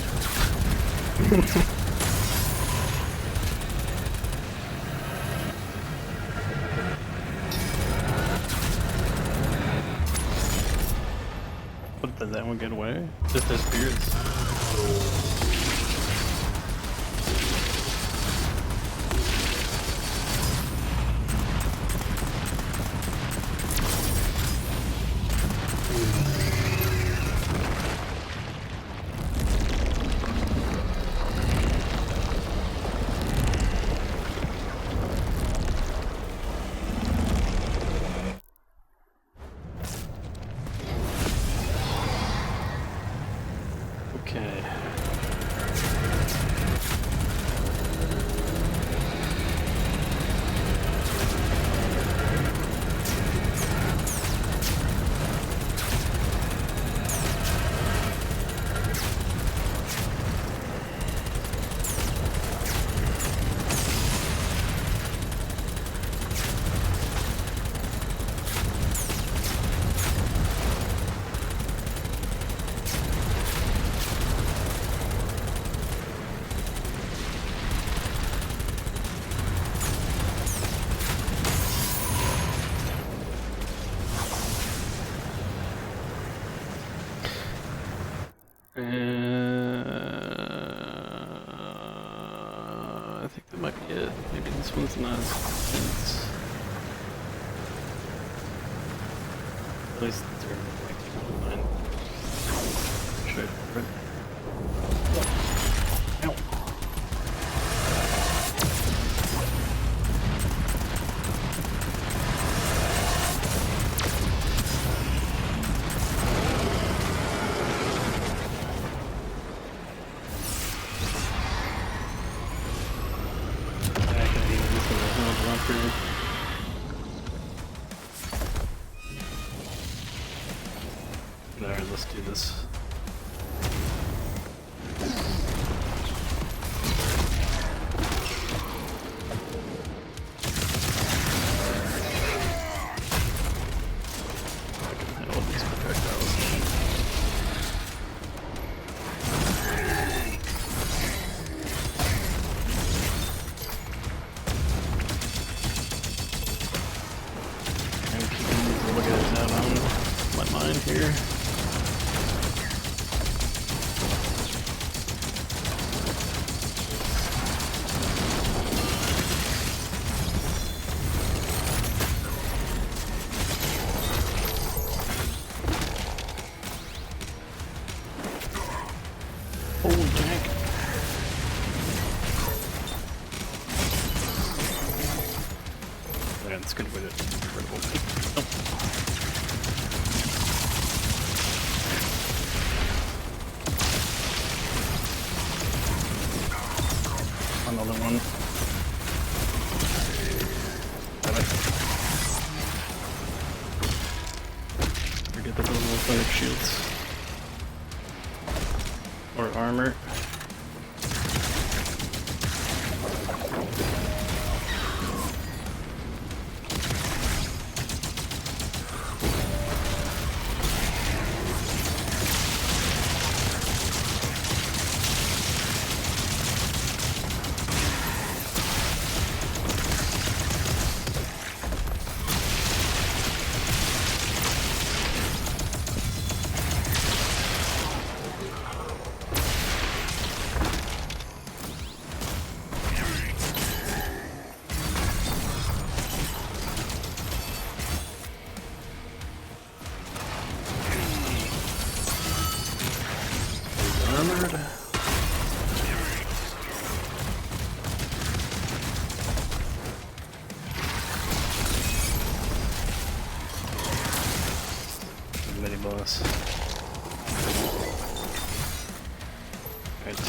What, did that one get away? Just disappears. Okay. I think that might be it. Maybe this one's not as intense. At least they're like mine. Should I rip? Ow. Alright, let's do this. I can handle these projectiles. I'm keeping these little guys out on my mind here. Holy jack. Yeah, it's good with it. Incredible. Oh. Another one. Got it. Forget that those little fire shields. Or armor. Armored. Mini boss. Right.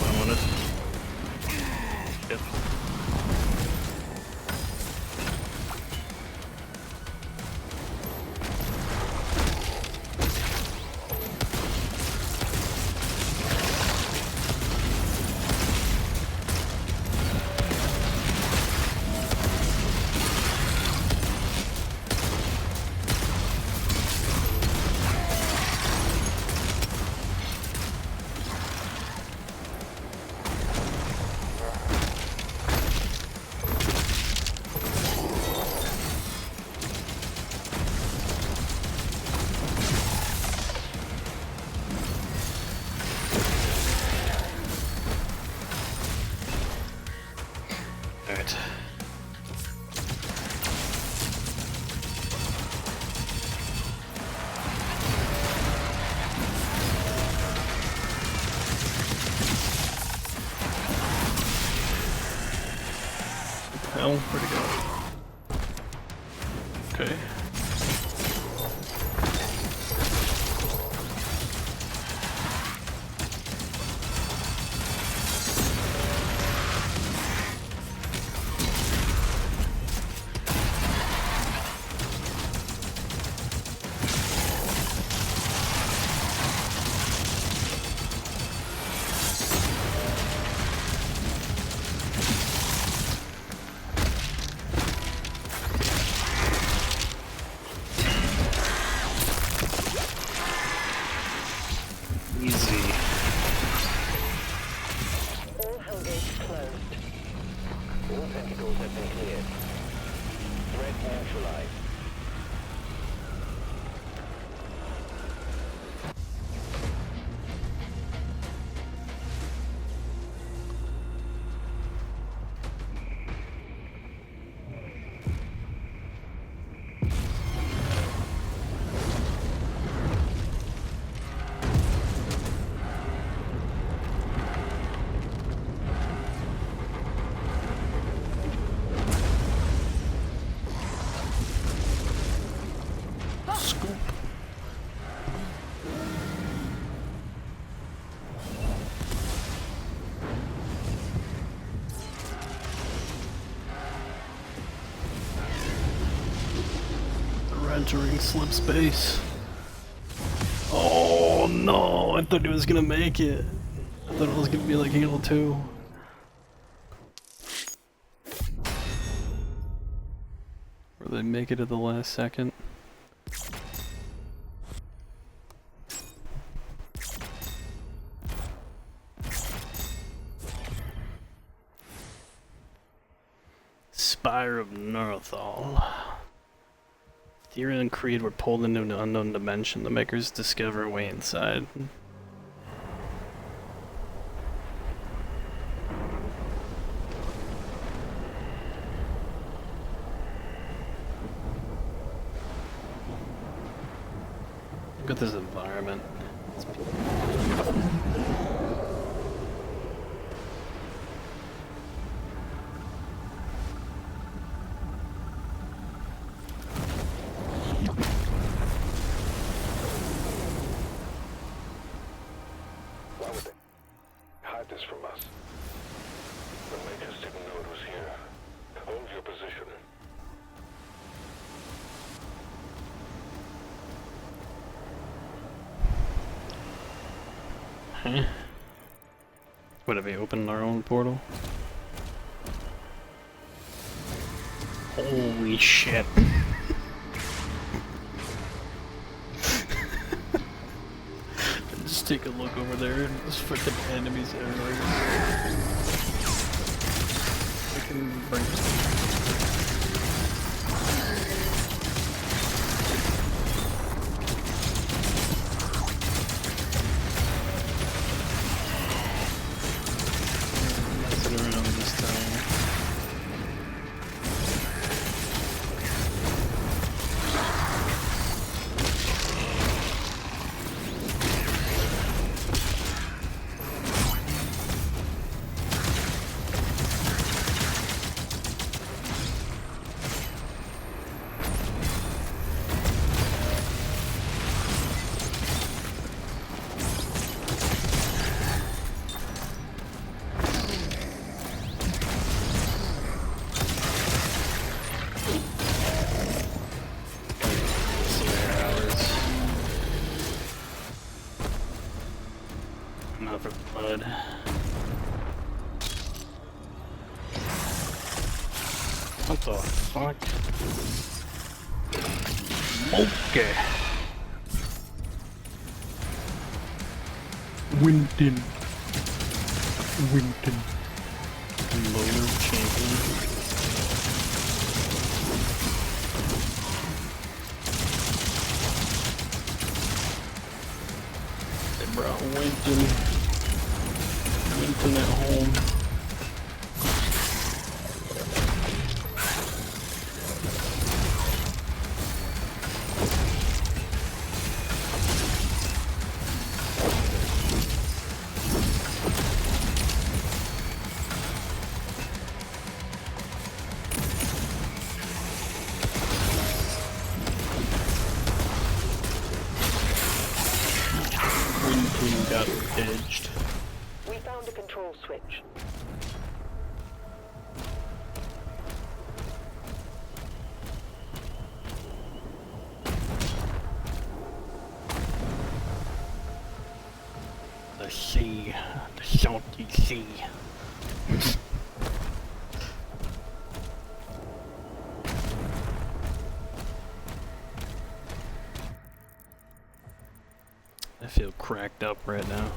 I want it. Yep. Alright. Hell, where'd it go? All tentacles have been cleared. Threat neutralized. Scoop. We're entering slip space. Oh no, I thought he was gonna make it. I thought it was gonna be like Halo 2. Where they make it at the last second. Spire of Neurthal. Thera and Creed were pulled into an unknown dimension. The makers discover a way inside. Look at this environment. It's Why would they hide this from us? The makers didn't know it was here. Hold your position. Huh? What, have we opened our own portal? Holy shit. Just take a look over there and those freaking enemies everywhere. I can bring messing around this time. Not for blood. What the fuck? Okay. Winton. Loner champion. They brought Winton at home. Winton got edged. We found a control switch. The sea. The salty sea. I feel cracked up right now.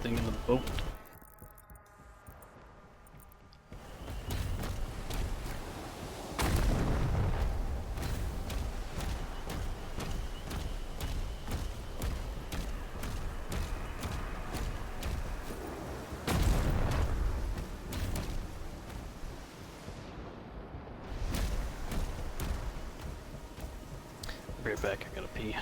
thing in the boat. Be right back, I gotta pee.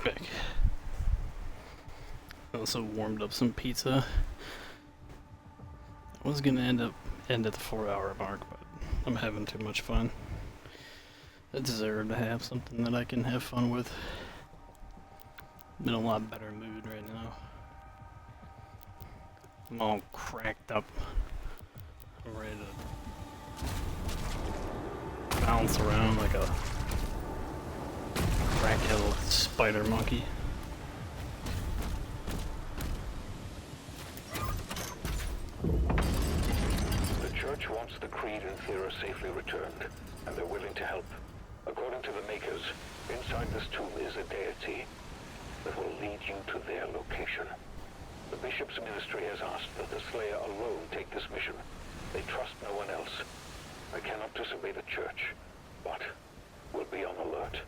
Back. I also warmed up some pizza. I was gonna end at the 4-hour mark, but I'm having too much fun. I deserve to have something that I can have fun with. I'm in a lot better mood right now. I'm all cracked up. I'm ready to bounce around like a crackhead spider monkey. The Church wants the Creed and Thera safely returned, and they're willing to help. According to the Makers, inside this tomb is a deity that will lead you to their location. The Bishop's ministry has asked that the Slayer alone take this mission. They trust no one else. I cannot disobey the Church, but we'll be on alert.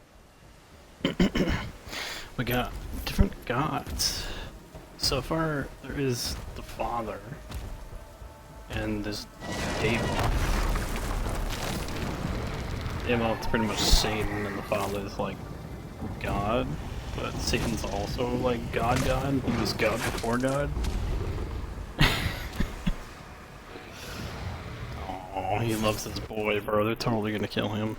We got different gods. So far, there is the Father, and there's David. David's pretty much Satan, and the Father is like God, but Satan's also like God. He was God before God. Oh, he loves his boy, bro. They're totally gonna kill him.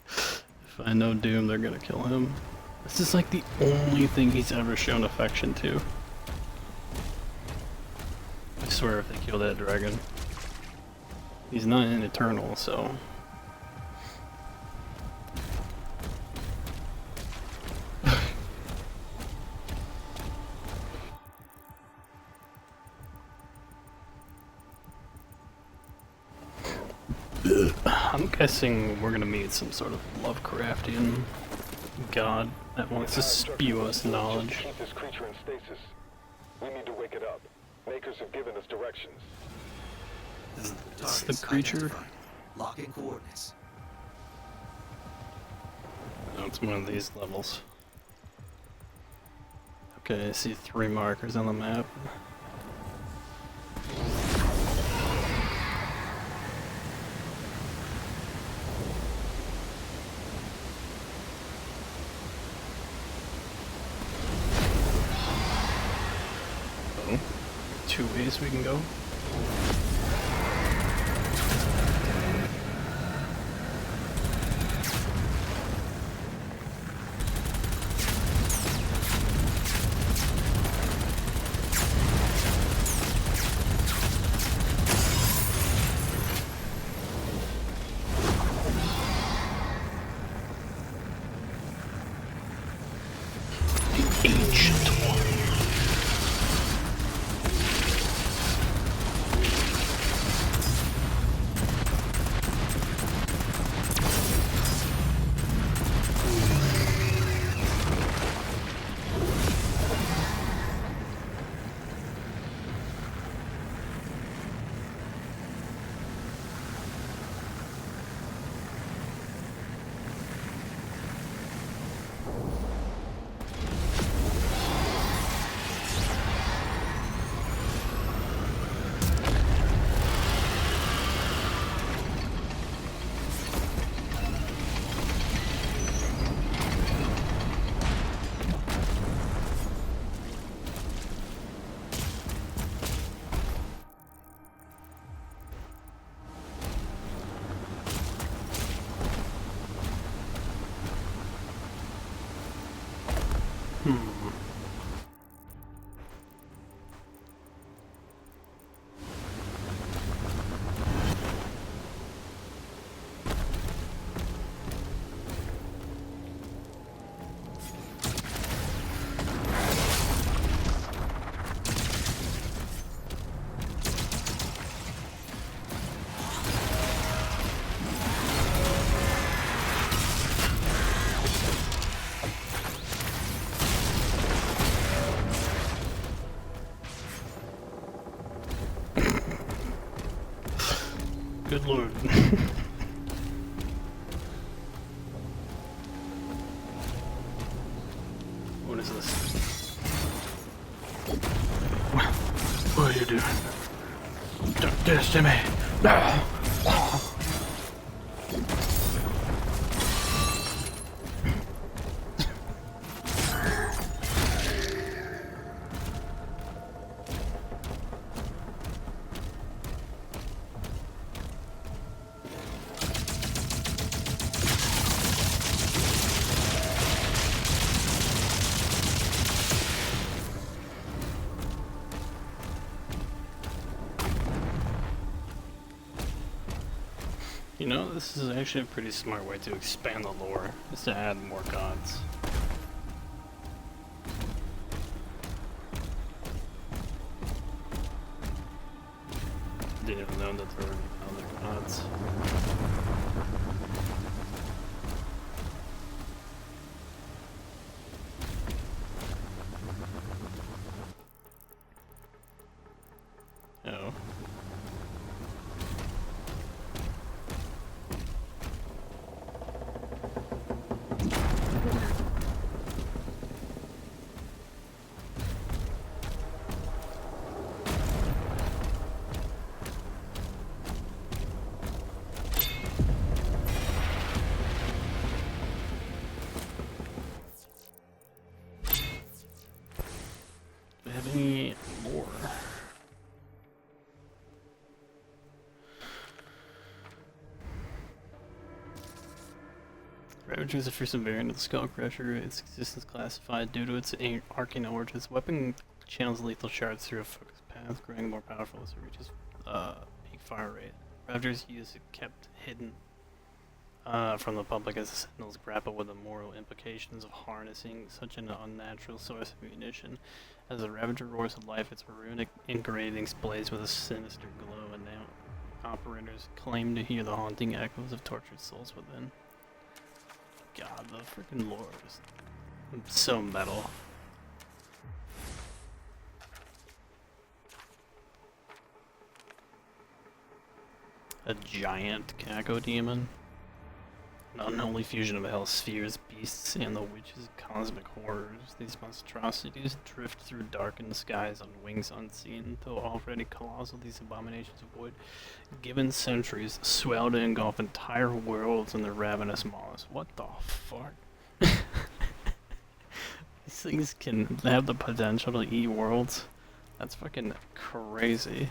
If I know Doom, they're gonna kill him. This is like the only thing he's ever shown affection to. I swear if they kill that dragon. He's not an Eternal, so... I'm guessing we're gonna meet some sort of Lovecraftian god that wants to spew us knowledge. Keep this creature in stasis. We need to wake it up. Makers have given us directions. Is this Targets the creature? identified. Locking coordinates. No, it's one of these levels. Okay, I see 3 markers on the map. Oh, 2 ways we can go. Ancient one. Good lord. What is this? What are you doing? Don't do this to me. No. You know, this is actually a pretty smart way to expand the lore, is to add more gods. Didn't even know that there were other gods. Oh. Do we have any more? Ravager is a fearsome variant of the Skullcrusher. Its existence classified due to its arcane origins. Weapon channels lethal shards through a focused path, growing more powerful as it reaches peak fire rate. Ravager's use is kept hidden from the public as the Sentinels grapple with the moral implications of harnessing such an unnatural source of munition. As the Ravager roars to life, its runic engravings blaze with a sinister glow, and now operators claim to hear the haunting echoes of tortured souls within. God, the freaking lore is so metal. A giant Cacodemon. An unholy fusion of hell's spheres, beasts, and the witches' cosmic horrors. These monstrosities drift through darkened skies on wings unseen, though already colossal, these abominations avoid given centuries swell to engulf entire worlds in their ravenous maws. What the fuck? These things can have the potential to eat worlds? That's fucking crazy.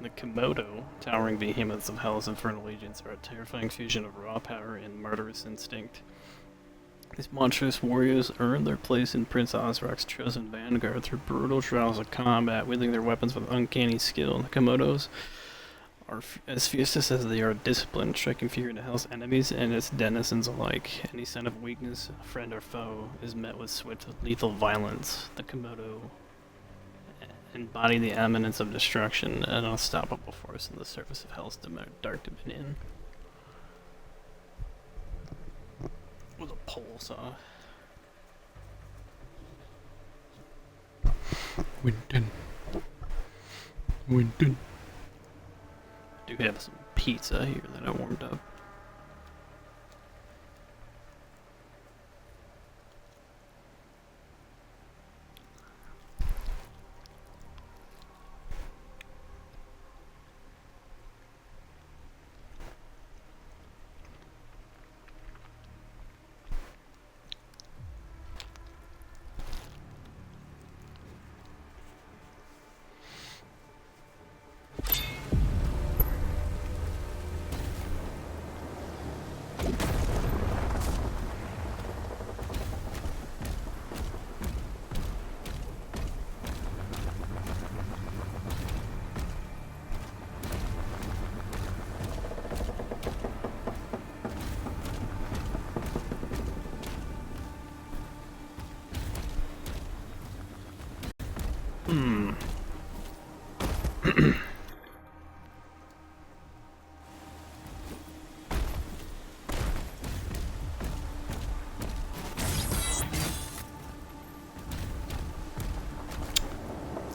The Komodo, towering behemoths of Hell's infernal legions, are a terrifying fusion of raw power and murderous instinct. These monstrous warriors earn their place in Prince Osrock's chosen vanguard through brutal trials of combat, wielding their weapons with uncanny skill. The Komodos are as fierce as they are disciplined, striking fear into Hell's enemies and its denizens alike. Any sign of weakness, friend or foe, is met with swift, lethal violence. The Komodo embody the eminence of destruction, an unstoppable force in the service of Hell's dark dominion. With a pole saw. Winton. Winton. I do have some pizza here that I warmed up.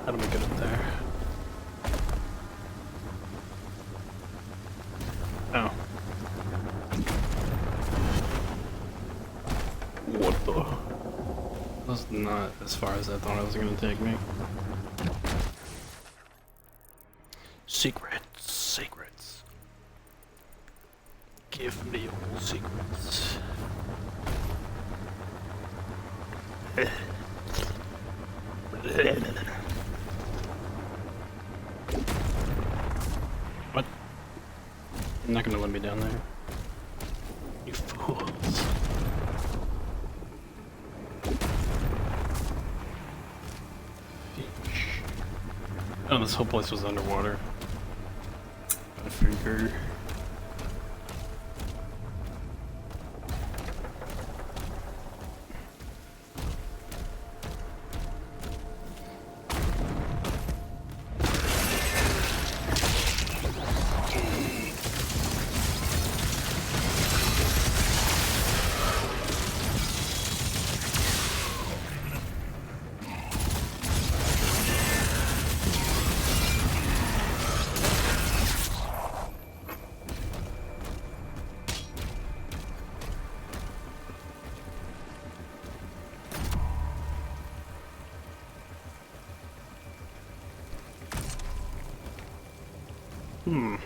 How do we get up there? Oh. What the? That was not as far as I thought it was going to take me. Secrets, secrets. Give me your secrets. What? You're not gonna let me down there. You fools. Oh, this whole place was underwater. I figure. Hmm.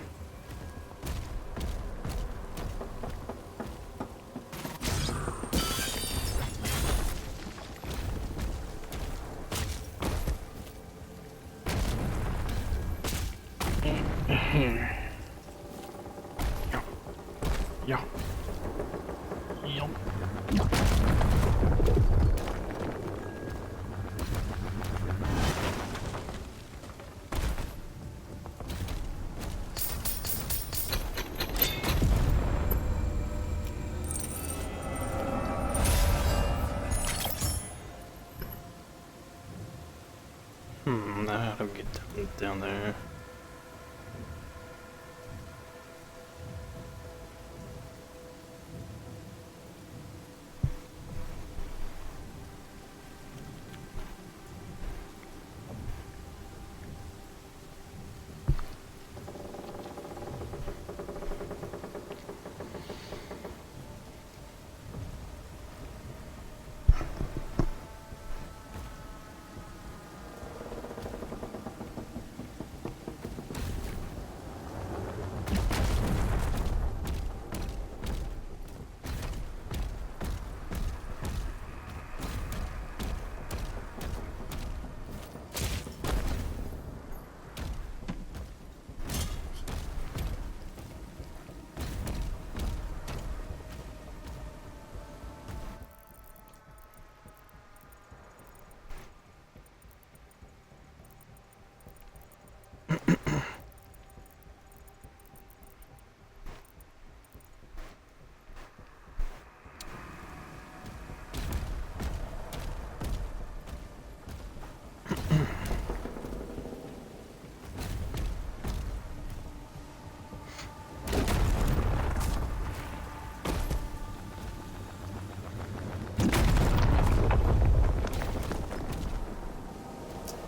Yeah. Yup. Now how do we get down there?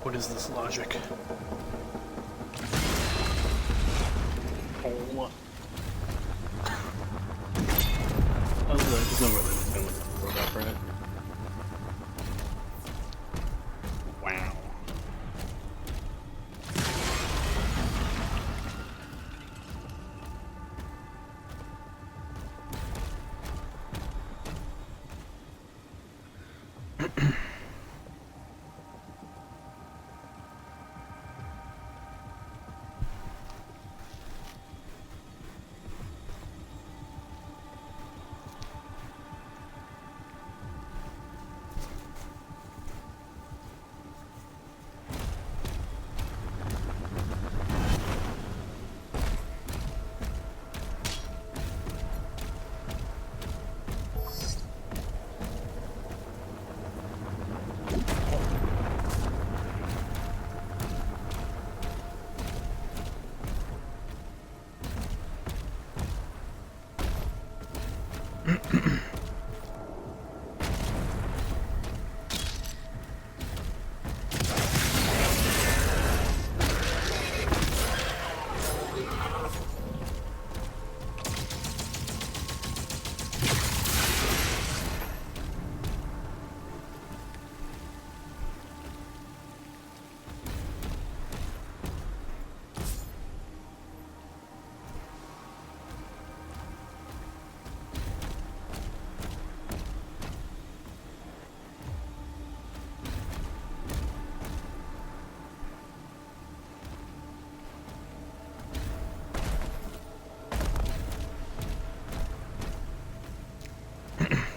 What is this logic? Oh. There's no way they're gonna look the road up, right? Wow.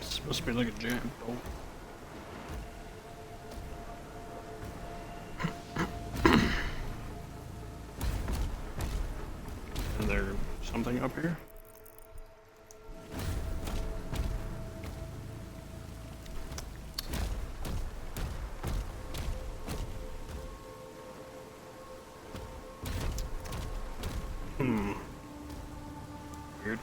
It's supposed to be like a giant boat. Is there something up here? Weird.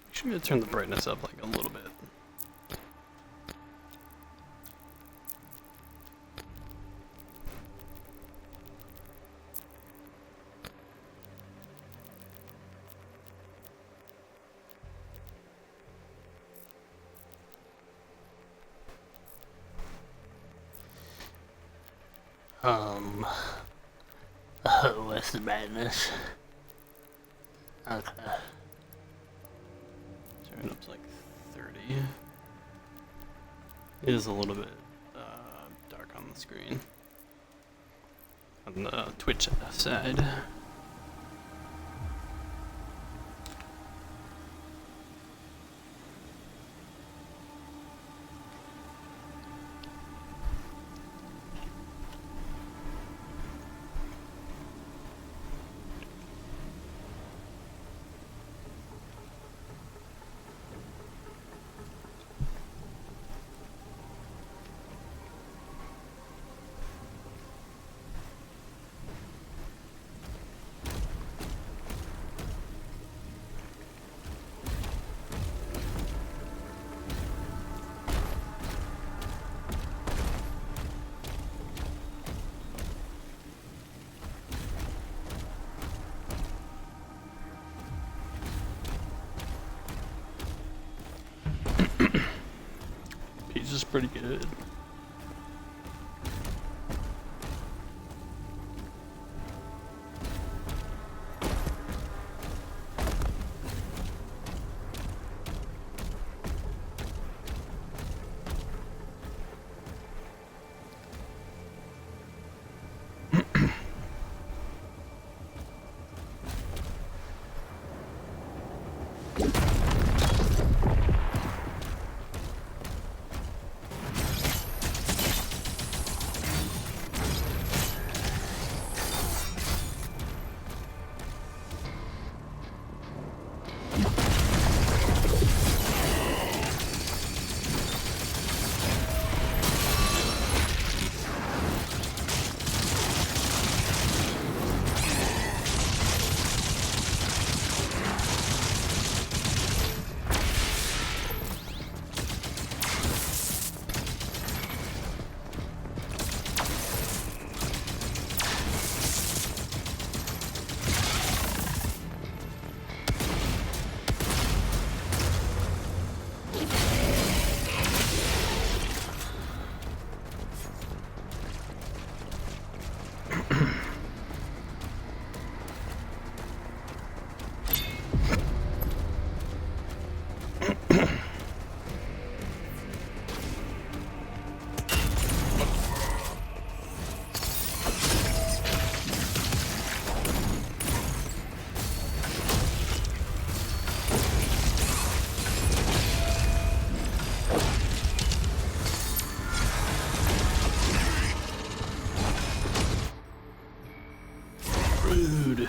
Actually, I'm gonna turn the brightness up like a little bit. What's the madness? Okay. Turn up to like 30. It is a little bit dark on the screen. On the Twitch side. Pizza's pretty good. Rude.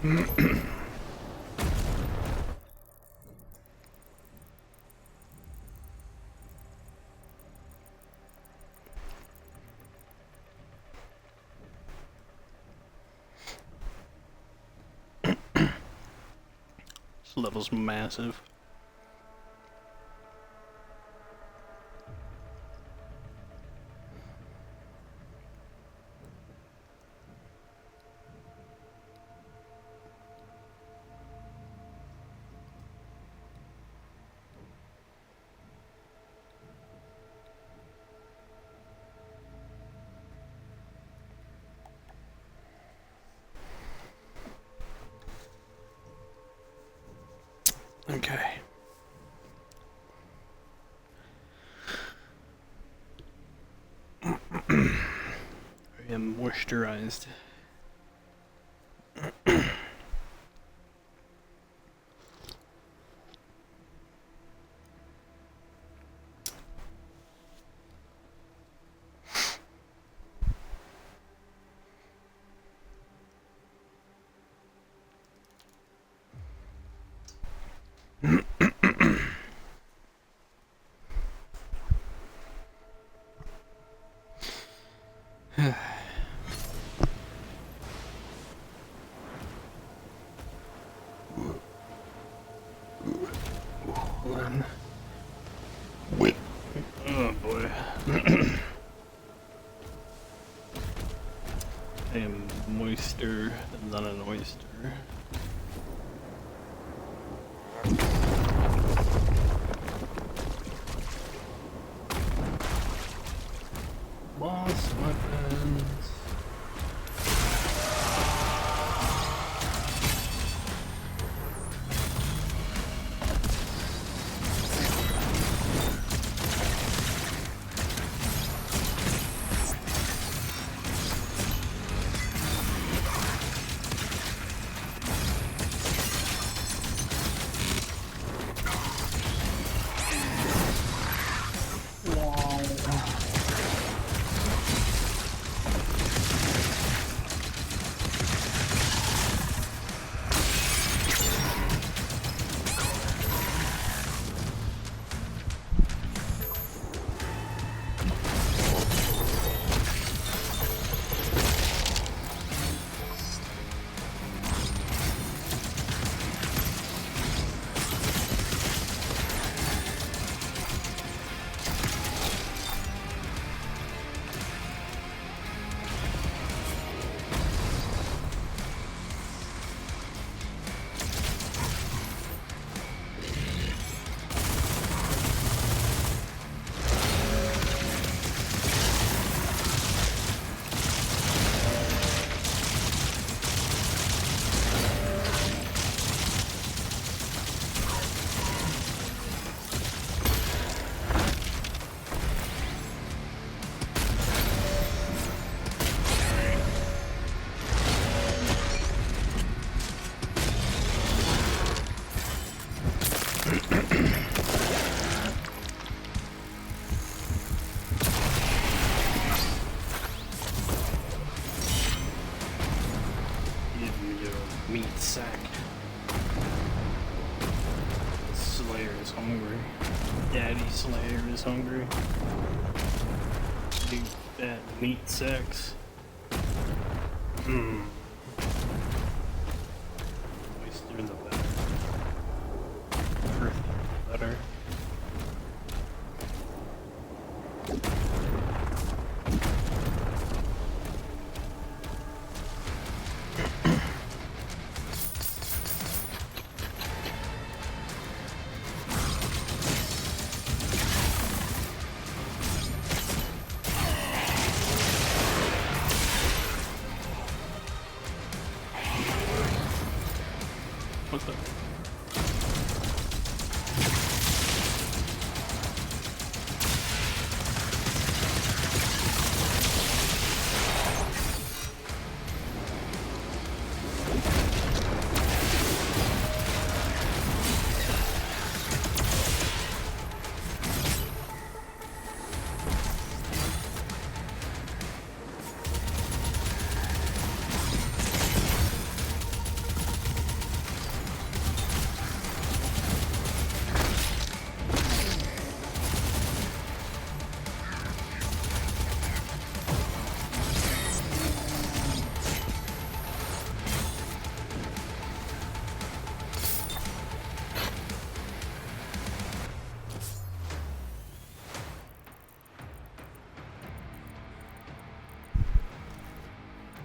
This level's massive. Okay. I am moisturized. Hold on. Oh boy. I am moister than an oyster. Boss weapons. Meat sack. Slayer is hungry. Daddy Slayer is hungry. Big fat meat sacks. Oyster the better. Earthy better.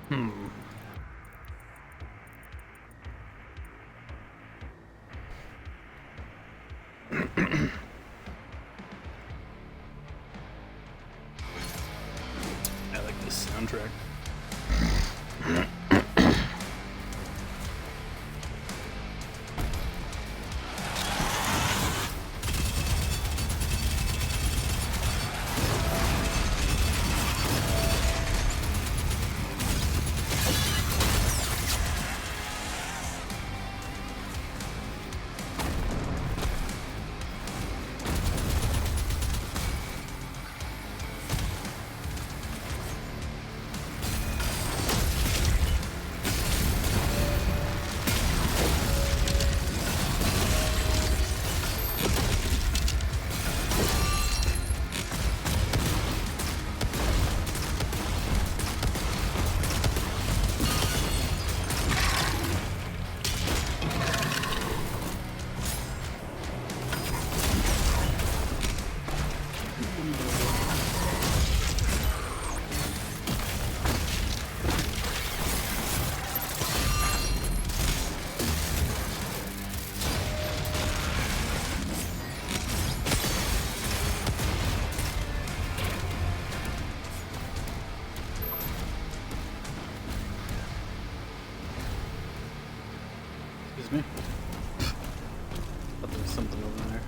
Hmm. I like this soundtrack. Excuse me. Thought there was something over there.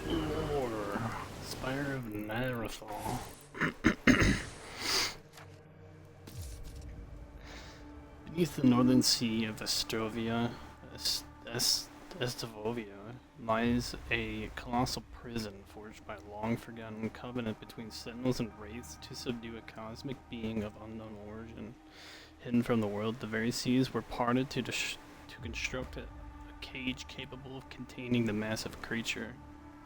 Lore. Spire of Narathal. Beneath the northern sea of Estrovia, Estivovia, lies a colossal prison forged by a long-forgotten covenant between sentinels and wraiths to subdue a cosmic being of unknown origin. Hidden from the world, the very seas were parted to construct a cage capable of containing the massive creature.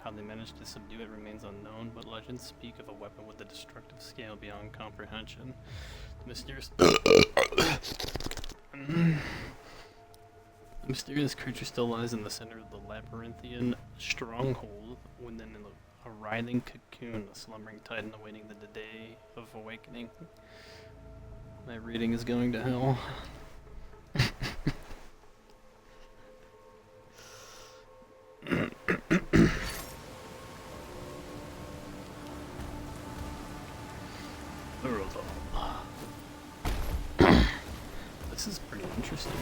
How they managed to subdue it remains unknown, but legends speak of a weapon with a destructive scale beyond comprehension. The mysterious creature still lies in the center of the labyrinthian stronghold, within a writhing cocoon, a slumbering titan awaiting the day of awakening. My reading is going to hell. This is pretty interesting.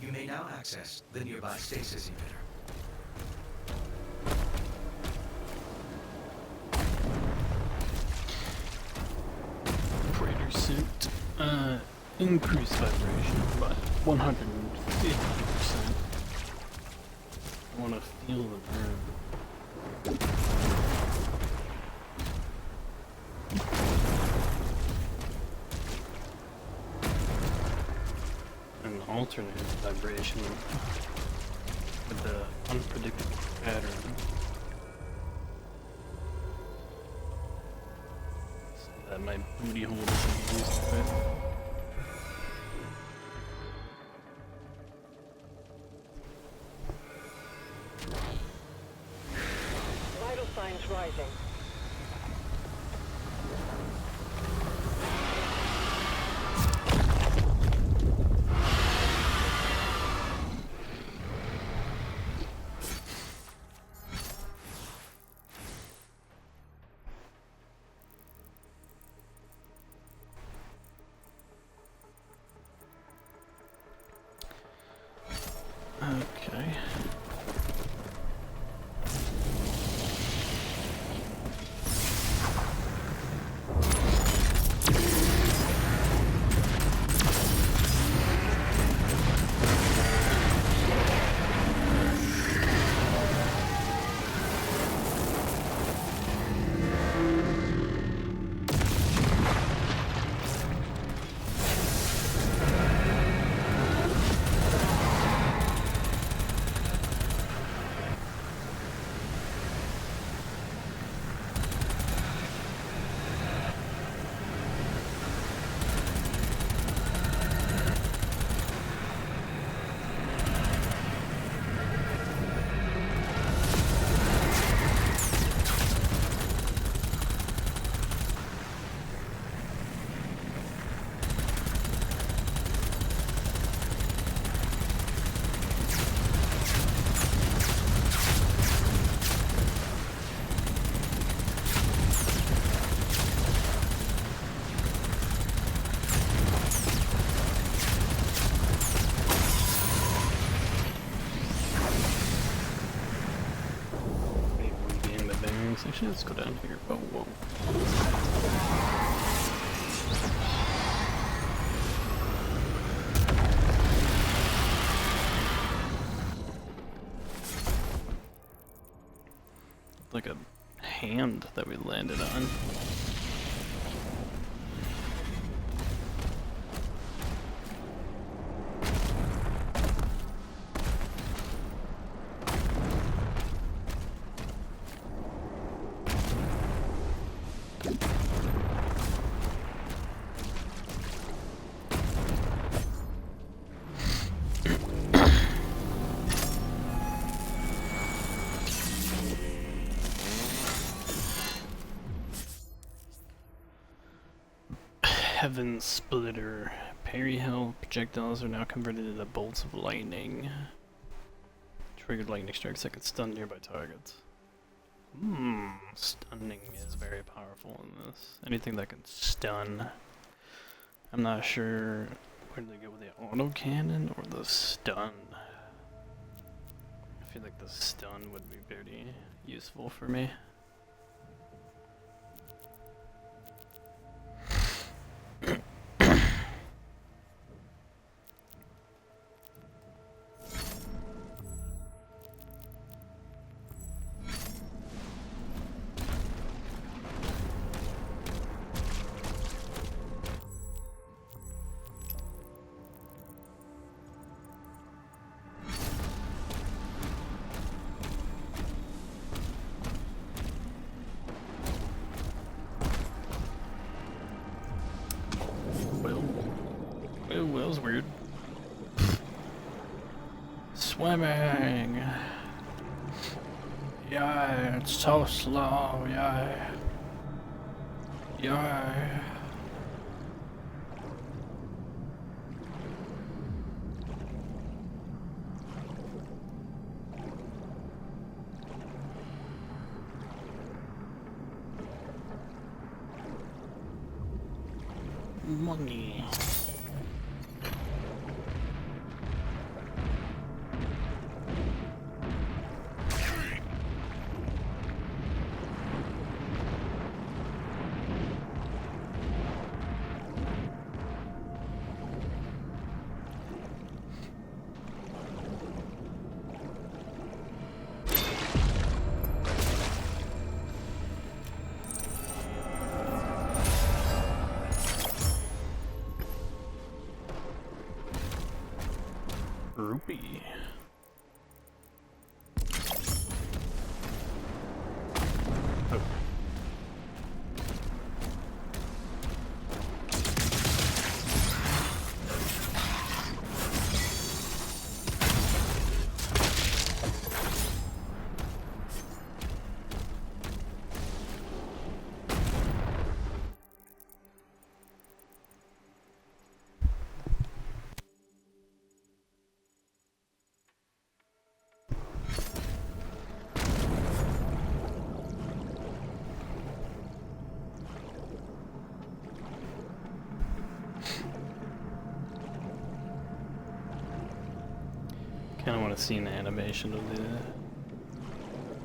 You may now access the nearby stasis emitter. Praetor suit. Increased vibration by 150%. I want to feel the burn. An alternate vibration with the unpredictable pattern. So that my booty hole isn't used to it. Vital signs rising. Actually, let's go down here. Oh, whoa. Like a hand that we landed on. Heaven Splitter. Parry hell projectiles are now converted into bolts of lightning. Triggered lightning strikes that can stun nearby targets. Stunning is very powerful in this. Anything that can stun. I'm not sure where they go with the autocannon or the stun. I feel like the stun would be very useful for me. Well, that was weird. Swimming! Yeah, it's so slow, yeah. Yeah. Money. Rupee. Oh. Kind of want to see an animation of the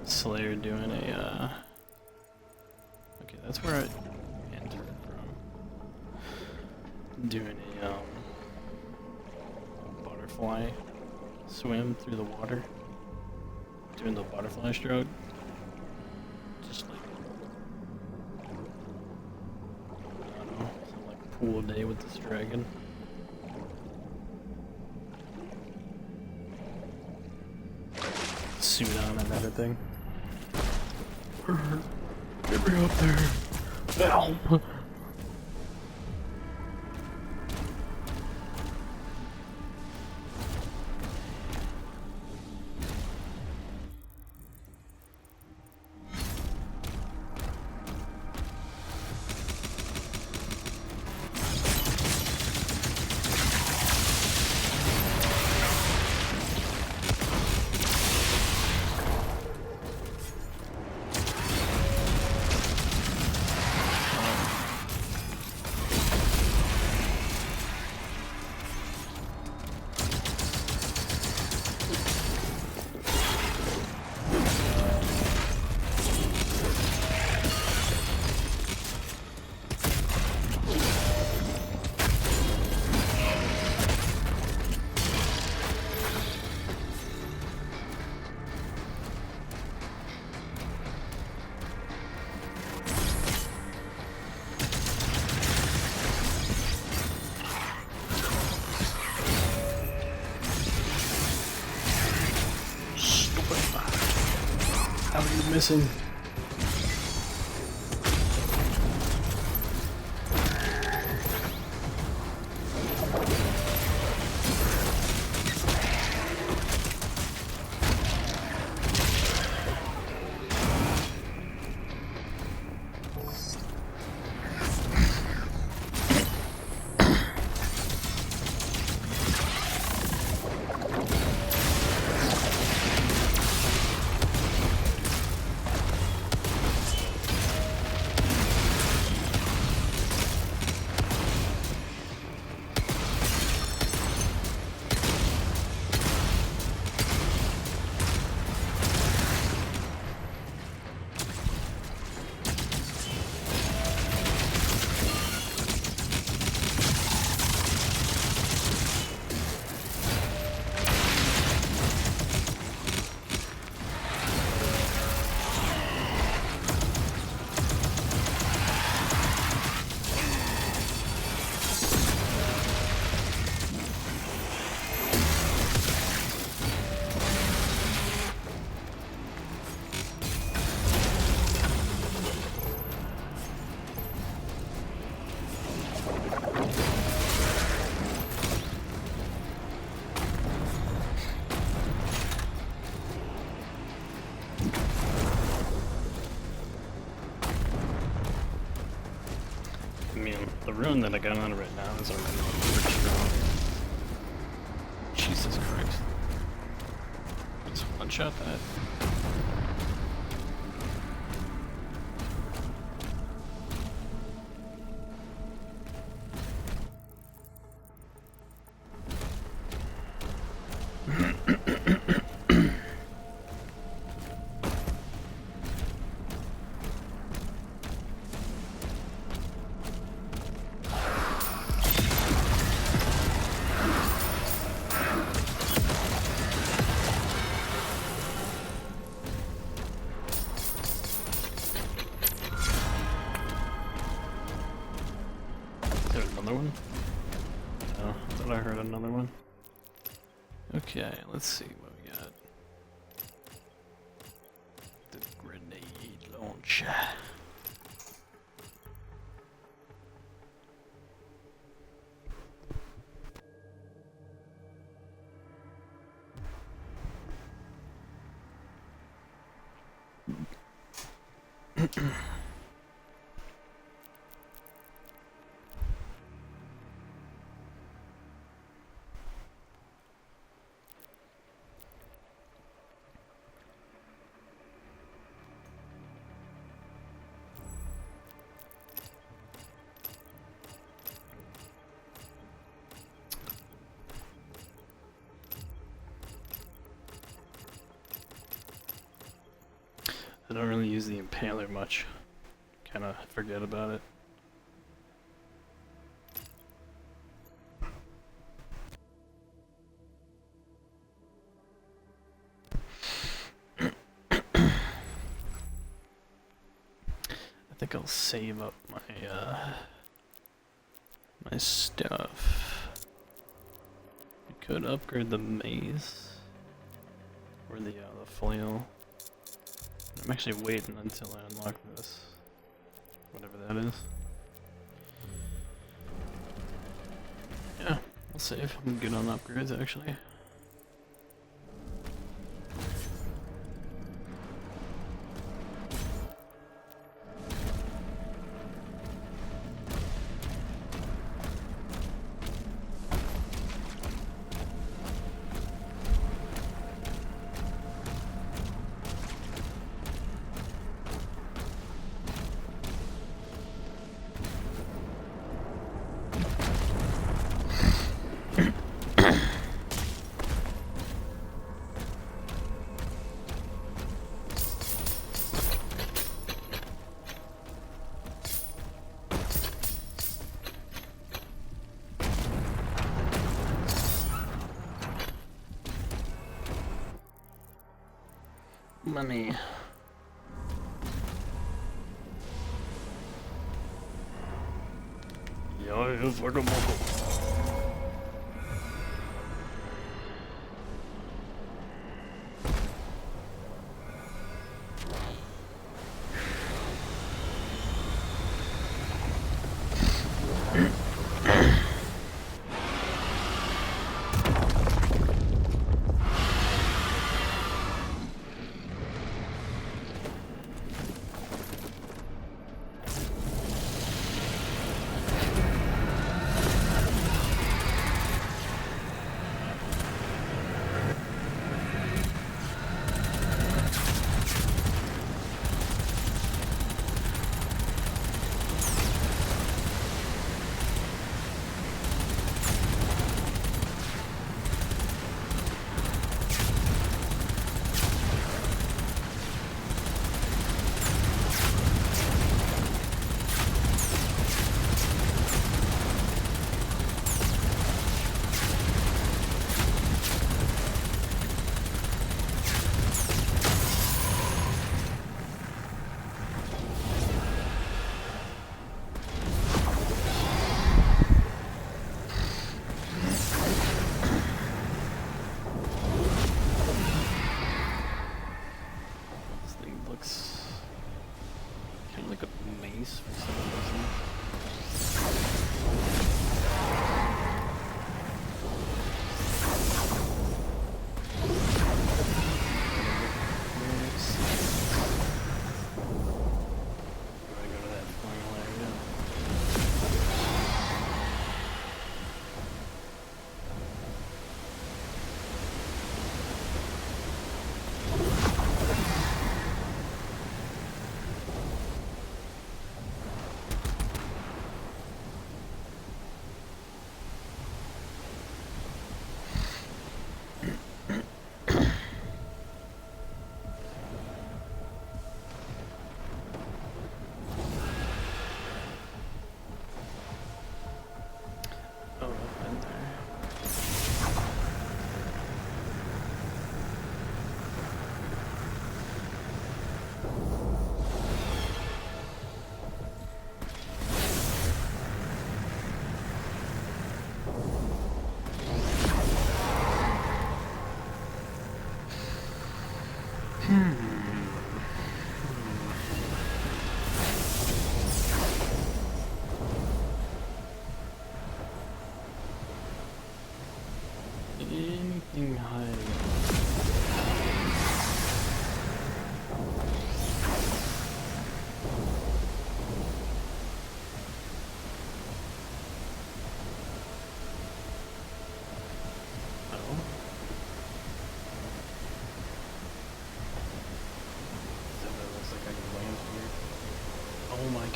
Slayer doing a, okay, that's where I entered from. Doing a, butterfly swim through the water. Doing the butterfly stroke. Just like, I don't know, some like pool day with this dragon. Suit on and everything. Get me up there. Help! missing. I mean, the rune that I got on it right now is already pretty strong. Jesus Christ. Just one shot that. Another one? Oh, I thought I heard another one. Okay, let's see what we got. The grenade launcher. I don't really use the Impaler much. Kinda forget about it. I think I'll save up my my stuff. I could upgrade the mace or the flail. I'm actually waiting until I unlock this, whatever that is. Yeah, I'll save. I'm good on upgrades actually. Money. Yeah, for the moko.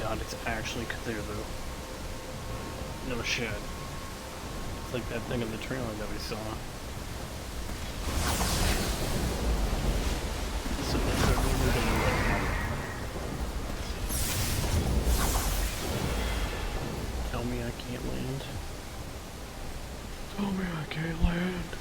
god, it's actually clear though. No shit. It's like that thing in the trailer that we saw. So that's what we're gonna do. Tell me I can't land. Tell me I can't land.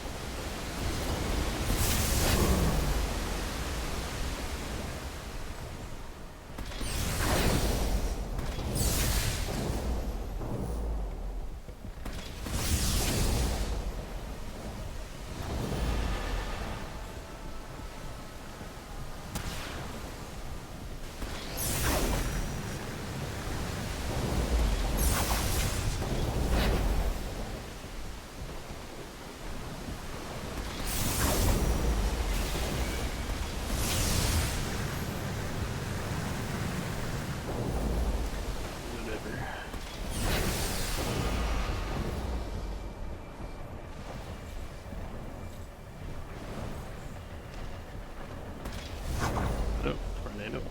Oh, tornado.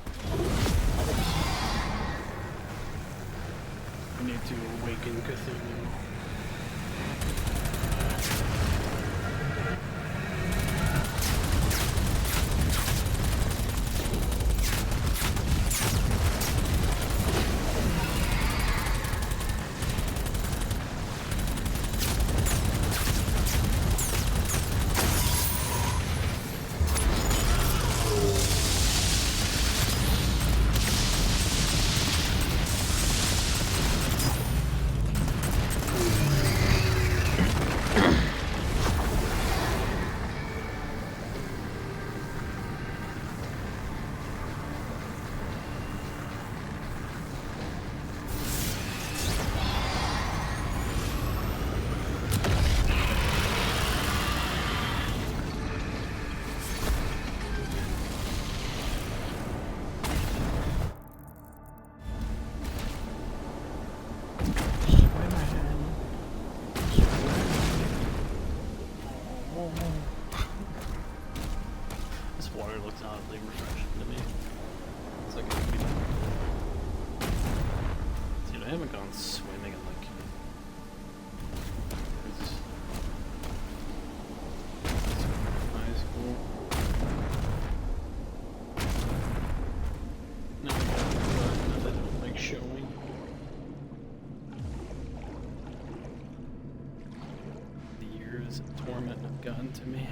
I need to awaken Cthulhu. This water looks oddly refreshing to me. It's like dude, I haven't gone swimming in like high school. No, I don't like showing. The years of torment have gotten to me.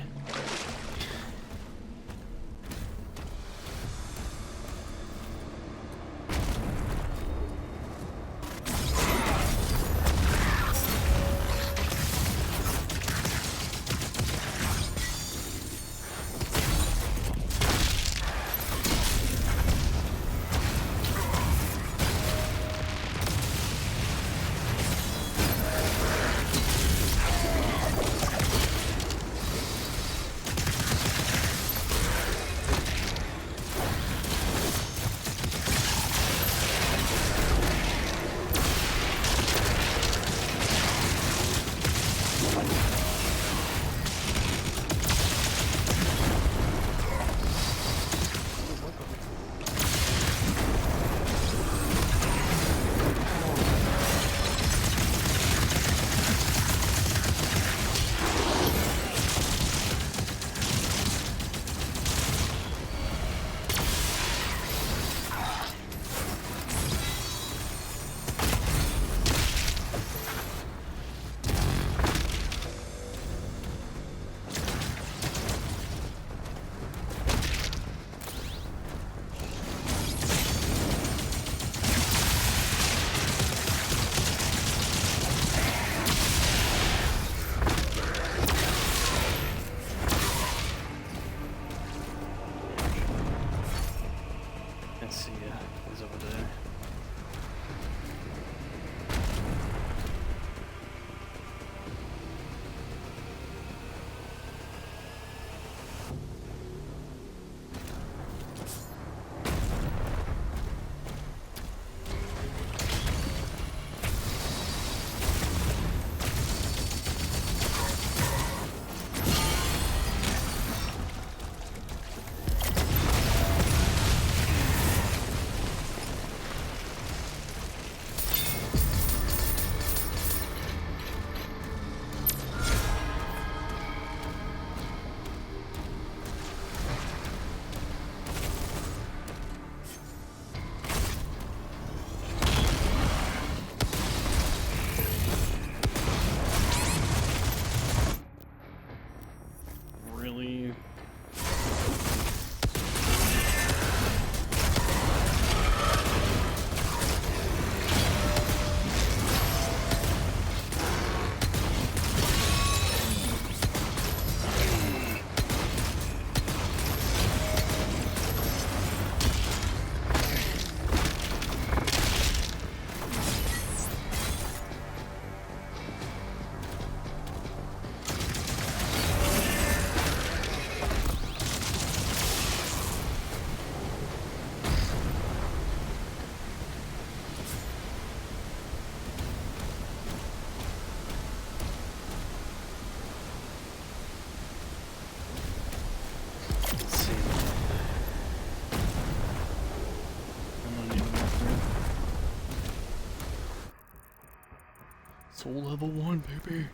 Soul level 1, baby.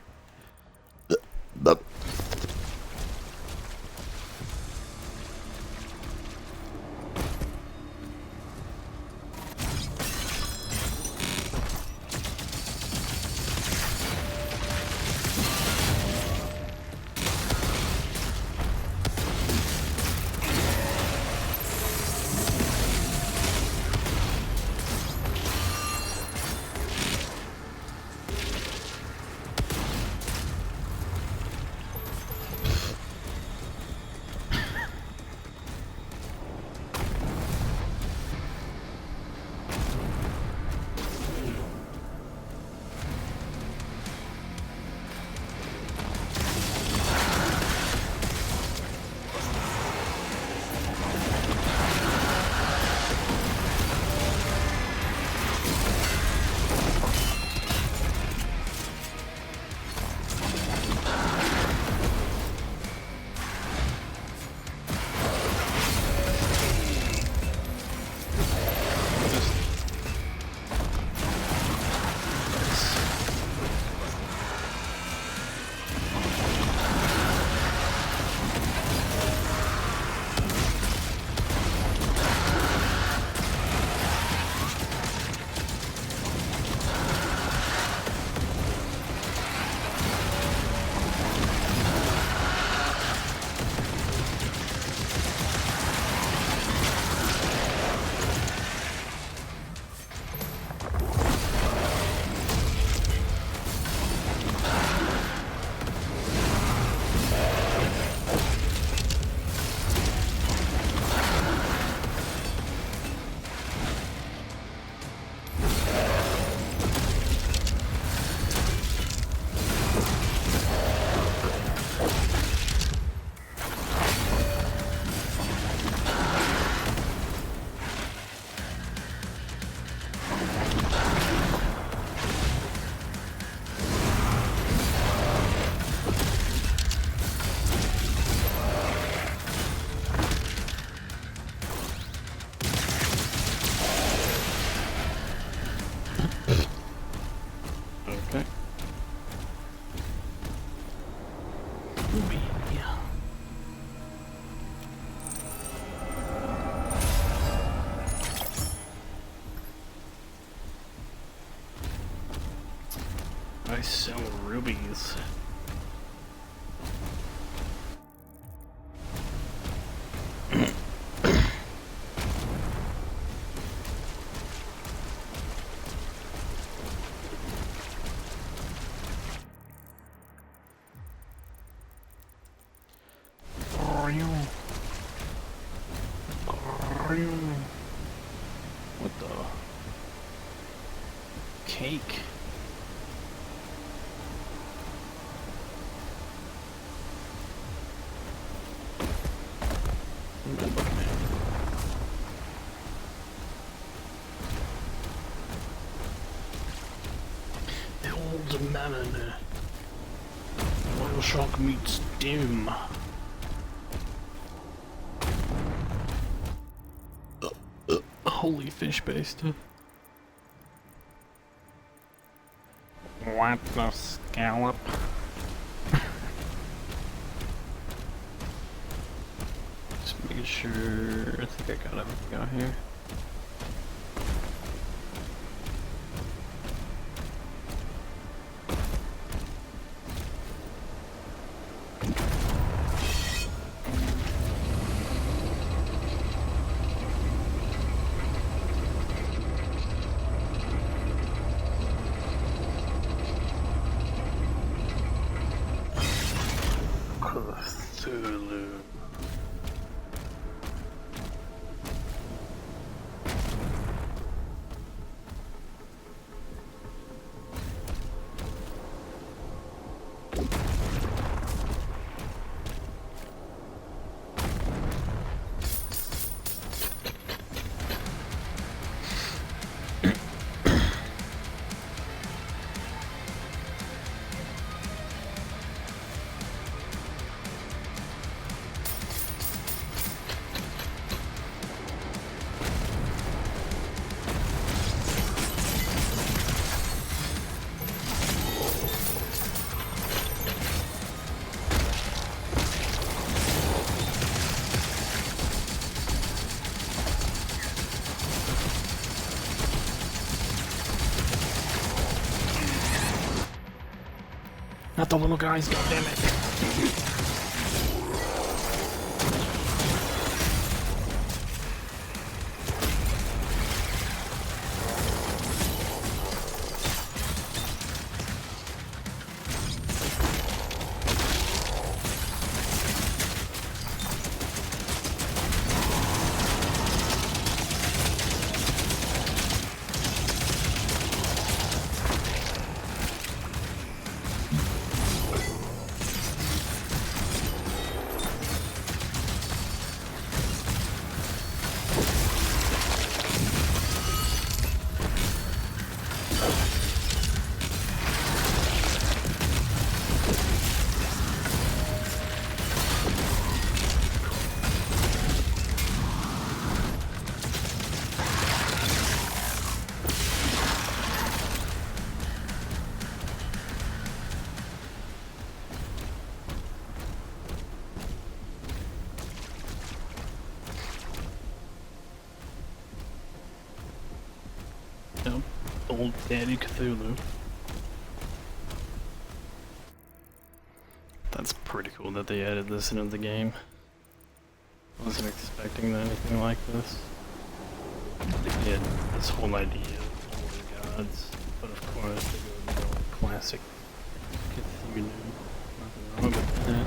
Okay. Ruby, yeah. I sell rubies. What the? Cake. The old man. Oil shark meets Doom. Holy fish based. What the scallop? Just making sure. I think I got everything out here. Cthulhu. Not the little guys, goddammit. Yep, old Daddy Cthulhu. That's pretty cool that they added this into the game. Wasn't expecting anything like this. They had this whole idea of older gods, but of course they go with the old classic Cthulhu. Nothing wrong with that.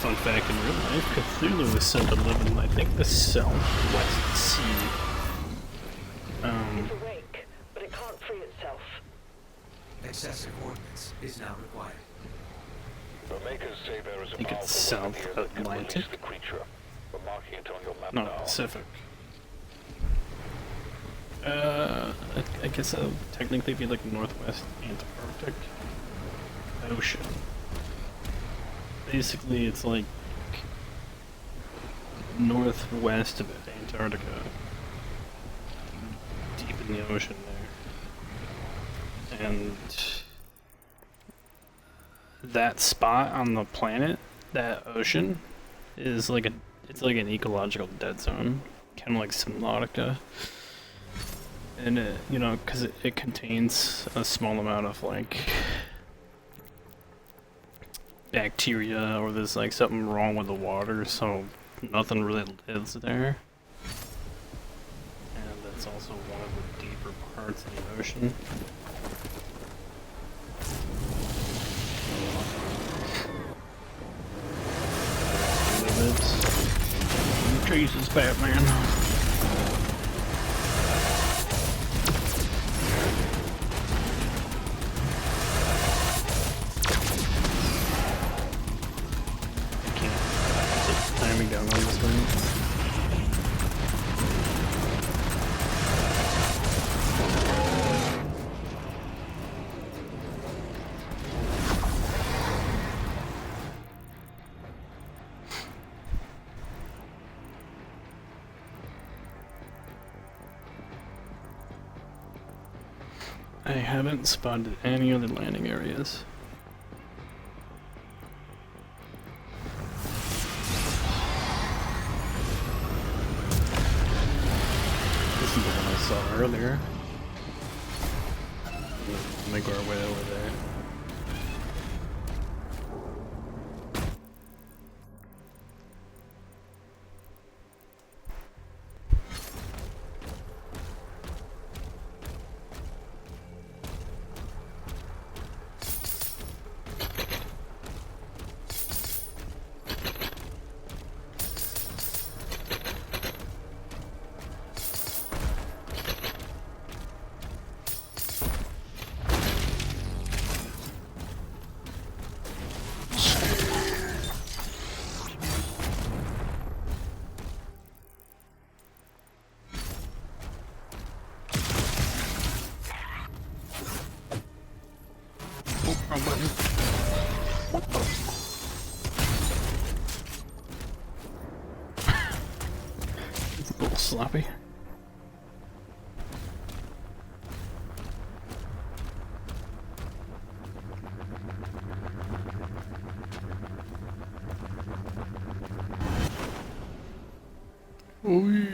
Fun fact, in real life, Cthulhu is said to live in, I think, the Southwest Sea. It's awake, but it can't free itself. Excessive ordnance is now required. The Makers say there is a think it's powerful South weapon here that can Atlantic. release the creature. We're marking it on your map No, now. Pacific. I guess that would technically be like Northwest Antarctic Ocean. Basically, it's like northwest of Antarctica, deep in the ocean there. And that spot on the planet, that ocean, is like it's like an ecological dead zone, kind of like Subnautica. And it, you know, because it contains a small amount of like bacteria, or there's like something wrong with the water, so nothing really lives there. And that's also one of the deeper parts of the ocean. Jesus, Batman. Timing down on this one. I haven't spotted any other landing areas. This is the one I saw earlier. Make our way over there. sloppy. Whee.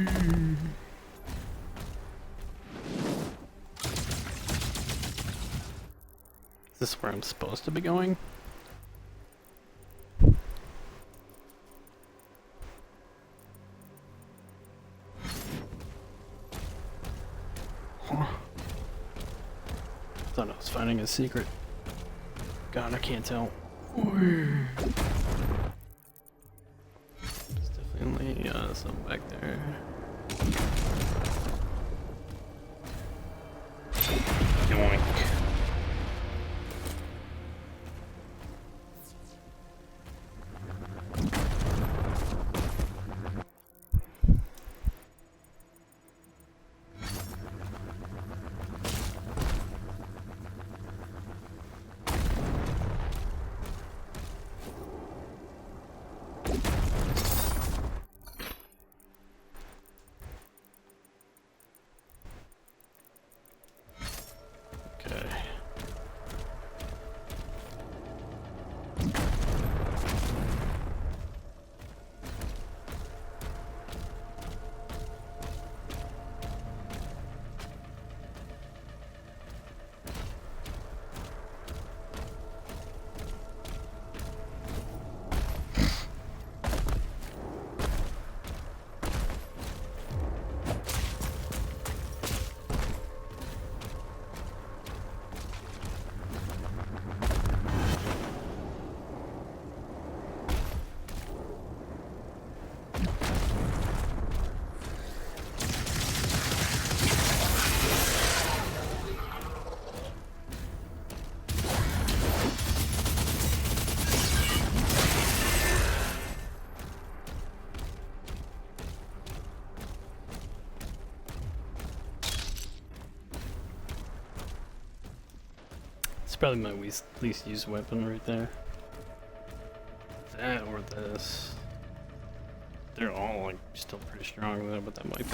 Is this where I'm supposed to be going? Huh. Thought I was finding a secret. God, I can't tell. Whee. There's definitely something back there. Yoink. Okay. It's probably my least used weapon right there. That or this. They're all like still pretty strong though, but that might be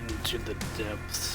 into the depths.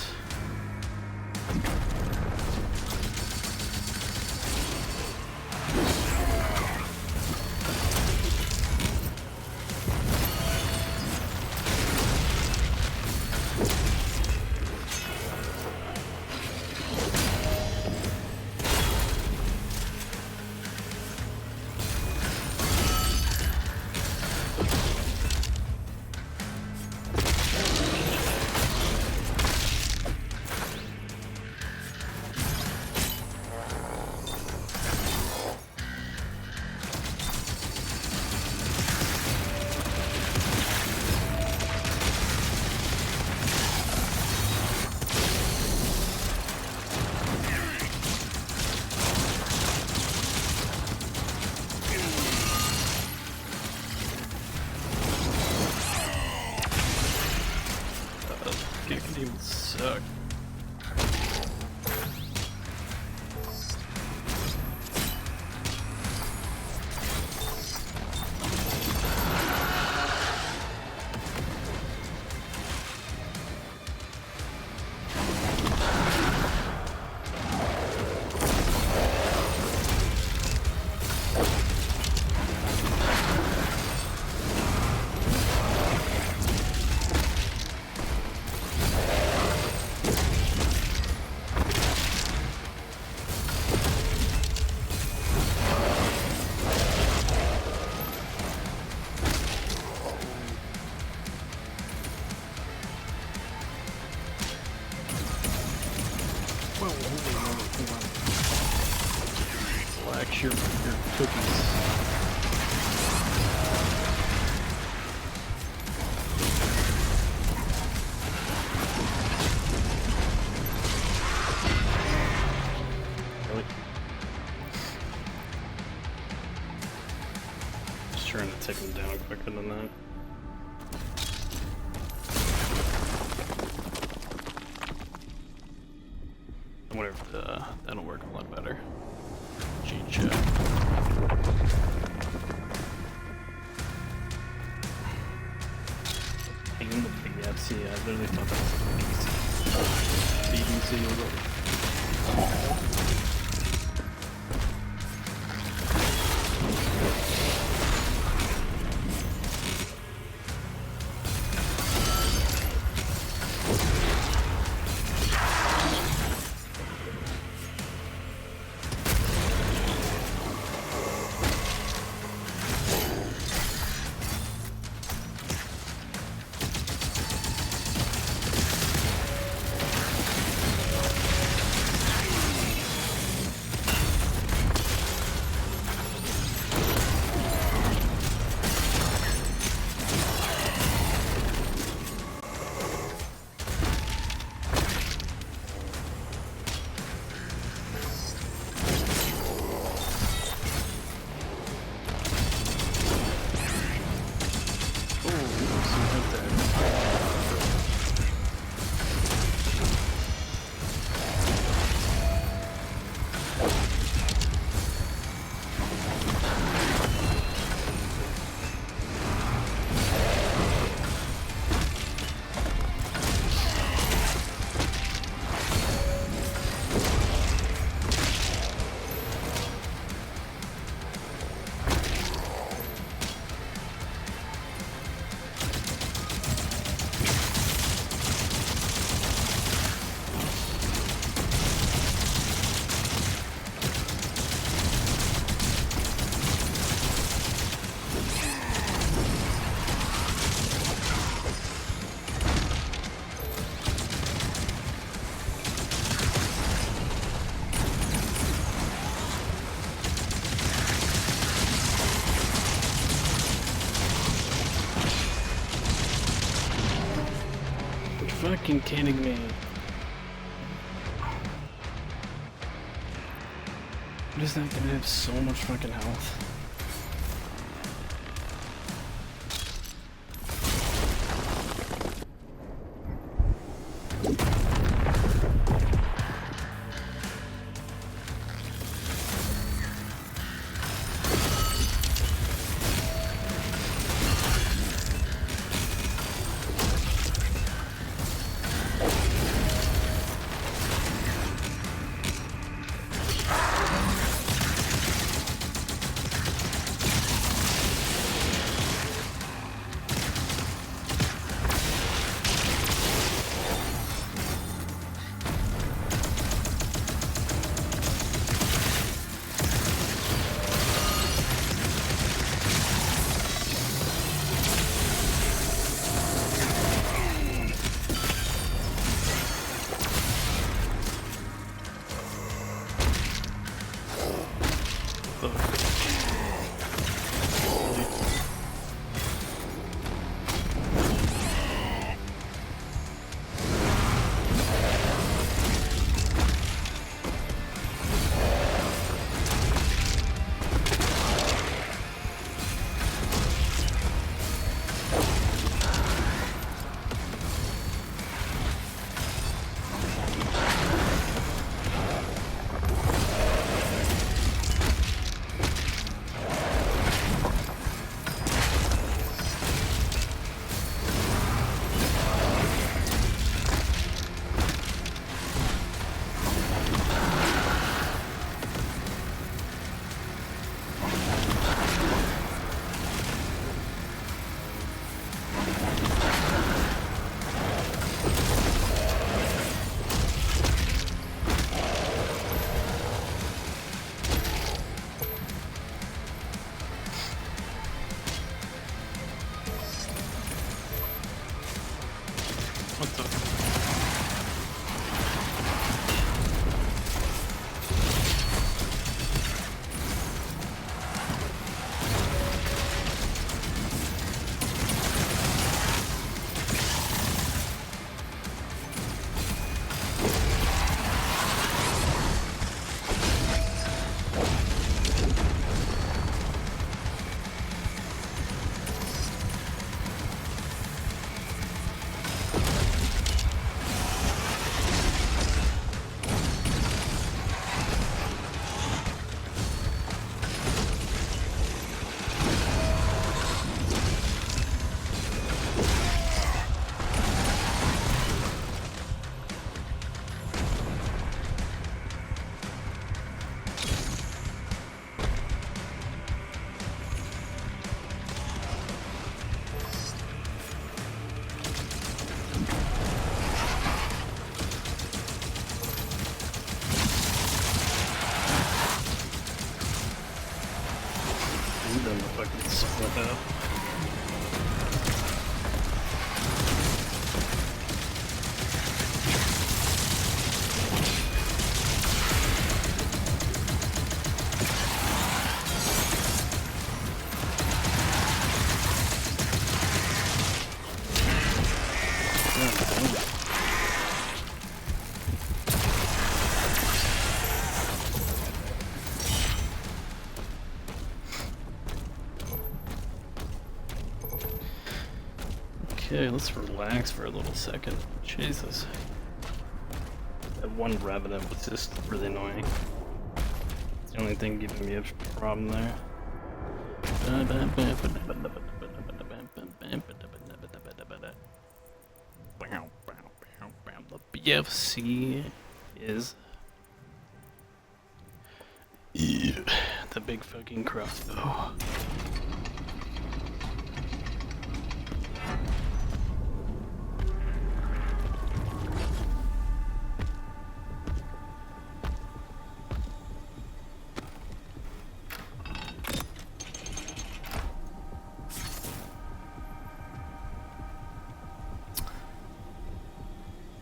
It could even suck. Whoa, hold on. Relax your cookies. Really? Just trying to take them down quicker than that. literally thought that was like a BBC or whatever. Fucking kidding me. What is that gonna have so much fucking health? I'm done to fucking split up. Okay, let's relax for a little second. Jesus. That one Revenant was just really annoying. It's the only thing giving me a problem there. The BFC is the big fucking crossbow.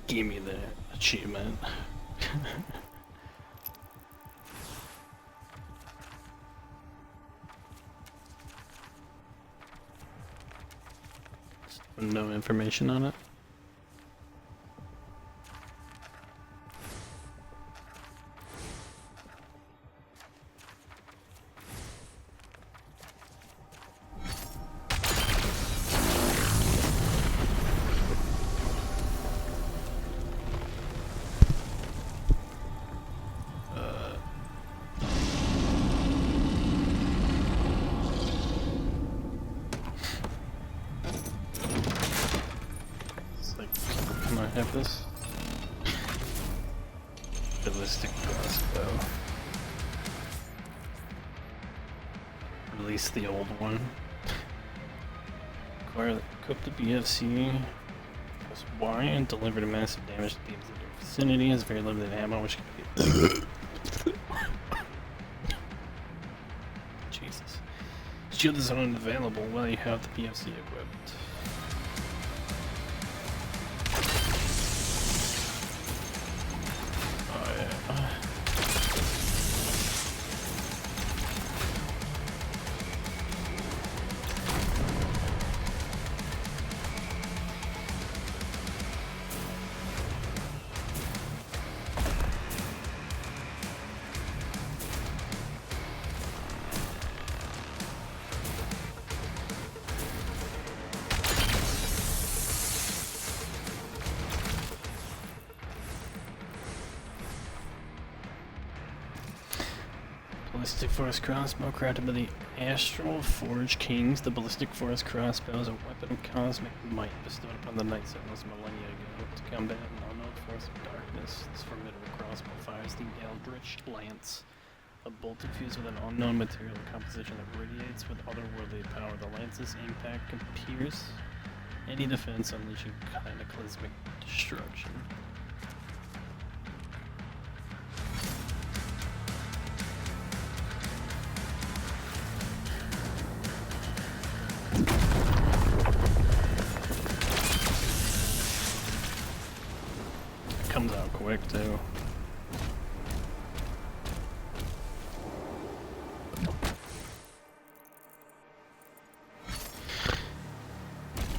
Give me the achievement. No information on it. Can I have this? Ballistic crossbow. Release the old one. Equip the BFC. Press Y and deliver massive damage to beams in your vicinity. Has very limited ammo, which can be. Jesus. Shield is unavailable while you have the BFC equipped. Ballistic Force Crossbow, crafted by the Astral Forge Kings. The Ballistic Force Crossbow is a weapon of cosmic might bestowed upon the Knight Sentinels millennia ago to combat an unknown force of darkness. This formidable crossbow fires the Eldritch Lance, a bolt fused with an unknown material composition that radiates with otherworldly power. The lance's impact can pierce any defense, unleashing cataclysmic destruction. Comes out quick too.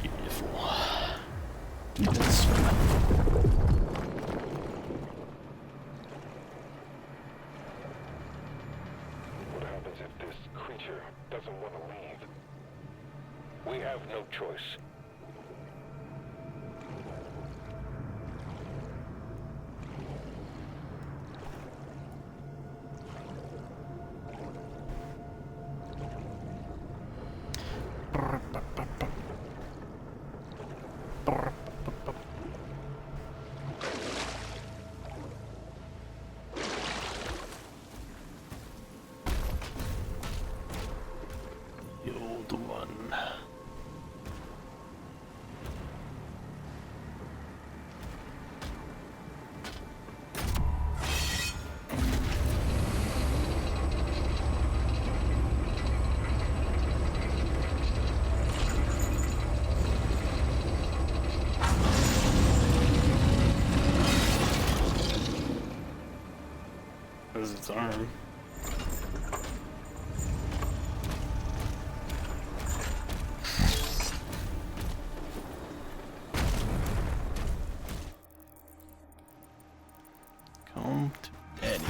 Beautiful. This one. What happens if this creature doesn't want to leave? We have no choice. The old one. its arm. Come to daddy.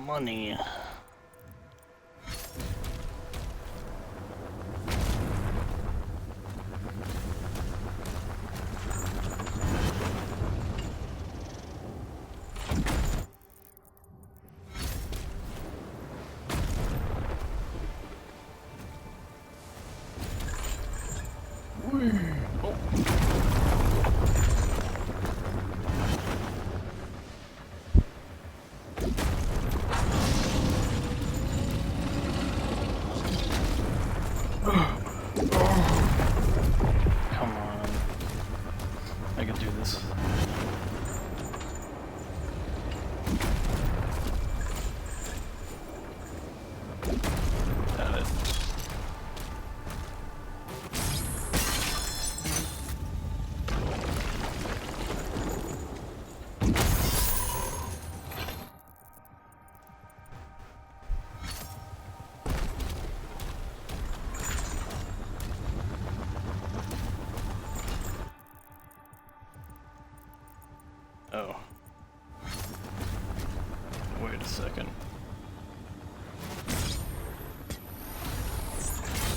Money. Come on. I can do this. Got it. Oh. Wait a second.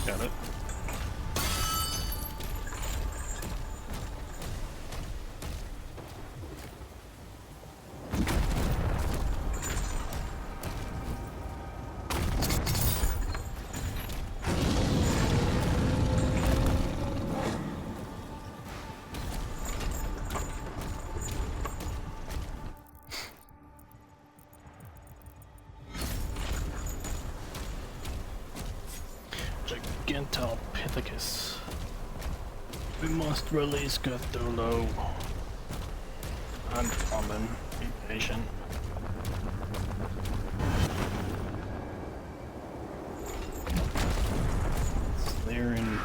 Got it. Gigantopithecus. We must release Cthulhu. Uncommon. Be patient. Slayer in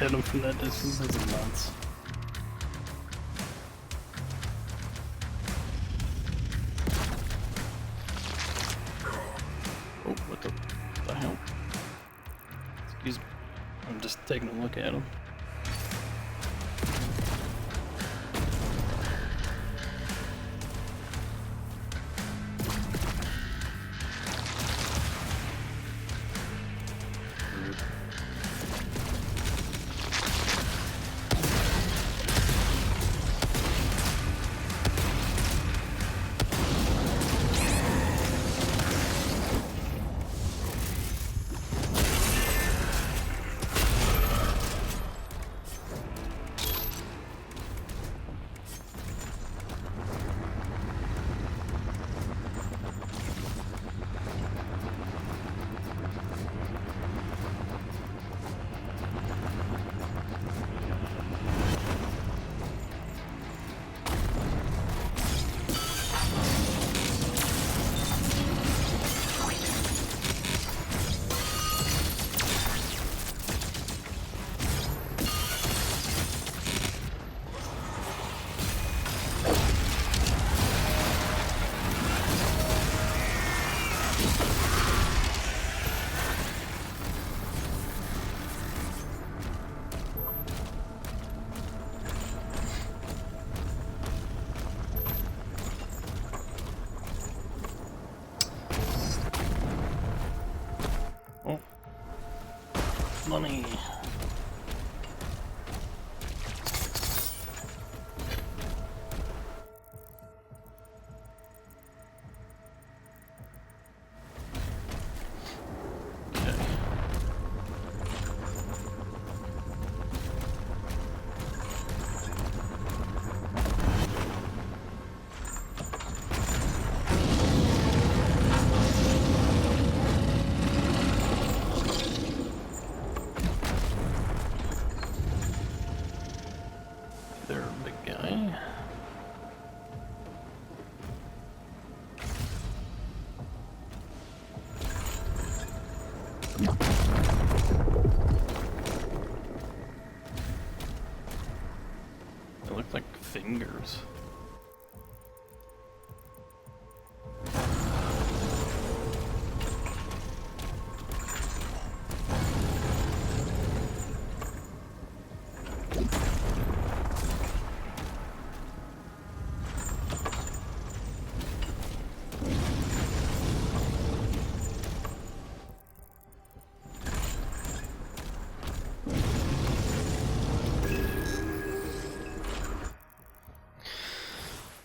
hit him from that distance. That's nuts. Oh, what the hell? Excuse me. I'm just taking a look at him. Money. They're a big guy. They look like fingers.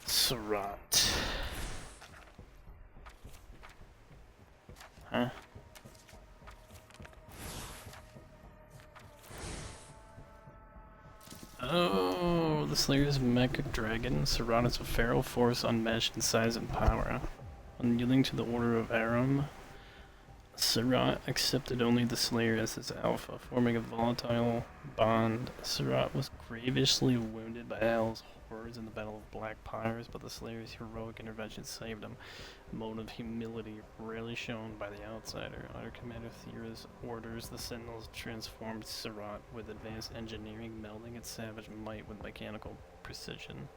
Surratt. Huh? Oh, the Slayer's mecha dragon. Surratt is a feral force unmatched in size and power. Unyielding to the order of Aram, Surratt accepted only the Slayer as his alpha, forming a volatile bond. Surratt was grievously wounded by Al's hordes in the Battle of Black Pyres, but the Slayer's heroic intervention saved him. A mode of humility rarely shown by the outsider. Under Commander Thera's orders, the Sentinels transformed Surratt with advanced engineering, melding its savage might with mechanical precision.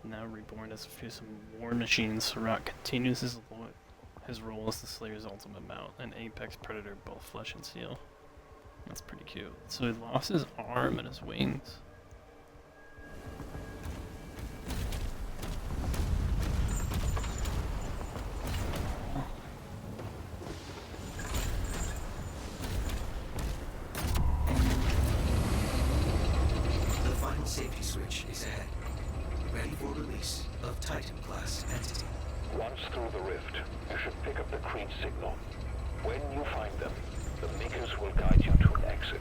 Now reborn as a fearsome war machine, Surratt continues his role as the Slayer's ultimate mount, an apex predator, both flesh and steel. That's pretty cute. So he lost his arm and his wings. The final safety switch is ahead. Ready for release of Titan-class entity. Once through the rift, you should pick up the Creed signal. When you find them, the Makers will guide you to an exit.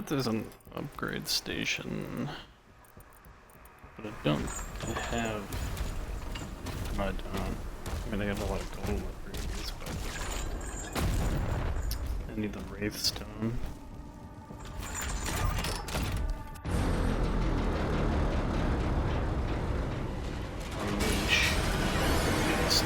There's an upgrade station, but I don't have. No, I don't. I mean, I have a lot of gold upgrades, but I need the Wraith Stone. Unleash Beast.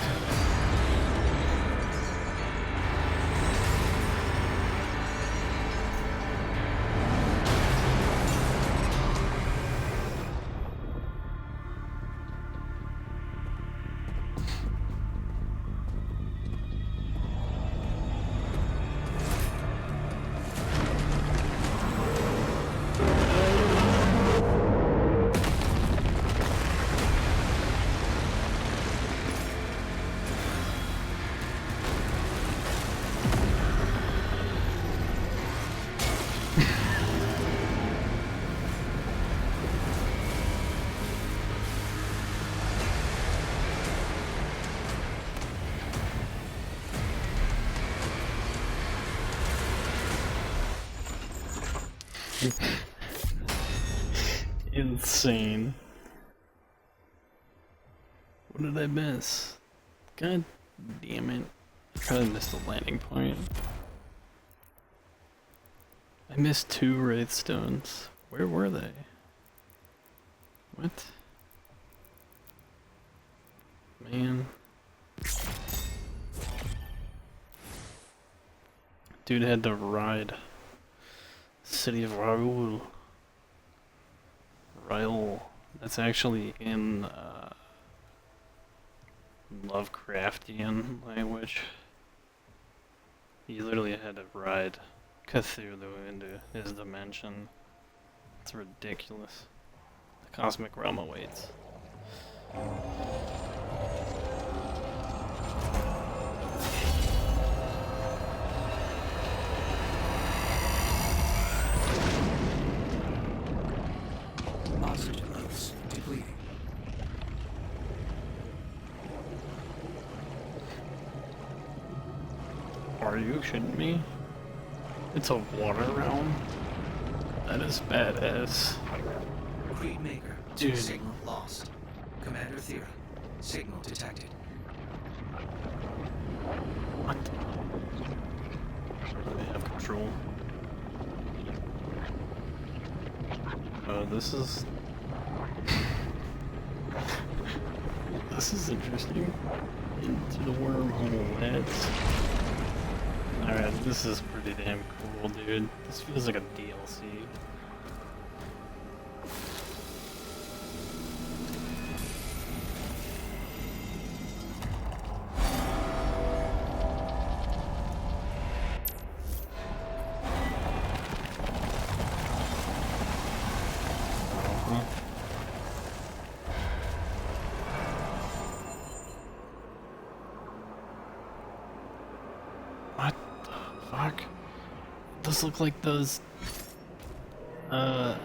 Insane. What did I miss? God damn it. I probably missed the landing point. I missed 2 Wraith Stones. Where were they? What? Man. Dude had to ride. City of Raul. Raul. That's actually in Lovecraftian language. He literally had to ride Cthulhu into his dimension. It's ridiculous. The cosmic realm awaits. Oxygen levels depleting. Are you kidding me? It's a water realm? That is badass. Creed Maker. Dude. Signal lost. Commander Thera. Signal detected. What? They have control. This is... This is interesting. Into the wormhole, lads. Alright, this is pretty damn cool, dude. This feels like a DLC. What the fuck? Those look like those, that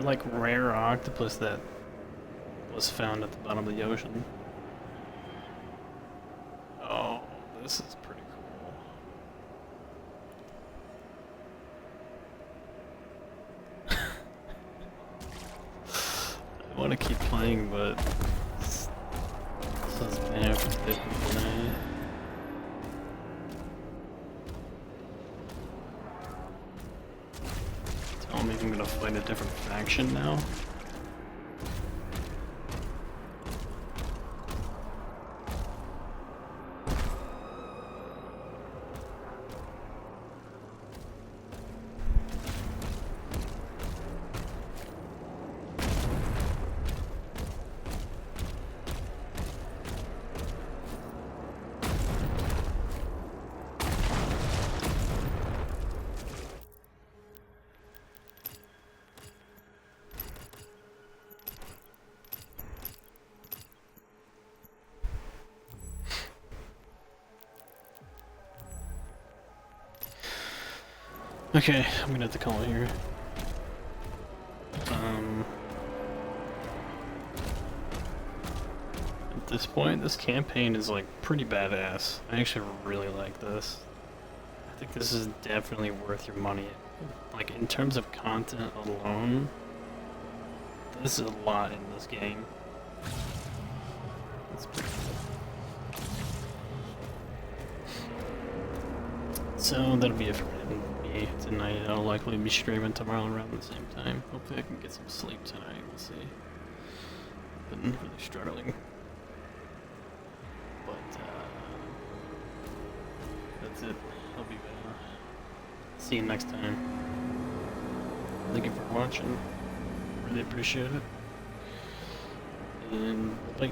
like rare octopus that was found at the bottom of the ocean. Oh, this is pretty cool. I want to keep playing, but this is damn different tonight. Tell me I'm gonna fight a different faction now. Okay, I'm gonna have to call it here. At this point, this campaign is like pretty badass. I actually really like this. I think this is definitely worth your money like in terms of content alone, this is a lot in this game. It's pretty So that'll be it for me tonight. I'll likely be streaming tomorrow around the same time. Hopefully I can get some sleep tonight. We'll see. Been really struggling. But that's it. I'll be see you next time. Thank you for watching. Really appreciate it. And bye.